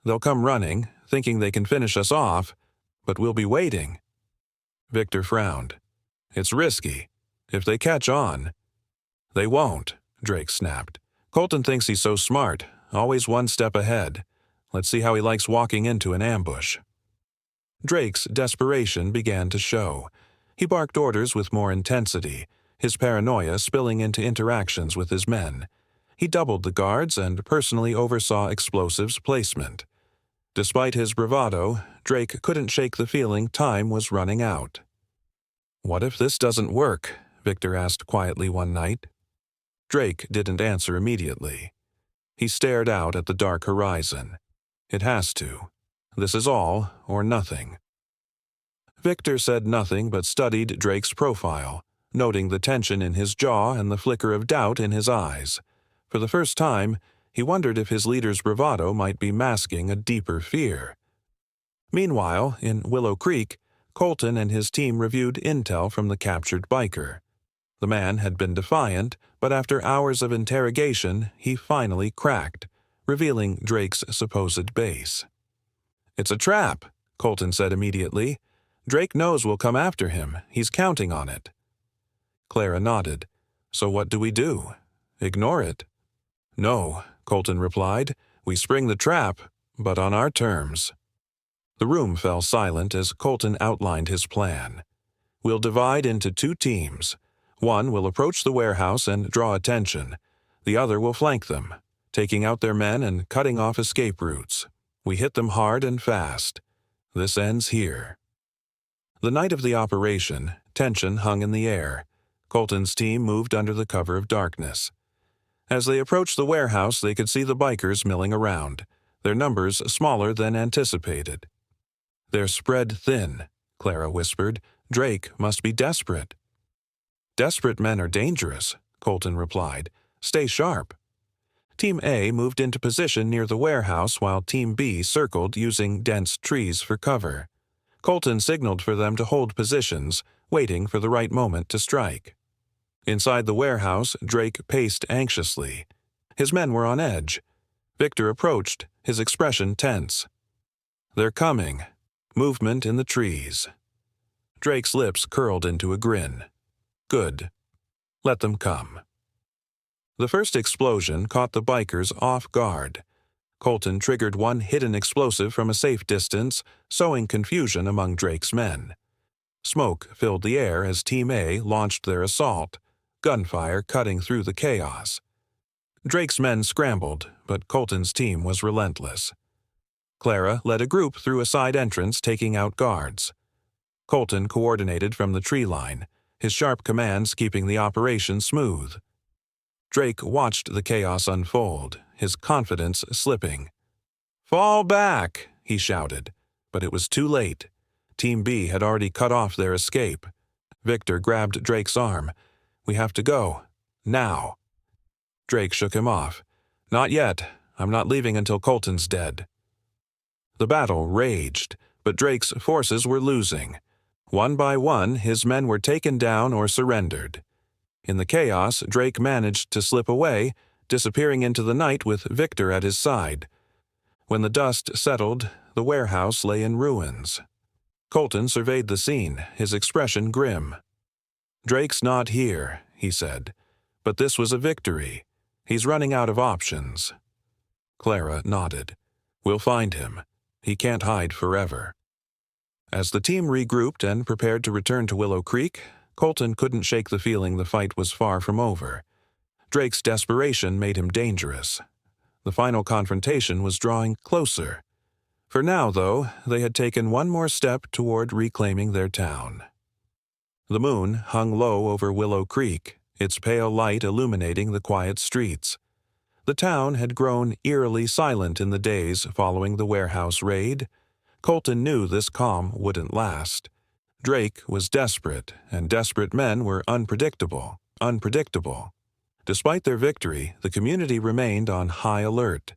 They'll come running, thinking they can finish us off, but we'll be waiting." Victor frowned. "It's risky. If they catch on—" "They won't," Drake snapped. "Colton thinks he's so smart, always one step ahead. Let's see how he likes walking into an ambush." Drake's desperation began to show. He barked orders with more intensity, his paranoia spilling into interactions with his men. He doubled the guards and personally oversaw explosives placement. Despite his bravado, Drake couldn't shake the feeling time was running out. "What if this doesn't work?" Victor asked quietly one night. Drake didn't answer immediately. He stared out at the dark horizon. It has to. This is all or nothing. Victor said nothing but studied Drake's profile, noting the tension in his jaw and the flicker of doubt in his eyes. For the first time, he wondered if his leader's bravado might be masking a deeper fear. Meanwhile, in Willow Creek, Colton and his team reviewed intel from the captured biker. The man had been defiant, but after hours of interrogation, he finally cracked, revealing Drake's supposed base. "It's a trap," Colton said immediately. "Drake knows we'll come after him. He's counting on it." Clara nodded. "So what do we do? Ignore it?" "No," Colton replied. "We spring the trap, but on our terms." The room fell silent as Colton outlined his plan. "We'll divide into 2 teams. One will approach the warehouse and draw attention. The other will flank them, taking out their men and cutting off escape routes. We hit them hard and fast. This ends here." The night of the operation, tension hung in the air. Colton's team moved under the cover of darkness. As they approached the warehouse, they could see the bikers milling around, their numbers smaller than anticipated. "They're spread thin," Clara whispered. "Drake must be desperate." "Desperate men are dangerous," Colton replied. "Stay sharp." Team A moved into position near the warehouse while Team B circled using dense trees for cover. Colton signaled for them to hold positions, waiting for the right moment to strike. Inside the warehouse, Drake paced anxiously. His men were on edge. Victor approached, his expression tense. "They're coming." Movement in the trees. Drake's lips curled into a grin. "Good. Let them come." The first explosion caught the bikers off guard. Colton triggered one hidden explosive from a safe distance, sowing confusion among Drake's men. Smoke filled the air as Team A launched their assault, gunfire cutting through the chaos. Drake's men scrambled, but Colton's team was relentless. Clara led a group through a side entrance, taking out guards. Colton coordinated from the tree line, his sharp commands keeping the operation smooth. Drake watched the chaos unfold, his confidence slipping. "Fall back!" he shouted, but it was too late. Team B had already cut off their escape. Victor grabbed Drake's arm. "We have to go. Now." Drake shook him off. "Not yet. I'm not leaving until Colton's dead." The battle raged, but Drake's forces were losing. One by one, his men were taken down or surrendered. In the chaos, Drake managed to slip away, disappearing into the night with Victor at his side. When the dust settled, the warehouse lay in ruins. Colton surveyed the scene, his expression grim. "Drake's not here," he said. "But this was a victory. He's running out of options." Clara nodded. "We'll find him. He can't hide forever." As the team regrouped and prepared to return to Willow Creek, Colton couldn't shake the feeling the fight was far from over. Drake's desperation made him dangerous. The final confrontation was drawing closer. For now, though, they had taken one more step toward reclaiming their town. The moon hung low over Willow Creek, its pale light illuminating the quiet streets. The town had grown eerily silent in the days following the warehouse raid. Colton knew this calm wouldn't last. Drake was desperate, and desperate men were unpredictable. Despite their victory, the community remained on high alert.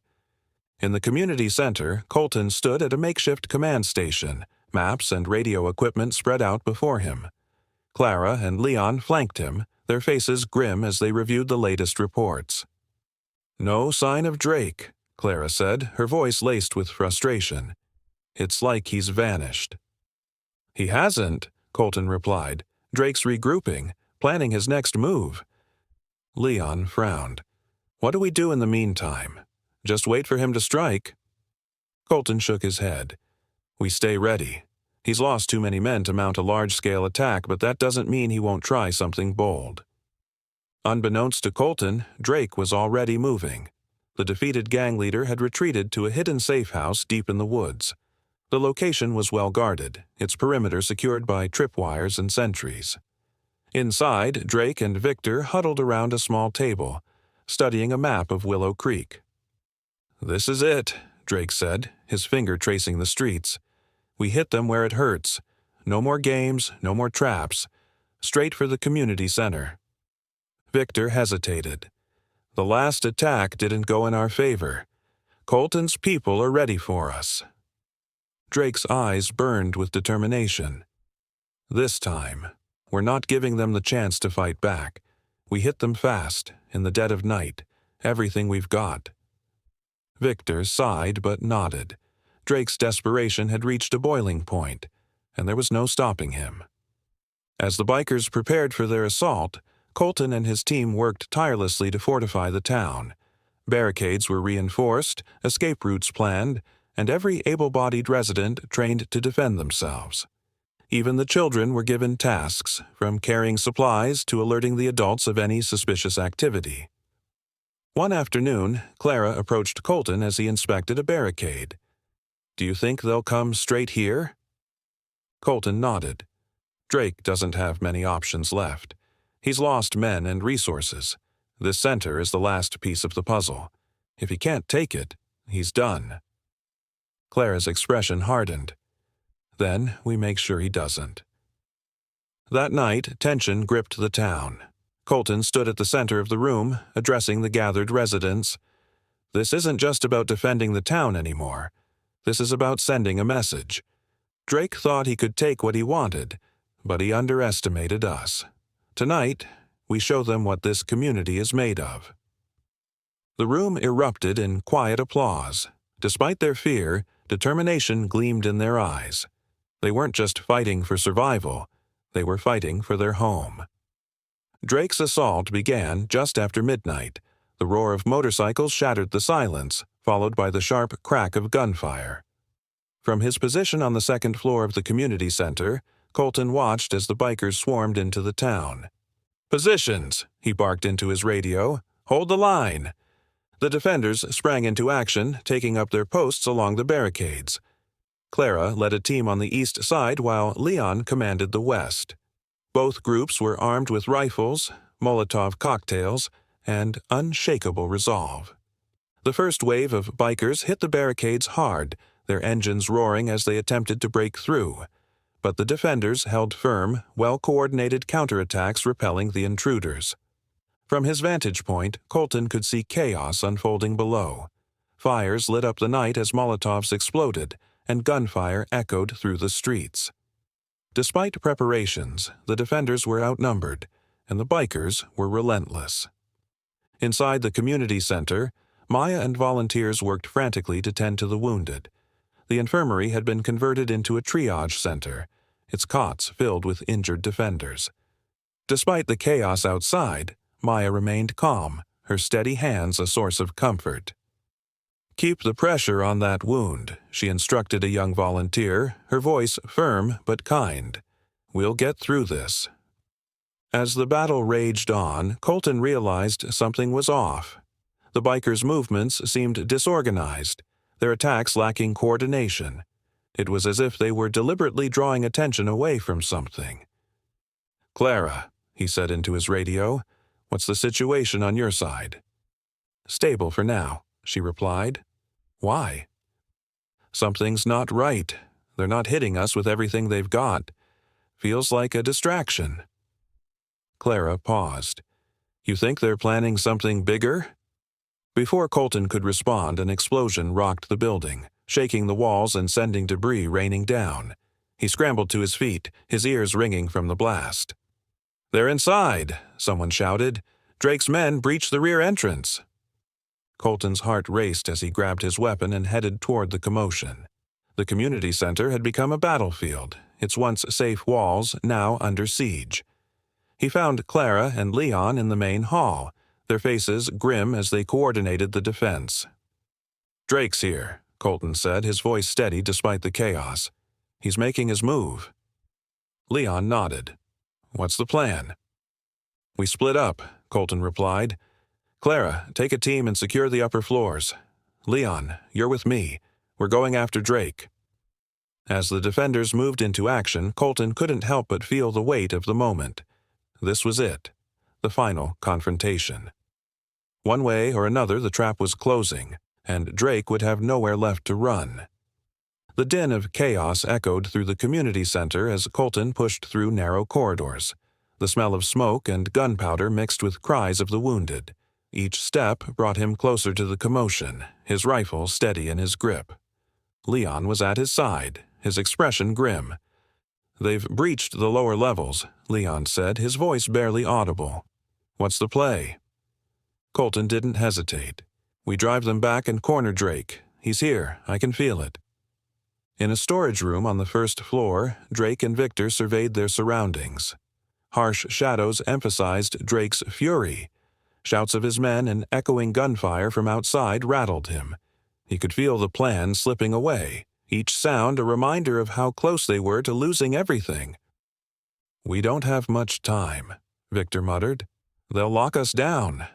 In the community center, Colton stood at a makeshift command station, maps and radio equipment spread out before him. Clara and Leon flanked him, their faces grim as they reviewed the latest reports. "No sign of Drake," Clara said, her voice laced with frustration. "It's like he's vanished." "He hasn't," Colton replied. "Drake's regrouping, planning his next move." Leon frowned. "What do we do in the meantime? Just wait for him to strike?" Colton shook his head. "We stay ready. He's lost too many men to mount a large-scale attack, but that doesn't mean he won't try something bold." Unbeknownst to Colton, Drake was already moving. The defeated gang leader had retreated to a hidden safe house deep in the woods. The location was well guarded, its perimeter secured by tripwires and sentries. Inside, Drake and Victor huddled around a small table, studying a map of Willow Creek. "This is it," Drake said, his finger tracing the streets. "We hit them where it hurts. No more games, no more traps. Straight for the community center." Victor hesitated. "The last attack didn't go in our favor. Colton's people are ready for us." Drake's eyes burned with determination. "This time, we're not giving them the chance to fight back. We hit them fast, in the dead of night, everything we've got." Victor sighed but nodded. Drake's desperation had reached a boiling point, and there was no stopping him. As the bikers prepared for their assault, Colton and his team worked tirelessly to fortify the town. Barricades were reinforced, escape routes planned, and every able-bodied resident trained to defend themselves. Even the children were given tasks, from carrying supplies to alerting the adults of any suspicious activity. One afternoon, Clara approached Colton as he inspected a barricade. "Do you think they'll come straight here?" Colton nodded. Drake doesn't have many options left. He's lost men and resources. This center is the last piece of the puzzle. If he can't take it, he's done. Clara's expression hardened. "Then we make sure he doesn't." That night, tension gripped the town. Colton stood at the center of the room, addressing the gathered residents. "This isn't just about defending the town anymore. This is about sending a message. Drake thought he could take what he wanted, but he underestimated us. Tonight, we show them what this community is made of." The room erupted in quiet applause. Despite their fear, determination gleamed in their eyes. They weren't just fighting for survival, they were fighting for their home. Drake's assault began just after midnight. The roar of motorcycles shattered the silence, followed by the sharp crack of gunfire. From his position on the second floor of the community center, Colton watched as the bikers swarmed into the town. "Positions!" he barked into his radio. "Hold the line!" The defenders sprang into action, taking up their posts along the barricades. Clara led a team on the east side while Leon commanded the west. Both groups were armed with rifles, Molotov cocktails, and unshakable resolve. The first wave of bikers hit the barricades hard, their engines roaring as they attempted to break through. But the defenders held firm, well-coordinated counterattacks repelling the intruders. From his vantage point, Colton could see chaos unfolding below. Fires lit up the night as Molotovs exploded, and gunfire echoed through the streets. Despite preparations, the defenders were outnumbered, and the bikers were relentless. Inside the community center, Maya and volunteers worked frantically to tend to the wounded. The infirmary had been converted into a triage center, its cots filled with injured defenders. Despite the chaos outside, Maya remained calm, her steady hands a source of comfort. "Keep the pressure on that wound," she instructed a young volunteer, her voice firm but kind. "We'll get through this." As the battle raged on, Colton realized something was off. The bikers' movements seemed disorganized, their attacks lacking coordination. It was as if they were deliberately drawing attention away from something. "Clara," he said into his radio, "what's the situation on your side?" "Stable for now," she replied. "Why?" "Something's not right. They're not hitting us with everything they've got. Feels like a distraction." Clara paused. "You think they're planning something bigger?" Before Colton could respond, an explosion rocked the building, shaking the walls and sending debris raining down. He scrambled to his feet, his ears ringing from the blast. "They're inside," someone shouted. "Drake's men breached the rear entrance." Colton's heart raced as he grabbed his weapon and headed toward the commotion. The community center had become a battlefield, its once safe walls now under siege. He found Clara and Leon in the main hall, their faces grim as they coordinated the defense. "Drake's here," Colton said, his voice steady despite the chaos. "He's making his move." Leon nodded. "What's the plan?" "We split up," Colton replied. "Clara, take a team and secure the upper floors. Leon, you're with me. We're going after Drake." As the defenders moved into action, Colton couldn't help but feel the weight of the moment. This was it, the final confrontation. One way or another, the trap was closing, and Drake would have nowhere left to run. The din of chaos echoed through the community center as Colton pushed through narrow corridors. The smell of smoke and gunpowder mixed with cries of the wounded. Each step brought him closer to the commotion, his rifle steady in his grip. Leon was at his side, his expression grim. "They've breached the lower levels," Leon said, his voice barely audible. "What's the play?" Colton didn't hesitate. "We drive them back and corner Drake. He's here, I can feel it." In a storage room on the first floor, Drake and Victor surveyed their surroundings. Harsh shadows emphasized Drake's fury. Shouts of his men and echoing gunfire from outside rattled him. He could feel the plan slipping away, each sound a reminder of how close they were to losing everything. "We don't have much time," Victor muttered. "They'll lock us down."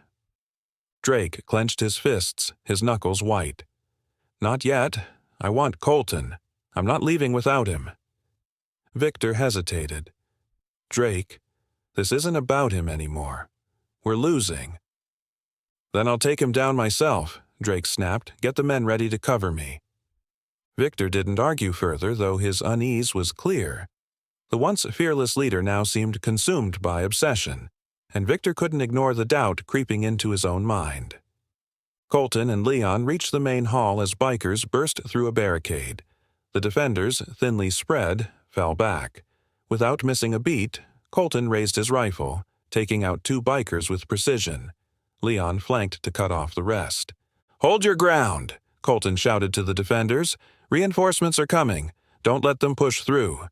Drake clenched his fists, his knuckles white. "Not yet. I want Colton. I'm not leaving without him." Victor hesitated. "Drake, this isn't about him anymore. We're losing." "Then I'll take him down myself," Drake snapped. "Get the men ready to cover me." Victor didn't argue further, though his unease was clear. The once fearless leader now seemed consumed by obsession, and Victor couldn't ignore the doubt creeping into his own mind. Colton and Leon reached the main hall as bikers burst through a barricade. The defenders, thinly spread, fell back. Without missing a beat, Colton raised his rifle, taking out 2 bikers with precision. Leon flanked to cut off the rest. "Hold your ground!" Colton shouted to the defenders. "Reinforcements are coming. Don't let them push through."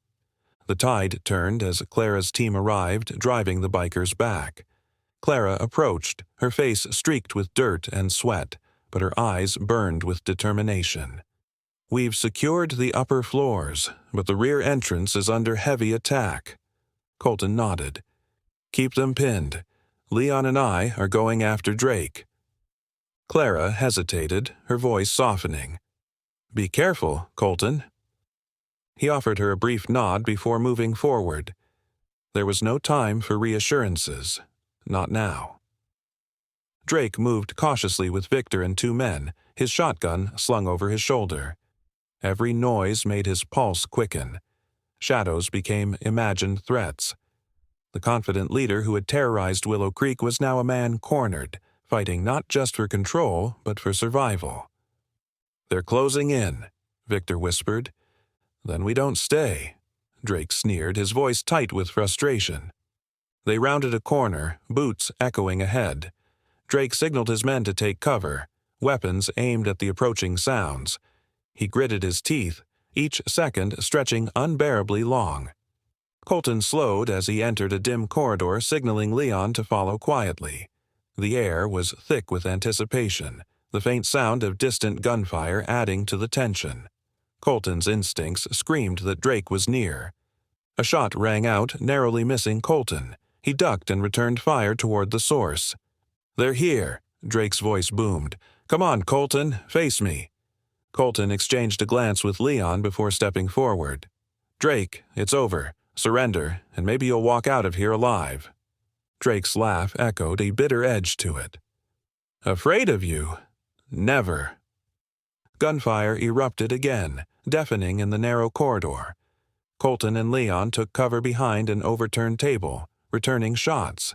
The tide turned as Clara's team arrived, driving the bikers back. Clara approached, her face streaked with dirt and sweat, but her eyes burned with determination. "We've secured the upper floors, but the rear entrance is under heavy attack." Colton nodded. "Keep them pinned. Leon and I are going after Drake." Clara hesitated, her voice softening. "Be careful, Colton." He offered her a brief nod before moving forward. There was no time for reassurances. Not now. Drake moved cautiously with Victor and 2 men, his shotgun slung over his shoulder. Every noise made his pulse quicken. Shadows became imagined threats. The confident leader who had terrorized Willow Creek was now a man cornered, fighting not just for control, but for survival. "They're closing in," Victor whispered. "Then we don't stay," Drake sneered, his voice tight with frustration. They rounded a corner, boots echoing ahead. Drake signaled his men to take cover, weapons aimed at the approaching sounds. He gritted his teeth, each second stretching unbearably long. Colton slowed as he entered a dim corridor, signaling Leon to follow quietly. The air was thick with anticipation, the faint sound of distant gunfire adding to the tension. Colton's instincts screamed that Drake was near. A shot rang out, narrowly missing Colton. He ducked and returned fire toward the source. "They're here," Drake's voice boomed. "Come on, Colton, face me." Colton exchanged a glance with Leon before stepping forward. "Drake, it's over. Surrender, and maybe you'll walk out of here alive." Drake's laugh echoed, a bitter edge to it. "Afraid of you? Never." Gunfire erupted again, deafening in the narrow corridor. Colton and Leon took cover behind an overturned table, returning shots.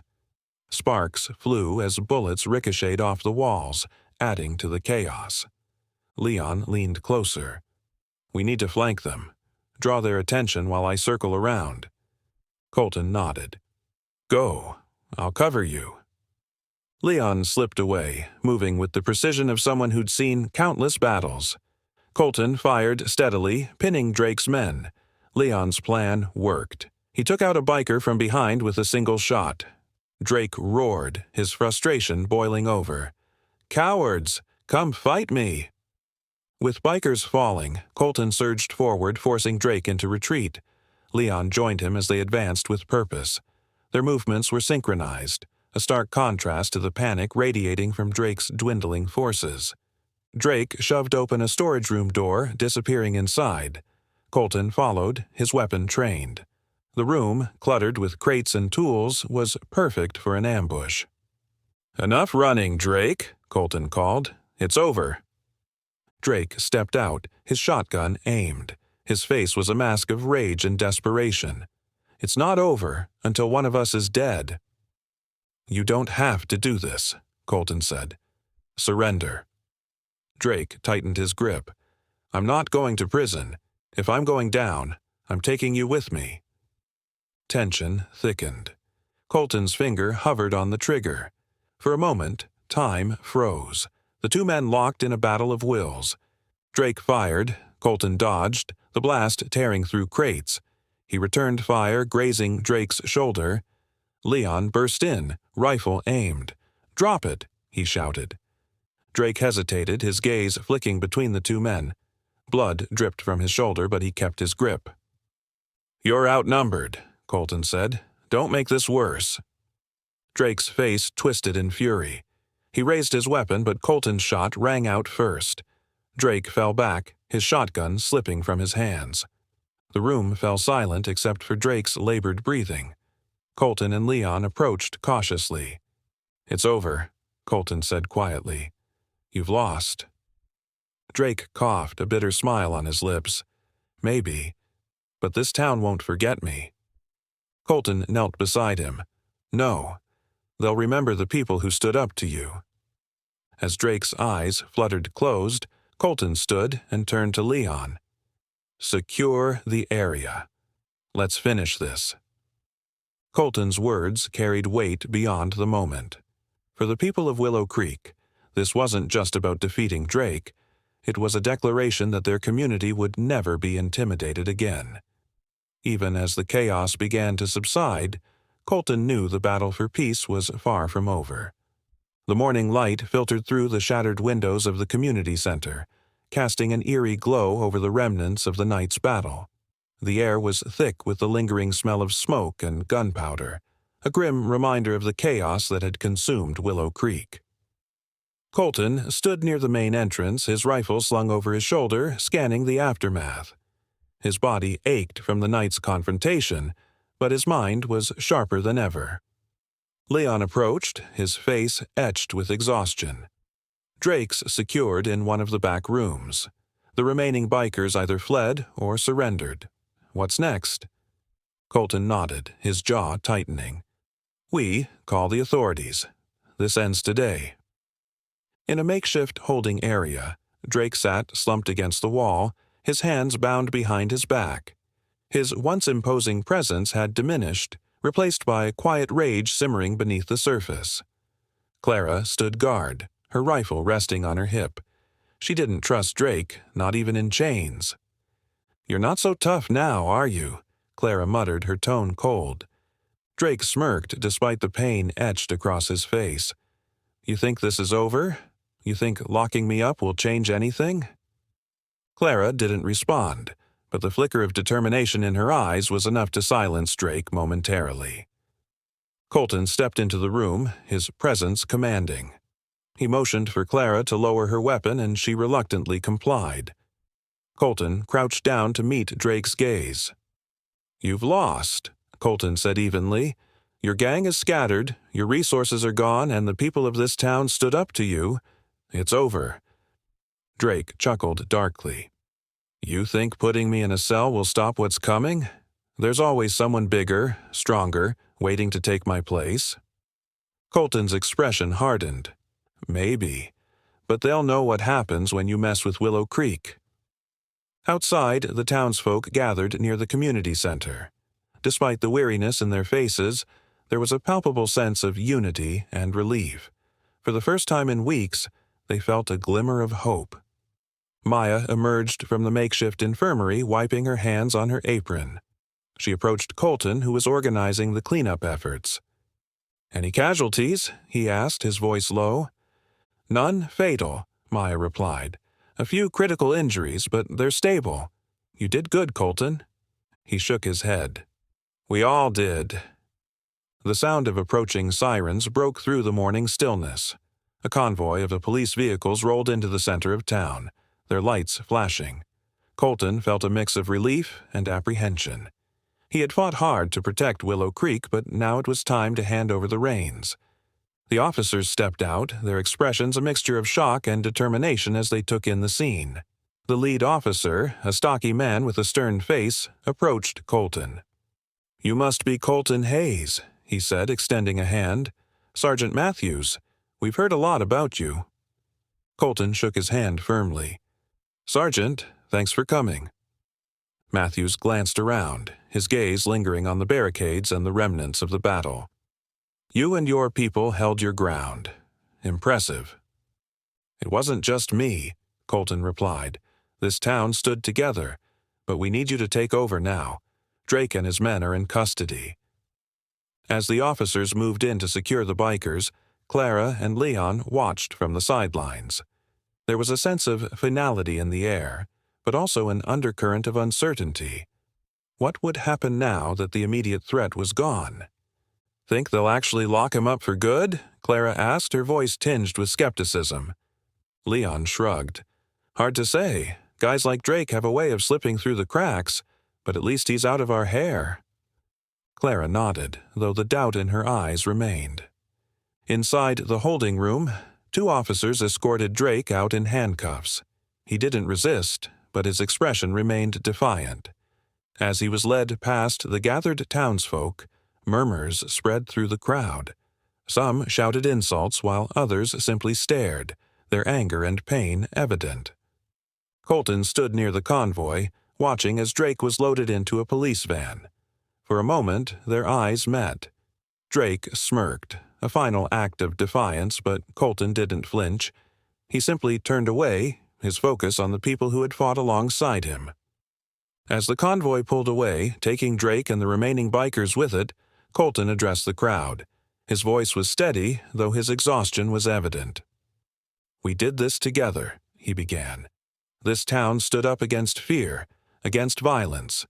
Sparks flew as bullets ricocheted off the walls, adding to the chaos. Leon leaned closer. "We need to flank them. Draw their attention while I circle around." Colton nodded. "Go. I'll cover you." Leon slipped away, moving with the precision of someone who'd seen countless battles. Colton fired steadily, pinning Drake's men. Leon's plan worked. He took out a biker from behind with a single shot. Drake roared, his frustration boiling over. "Cowards! Come fight me!" With bikers falling, Colton surged forward, forcing Drake into retreat. Leon joined him as they advanced with purpose. Their movements were synchronized, a stark contrast to the panic radiating from Drake's dwindling forces. Drake shoved open a storage room door, disappearing inside. Colton followed, his weapon trained. The room, cluttered with crates and tools, was perfect for an ambush. "Enough running, Drake," Colton called. "It's over." Drake stepped out, his shotgun aimed. His face was a mask of rage and desperation. "It's not over until one of us is dead." "You don't have to do this," Colton said. "Surrender." Drake tightened his grip. "I'm not going to prison. If I'm going down, I'm taking you with me." Tension thickened. Colton's finger hovered on the trigger. For a moment, time froze. The two men locked in a battle of wills. Drake fired. Colton dodged, the blast tearing through crates. He returned fire, grazing Drake's shoulder. Leon burst in, rifle aimed. "Drop it!" he shouted. Drake hesitated, his gaze flicking between the two men. Blood dripped from his shoulder, but he kept his grip. "You're outnumbered," Colton said. "Don't make this worse." Drake's face twisted in fury. He raised his weapon, but Colton's shot rang out first. Drake fell back, his shotgun slipping from his hands. The room fell silent except for Drake's labored breathing. Colton and Leon approached cautiously. "It's over," Colton said quietly. "You've lost." Drake coughed, a bitter smile on his lips. "Maybe, but this town won't forget me." Colton knelt beside him. "No, they'll remember the people who stood up to you." As Drake's eyes fluttered closed, Colton stood and turned to Leon. "Secure the area. Let's finish this." Colton's words carried weight beyond the moment. For the people of Willow Creek, this wasn't just about defeating Drake. It was a declaration that their community would never be intimidated again. Even as the chaos began to subside, Colton knew the battle for peace was far from over. The morning light filtered through the shattered windows of the community center, casting an eerie glow over the remnants of the night's battle. The air was thick with the lingering smell of smoke and gunpowder, a grim reminder of the chaos that had consumed Willow Creek. Colton stood near the main entrance, his rifle slung over his shoulder, scanning the aftermath. His body ached from the night's confrontation, but his mind was sharper than ever. Leon approached, his face etched with exhaustion. Drake's secured in one of the back rooms. The remaining bikers either fled or surrendered. What's next? Colton nodded, his jaw tightening. "We call the authorities. This ends today." In a makeshift holding area, Drake sat slumped against the wall, his hands bound behind his back. His once imposing presence had diminished, replaced by quiet rage simmering beneath the surface. Clara stood guard, her rifle resting on her hip. She didn't trust Drake, not even in chains. "You're not so tough now, are you?" Clara muttered, her tone cold. Drake smirked despite the pain etched across his face. "You think this is over? You think locking me up will change anything?" Clara didn't respond, but the flicker of determination in her eyes was enough to silence Drake momentarily. Colton stepped into the room, his presence commanding. He motioned for Clara to lower her weapon, and she reluctantly complied. Colton crouched down to meet Drake's gaze. "You've lost," Colton said evenly. "Your gang is scattered, your resources are gone, and the people of this town stood up to you. It's over." Drake chuckled darkly. "You think putting me in a cell will stop what's coming? There's always someone bigger, stronger, waiting to take my place." Colton's expression hardened. "Maybe, but they'll know what happens when you mess with Willow Creek." Outside, the townsfolk gathered near the community center. Despite the weariness in their faces, there was a palpable sense of unity and relief. For the first time in weeks, they felt a glimmer of hope. Maya emerged from the makeshift infirmary, wiping her hands on her apron. She approached Colton, who was organizing the cleanup efforts. "Any casualties?" he asked, his voice low. "None fatal," Maya replied. "A few critical injuries, but they're stable. You did good, Colton." He shook his head. "We all did." The sound of approaching sirens broke through the morning stillness. A convoy of police vehicles rolled into the center of town, their lights flashing. Colton felt a mix of relief and apprehension. He had fought hard to protect Willow Creek, but now it was time to hand over the reins. The officers stepped out, their expressions a mixture of shock and determination as they took in the scene. The lead officer, a stocky man with a stern face, approached Colton. "You must be Colton Reyes," he said, extending a hand. "Sergeant Matthews, we've heard a lot about you." Colton shook his hand firmly. "Sergeant, thanks for coming." Matthews glanced around, his gaze lingering on the barricades and the remnants of the battle. "You and your people held your ground. Impressive." "It wasn't just me," Colton replied. "This town stood together, but we need you to take over now. Drake and his men are in custody." As the officers moved in to secure the bikers, Clara and Leon watched from the sidelines. There was a sense of finality in the air, but also an undercurrent of uncertainty. What would happen now that the immediate threat was gone? "Think they'll actually lock him up for good?" Clara asked, her voice tinged with skepticism. Leon shrugged. "Hard to say. Guys like Drake have a way of slipping through the cracks, but at least he's out of our hair." Clara nodded, though the doubt in her eyes remained. Inside the holding room, 2 officers escorted Drake out in handcuffs. He didn't resist, but his expression remained defiant. As he was led past the gathered townsfolk, murmurs spread through the crowd. Some shouted insults while others simply stared, their anger and pain evident. Colton stood near the convoy, watching as Drake was loaded into a police van. For a moment, their eyes met. Drake smirked, a final act of defiance, but Colton didn't flinch. He simply turned away, his focus on the people who had fought alongside him. As the convoy pulled away, taking Drake and the remaining bikers with it, Colton addressed the crowd. His voice was steady, though his exhaustion was evident. "We did this together," he began. "This town stood up against fear, against violence.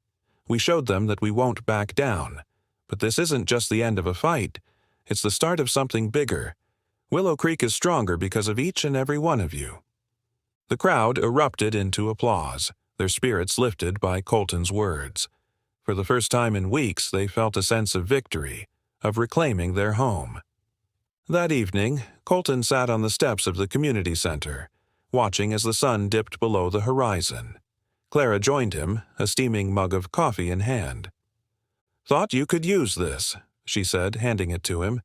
We showed them that we won't back down. But this isn't just the end of a fight. It's the start of something bigger. Willow Creek is stronger because of each and every one of you." The crowd erupted into applause, their spirits lifted by Colton's words. For the first time in weeks, they felt a sense of victory, of reclaiming their home. That evening, Colton sat on the steps of the community center, watching as the sun dipped below the horizon. Clara joined him, a steaming mug of coffee in hand. "Thought you could use this," she said, handing it to him.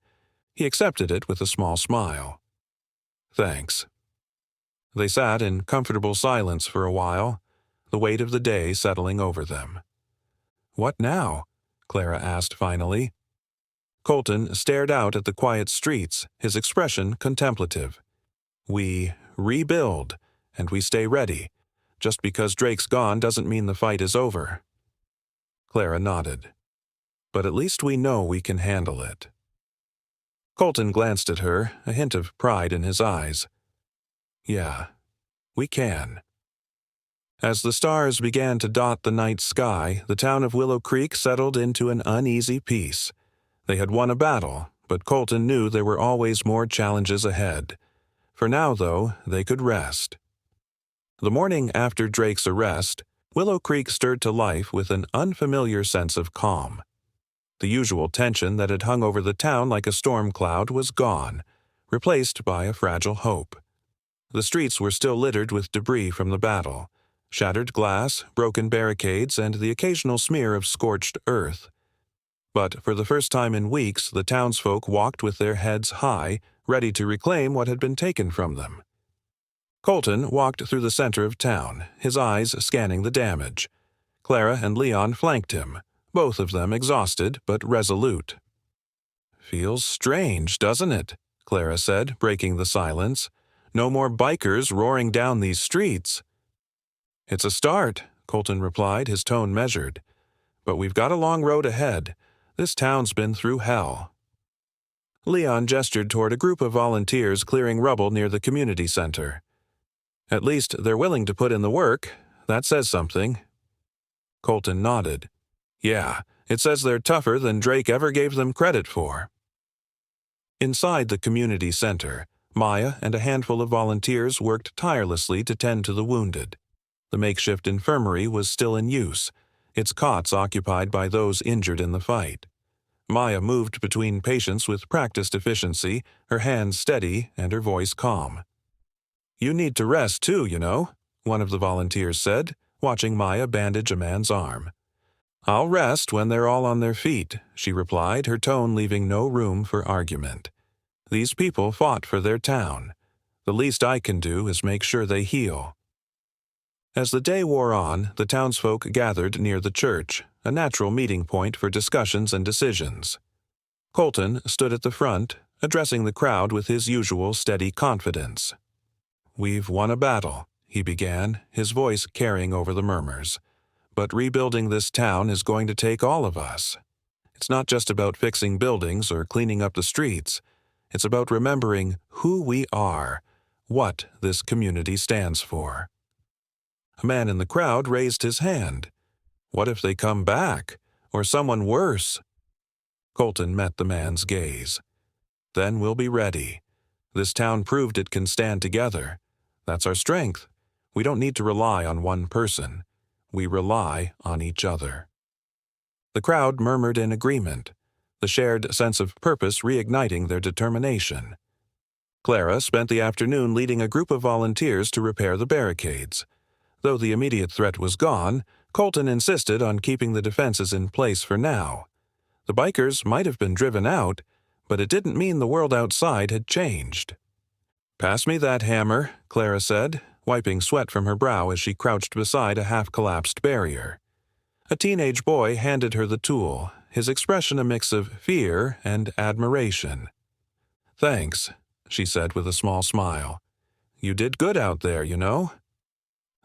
He accepted it with a small smile. "Thanks." They sat in comfortable silence for a while, the weight of the day settling over them. "What now?" Clara asked finally. Colton stared out at the quiet streets, his expression contemplative. "We rebuild, and we stay ready. Just because Drake's gone doesn't mean the fight is over." Clara nodded. "But at least we know we can handle it." Colton glanced at her, a hint of pride in his eyes. "Yeah, we can." As the stars began to dot the night sky, the town of Willow Creek settled into an uneasy peace. They had won a battle, but Colton knew there were always more challenges ahead. For now, though, they could rest. The morning after Drake's arrest, Willow Creek stirred to life with an unfamiliar sense of calm. The usual tension that had hung over the town like a storm cloud was gone, replaced by a fragile hope. The streets were still littered with debris from the battle, shattered glass, broken barricades, and the occasional smear of scorched earth. But for the first time in weeks, the townsfolk walked with their heads high, ready to reclaim what had been taken from them. Colton walked through the center of town, his eyes scanning the damage. Clara and Leon flanked him, both of them exhausted but resolute. "Feels strange, doesn't it?" Clara said, breaking the silence. "No more bikers roaring down these streets." "It's a start," Colton replied, his tone measured. "But we've got a long road ahead. This town's been through hell." Leon gestured toward a group of volunteers clearing rubble near the community center. "At least they're willing to put in the work. That says something." Colton nodded. "Yeah, it says they're tougher than Drake ever gave them credit for." Inside the community center, Maya and a handful of volunteers worked tirelessly to tend to the wounded. The makeshift infirmary was still in use, its cots occupied by those injured in the fight. Maya moved between patients with practiced efficiency, her hands steady and her voice calm. "You need to rest too, you know," one of the volunteers said, watching Maya bandage a man's arm. "I'll rest when they're all on their feet," she replied, her tone leaving no room for argument. "These people fought for their town. The least I can do is make sure they heal." As the day wore on, the townsfolk gathered near the church, a natural meeting point for discussions and decisions. Colton stood at the front, addressing the crowd with his usual steady confidence. "We've won a battle," he began, his voice carrying over the murmurs. "But rebuilding this town is going to take all of us. It's not just about fixing buildings or cleaning up the streets. It's about remembering who we are, what this community stands for." A man in the crowd raised his hand. "What if they come back? Or someone worse?" Colton met the man's gaze. "Then we'll be ready. This town proved it can stand together. That's our strength. We don't need to rely on one person. We rely on each other." The crowd murmured in agreement, the shared sense of purpose reigniting their determination. Clara spent the afternoon leading a group of volunteers to repair the barricades. Though the immediate threat was gone, Colton insisted on keeping the defenses in place for now. The bikers might have been driven out, but it didn't mean the world outside had changed. "Pass me that hammer," Clara said, wiping sweat from her brow as she crouched beside a half-collapsed barrier. A teenage boy handed her the tool, his expression a mix of fear and admiration. "Thanks," she said with a small smile. "You did good out there, you know."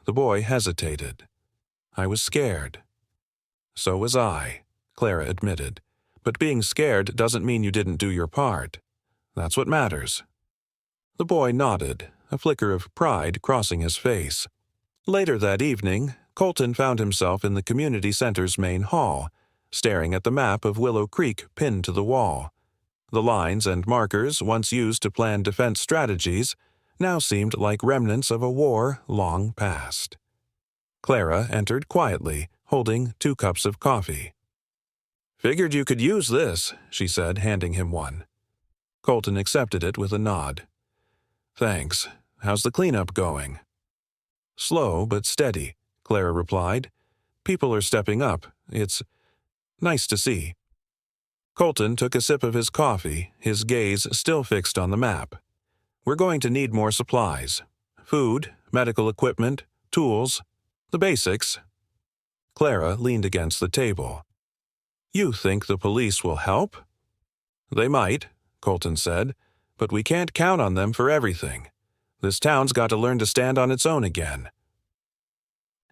The boy hesitated. "I was scared." "So was I," Clara admitted. "But being scared doesn't mean you didn't do your part. That's what matters." The boy nodded, a flicker of pride crossing his face. Later that evening, Colton found himself in the community center's main hall, staring at the map of Willow Creek pinned to the wall. The lines and markers once used to plan defense strategies now seemed like remnants of a war long past. Clara entered quietly, holding 2 cups of coffee. "Figured you could use this," she said, handing him one. Colton accepted it with a nod. "Thanks. How's the cleanup going?" "Slow but steady," Clara replied. "People are stepping up. It's nice to see." Colton took a sip of his coffee, his gaze still fixed on the map. "We're going to need more supplies. Food, medical equipment, tools, the basics." Clara leaned against the table. "You think the police will help?" "They might," Colton said, "but we can't count on them for everything. This town's got to learn to stand on its own again."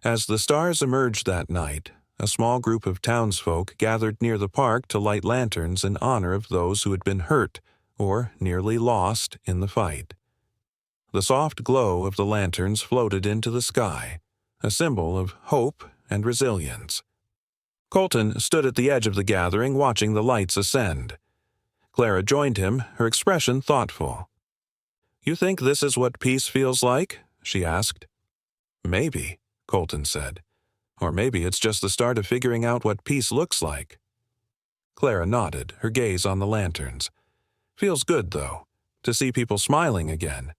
As the stars emerged that night, a small group of townsfolk gathered near the park to light lanterns in honor of those who had been hurt or nearly lost in the fight. The soft glow of the lanterns floated into the sky, a symbol of hope and resilience. Colton stood at the edge of the gathering watching the lights ascend. Clara joined him, her expression thoughtful. "You think this is what peace feels like?" she asked. "Maybe," Colton said. "Or maybe it's just the start of figuring out what peace looks like." Clara nodded, her gaze on the lanterns. "Feels good, though, to see people smiling again."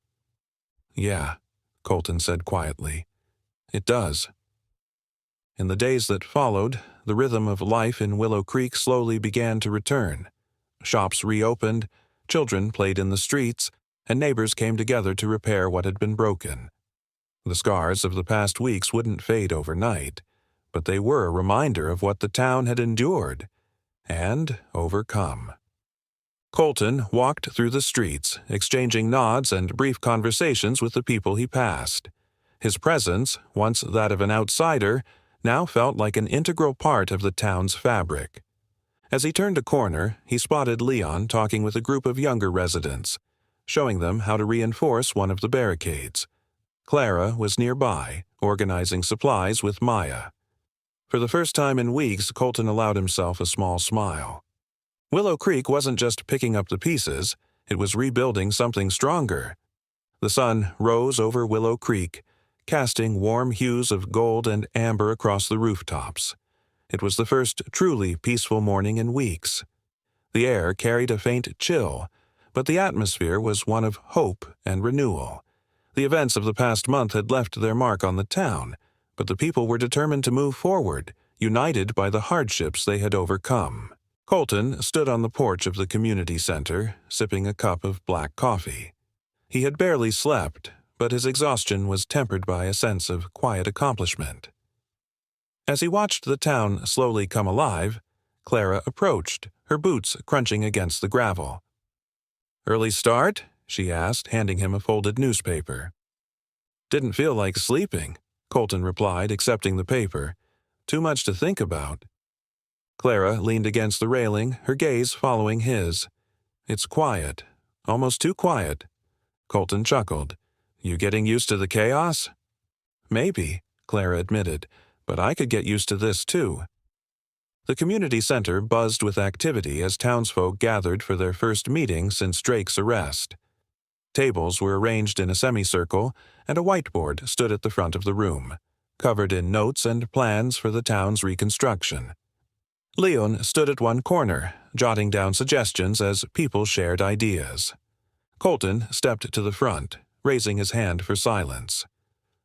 "Yeah," Colton said quietly. "It does." In the days that followed, the rhythm of life in Willow Creek slowly began to return. Shops reopened, children played in the streets, and neighbors came together to repair what had been broken. The scars of the past weeks wouldn't fade overnight, but they were a reminder of what the town had endured and overcome. Colton walked through the streets, exchanging nods and brief conversations with the people he passed. His presence, once that of an outsider, now felt like an integral part of the town's fabric. As he turned a corner, he spotted Leon talking with a group of younger residents, showing them how to reinforce one of the barricades. Clara was nearby, organizing supplies with Maya. For the first time in weeks, Colton allowed himself a small smile. Willow Creek wasn't just picking up the pieces, it was rebuilding something stronger. The sun rose over Willow Creek, casting warm hues of gold and amber across the rooftops. It was the first truly peaceful morning in weeks. The air carried a faint chill, but the atmosphere was one of hope and renewal. The events of the past month had left their mark on the town, but the people were determined to move forward, united by the hardships they had overcome. Colton stood on the porch of the community center, sipping a cup of black coffee. He had barely slept, but his exhaustion was tempered by a sense of quiet accomplishment. As he watched the town slowly come alive, Clara approached, her boots crunching against the gravel. "Early start?" she asked, handing him a folded newspaper. "Didn't feel like sleeping," Colton replied, accepting the paper. "Too much to think about." Clara leaned against the railing, her gaze following his. "It's quiet. Almost too quiet." Colton chuckled. "You getting used to the chaos?" "Maybe," Clara admitted, "but I could get used to this too." The community center buzzed with activity as townsfolk gathered for their first meeting since Drake's arrest. Tables were arranged in a semicircle, and a whiteboard stood at the front of the room, covered in notes and plans for the town's reconstruction. Leon stood at one corner, jotting down suggestions as people shared ideas. Colton stepped to the front, raising his hand for silence.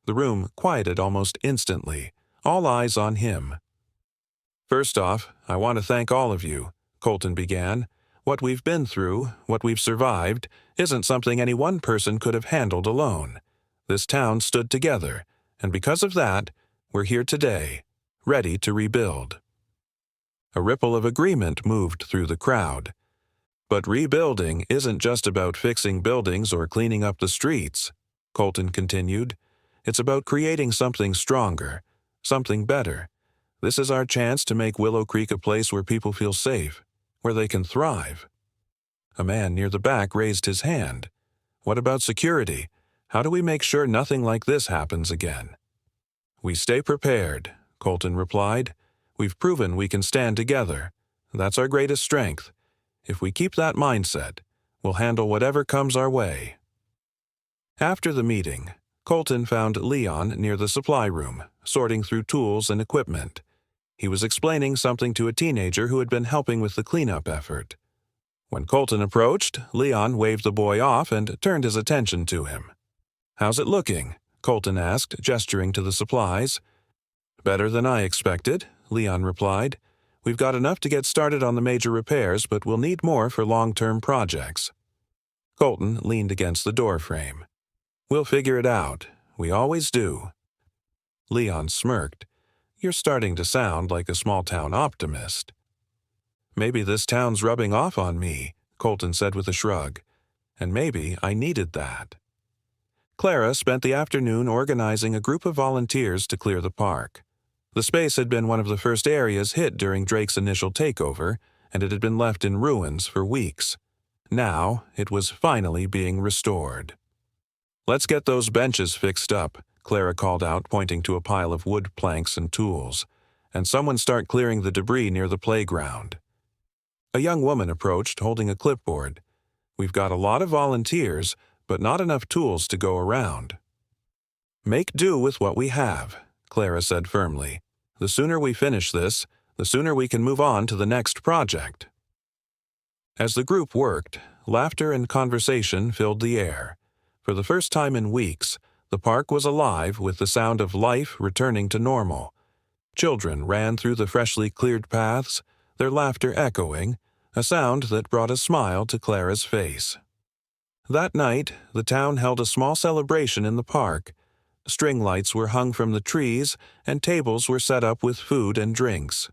The room quieted almost instantly, all eyes on him. "First off, I want to thank all of you," Colton began. "What we've been through, what we've survived, isn't something any one person could have handled alone. This town stood together, and because of that, we're here today, ready to rebuild." A ripple of agreement moved through the crowd. "But rebuilding isn't just about fixing buildings or cleaning up the streets," Colton continued. "It's about creating something stronger, something better. This is our chance to make Willow Creek a place where people feel safe, where they can thrive." A man near the back raised his hand. "What about security? How do we make sure nothing like this happens again?" "We stay prepared," Colton replied. "We've proven we can stand together. That's our greatest strength. If we keep that mindset, we'll handle whatever comes our way." After the meeting, Colton found Leon near the supply room, sorting through tools and equipment. He was explaining something to a teenager who had been helping with the cleanup effort. When Colton approached, Leon waved the boy off and turned his attention to him. "How's it looking?" Colton asked, gesturing to the supplies. "Better than I expected," Leon replied. "We've got enough to get started on the major repairs, but we'll need more for long-term projects." Colton leaned against the doorframe. "We'll figure it out. We always do." Leon smirked. "You're starting to sound like a small-town optimist." "Maybe this town's rubbing off on me," Colton said with a shrug. "And maybe I needed that." Clara spent the afternoon organizing a group of volunteers to clear the park. The space had been one of the first areas hit during Drake's initial takeover, and it had been left in ruins for weeks. Now, it was finally being restored. "Let's get those benches fixed up," Clara called out, pointing to a pile of wood planks and tools. "And someone start clearing the debris near the playground." A young woman approached, holding a clipboard. "We've got a lot of volunteers, but not enough tools to go around." "Make do with what we have," Clara said firmly. "The sooner we finish this, the sooner we can move on to the next project." As the group worked, laughter and conversation filled the air. For the first time in weeks, the park was alive with the sound of life returning to normal. Children ran through the freshly cleared paths, their laughter echoing, a sound that brought a smile to Clara's face. That night, the town held a small celebration in the park. String lights were hung from the trees, and tables were set up with food and drinks.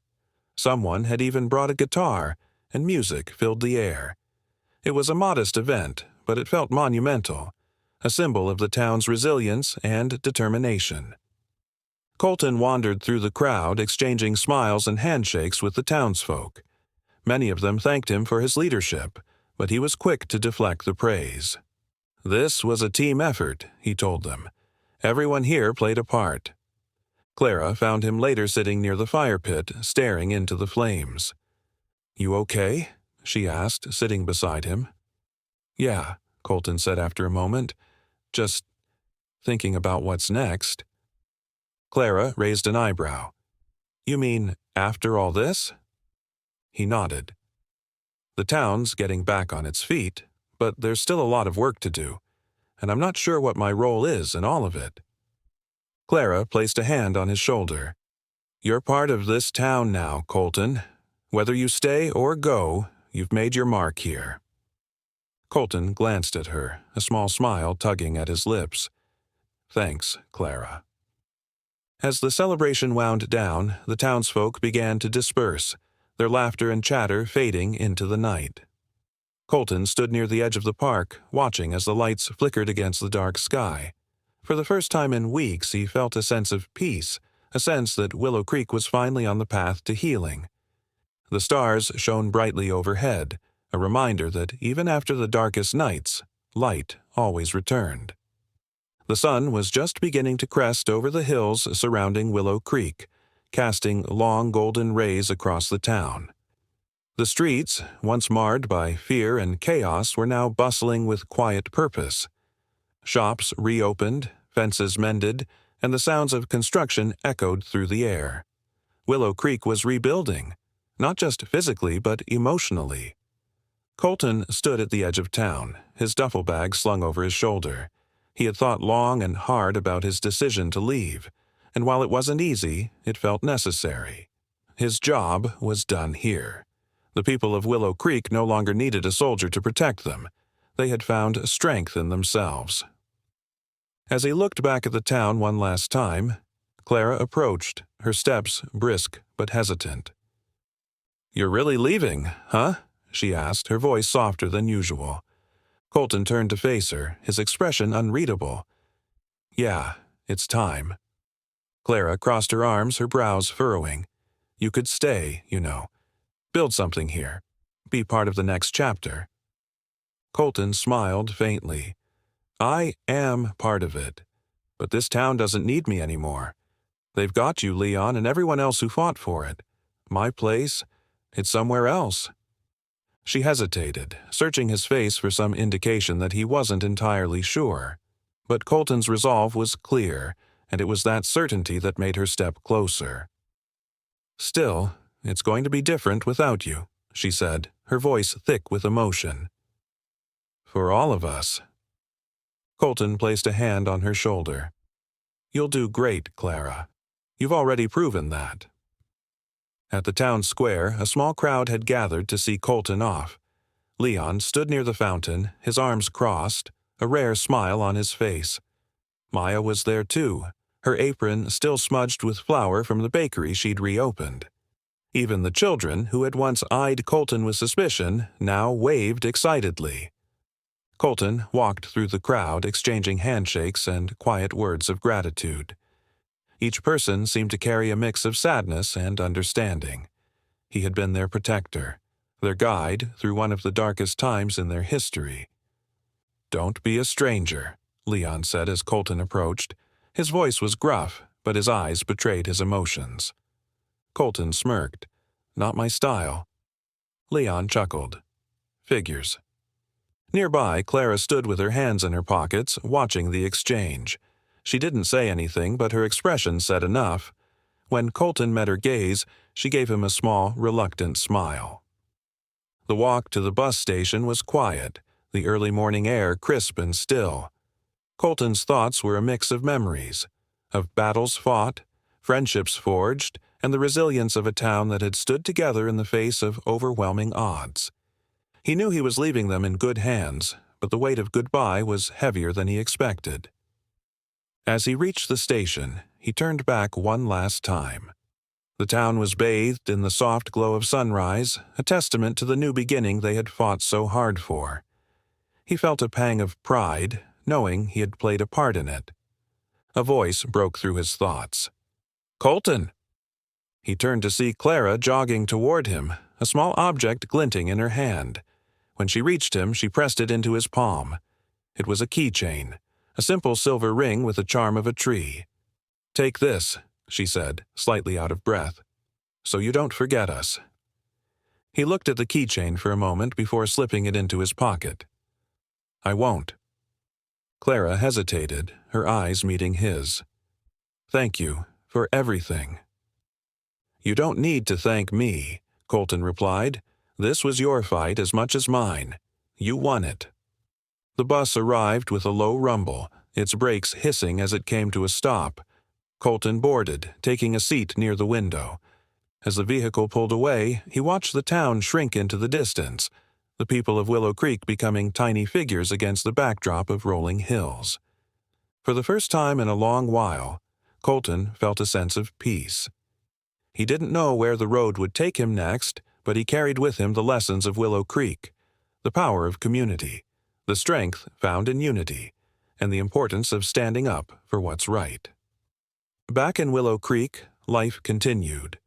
Someone had even brought a guitar, and music filled the air. It was a modest event, but it felt monumental, a symbol of the town's resilience and determination. Colton wandered through the crowd, exchanging smiles and handshakes with the townsfolk. Many of them thanked him for his leadership, but he was quick to deflect the praise. "This was a team effort," he told them. "Everyone here played a part." Clara found him later sitting near the fire pit, staring into the flames. "You okay?" she asked, sitting beside him. "Yeah," Colton said after a moment. "Just thinking about what's next. Clara raised an eyebrow. You mean after all this? He nodded. The town's getting back on its feet, but there's still a lot of work to do, and I'm not sure what my role is in all of it. Clara placed a hand on his shoulder. You're part of this town now, Colton. Whether you stay or go, you've made your mark here. Colton glanced at her, a small smile tugging at his lips. Thanks, Clara. As the celebration wound down, the townsfolk began to disperse, their laughter and chatter fading into the night. Colton stood near the edge of the park, watching as the lights flickered against the dark sky. For the first time in weeks, he felt a sense of peace, a sense that Willow Creek was finally on the path to healing. The stars shone brightly overhead, a reminder that even after the darkest nights, light always returned. The sun was just beginning to crest over the hills surrounding Willow Creek, casting long golden rays across the town. The streets, once marred by fear and chaos, were now bustling with quiet purpose. Shops reopened, fences mended, and the sounds of construction echoed through the air. Willow Creek was rebuilding, not just physically but emotionally. Colton stood at the edge of town, his duffel bag slung over his shoulder. He had thought long and hard about his decision to leave, and while it wasn't easy, it felt necessary. His job was done here. The people of Willow Creek no longer needed a soldier to protect them. They had found strength in themselves. As he looked back at the town one last time, Clara approached, her steps brisk but hesitant. "You're really leaving, huh?" she asked, her voice softer than usual. Colton turned to face her, his expression unreadable. "Yeah, it's time." Clara crossed her arms, her brows furrowing. "You could stay, you know. Build something here. Be part of the next chapter." Colton smiled faintly. "I am part of it. But this town doesn't need me anymore. They've got you, Leon, and everyone else who fought for it. My place? It's somewhere else." She hesitated, searching his face for some indication that he wasn't entirely sure. But Colton's resolve was clear, and it was that certainty that made her step closer. "Still, it's going to be different without you," she said, her voice thick with emotion. "For all of us." Colton placed a hand on her shoulder. "You'll do great, Clara. You've already proven that." At the town square, a small crowd had gathered to see Colton off. Leon stood near the fountain, his arms crossed, a rare smile on his face. Maya was there too, her apron still smudged with flour from the bakery she'd reopened. Even the children, who had once eyed Colton with suspicion, now waved excitedly. Colton walked through the crowd, exchanging handshakes and quiet words of gratitude. Each person seemed to carry a mix of sadness and understanding. He had been their protector, their guide through one of the darkest times in their history. "Don't be a stranger," Leon said as Colton approached. His voice was gruff, but his eyes betrayed his emotions. Colton smirked. "Not my style." Leon chuckled. "Figures." Nearby, Clara stood with her hands in her pockets, watching the exchange. She didn't say anything, but her expression said enough. When Colton met her gaze, she gave him a small, reluctant smile. The walk to the bus station was quiet, the early morning air crisp and still. Colton's thoughts were a mix of memories, of battles fought, friendships forged, and the resilience of a town that had stood together in the face of overwhelming odds. He knew he was leaving them in good hands, but the weight of goodbye was heavier than he expected. As he reached the station, he turned back one last time. The town was bathed in the soft glow of sunrise, a testament to the new beginning they had fought so hard for. He felt a pang of pride, knowing he had played a part in it. A voice broke through his thoughts. "Colton!" He turned to see Clara jogging toward him, a small object glinting in her hand. When she reached him, she pressed it into his palm. It was a keychain, a simple silver ring with the charm of a tree. "Take this," she said, slightly out of breath, "so you don't forget us." He looked at the keychain for a moment before slipping it into his pocket. "I won't." Clara hesitated, her eyes meeting his. "Thank you for everything." "You don't need to thank me," Colton replied. "This was your fight as much as mine. You won it." The bus arrived with a low rumble, its brakes hissing as it came to a stop. Colton boarded, taking a seat near the window. As the vehicle pulled away, he watched the town shrink into the distance, the people of Willow Creek becoming tiny figures against the backdrop of rolling hills. For the first time in a long while, Colton felt a sense of peace. He didn't know where the road would take him next, but he carried with him the lessons of Willow Creek, the power of community, the strength found in unity, and the importance of standing up for what's right. Back in Willow Creek, life continued.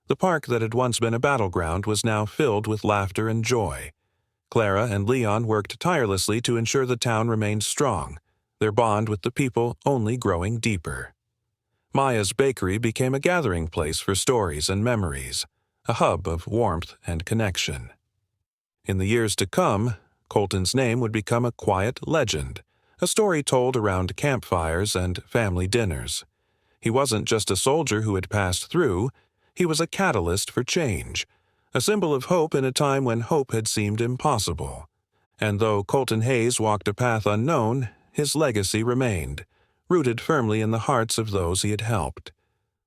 The park that had once been a battleground was now filled with laughter and joy. Clara and Leon worked tirelessly to ensure the town remained strong, their bond with the people only growing deeper. Maya's bakery became a gathering place for stories and memories, a hub of warmth and connection. In the years to come, Colton's name would become a quiet legend, a story told around campfires and family dinners. He wasn't just a soldier who had passed through, he was a catalyst for change, a symbol of hope in a time when hope had seemed impossible. And though Colton Hayes walked a path unknown, his legacy remained, rooted firmly in the hearts of those he had helped.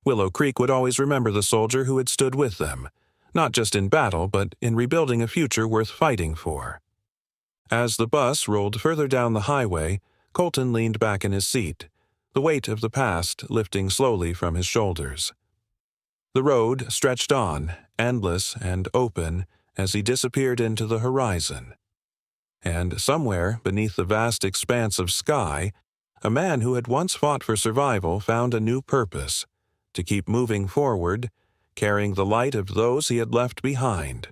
Willow Creek would always remember the soldier who had stood with them, not just in battle, but in rebuilding a future worth fighting for. As the bus rolled further down the highway, Colton leaned back in his seat, the weight of the past lifting slowly from his shoulders. The road stretched on, endless and open, as he disappeared into the horizon. And somewhere beneath the vast expanse of sky, a man who had once fought for survival found a new purpose: to keep moving forward, carrying the light of those he had left behind.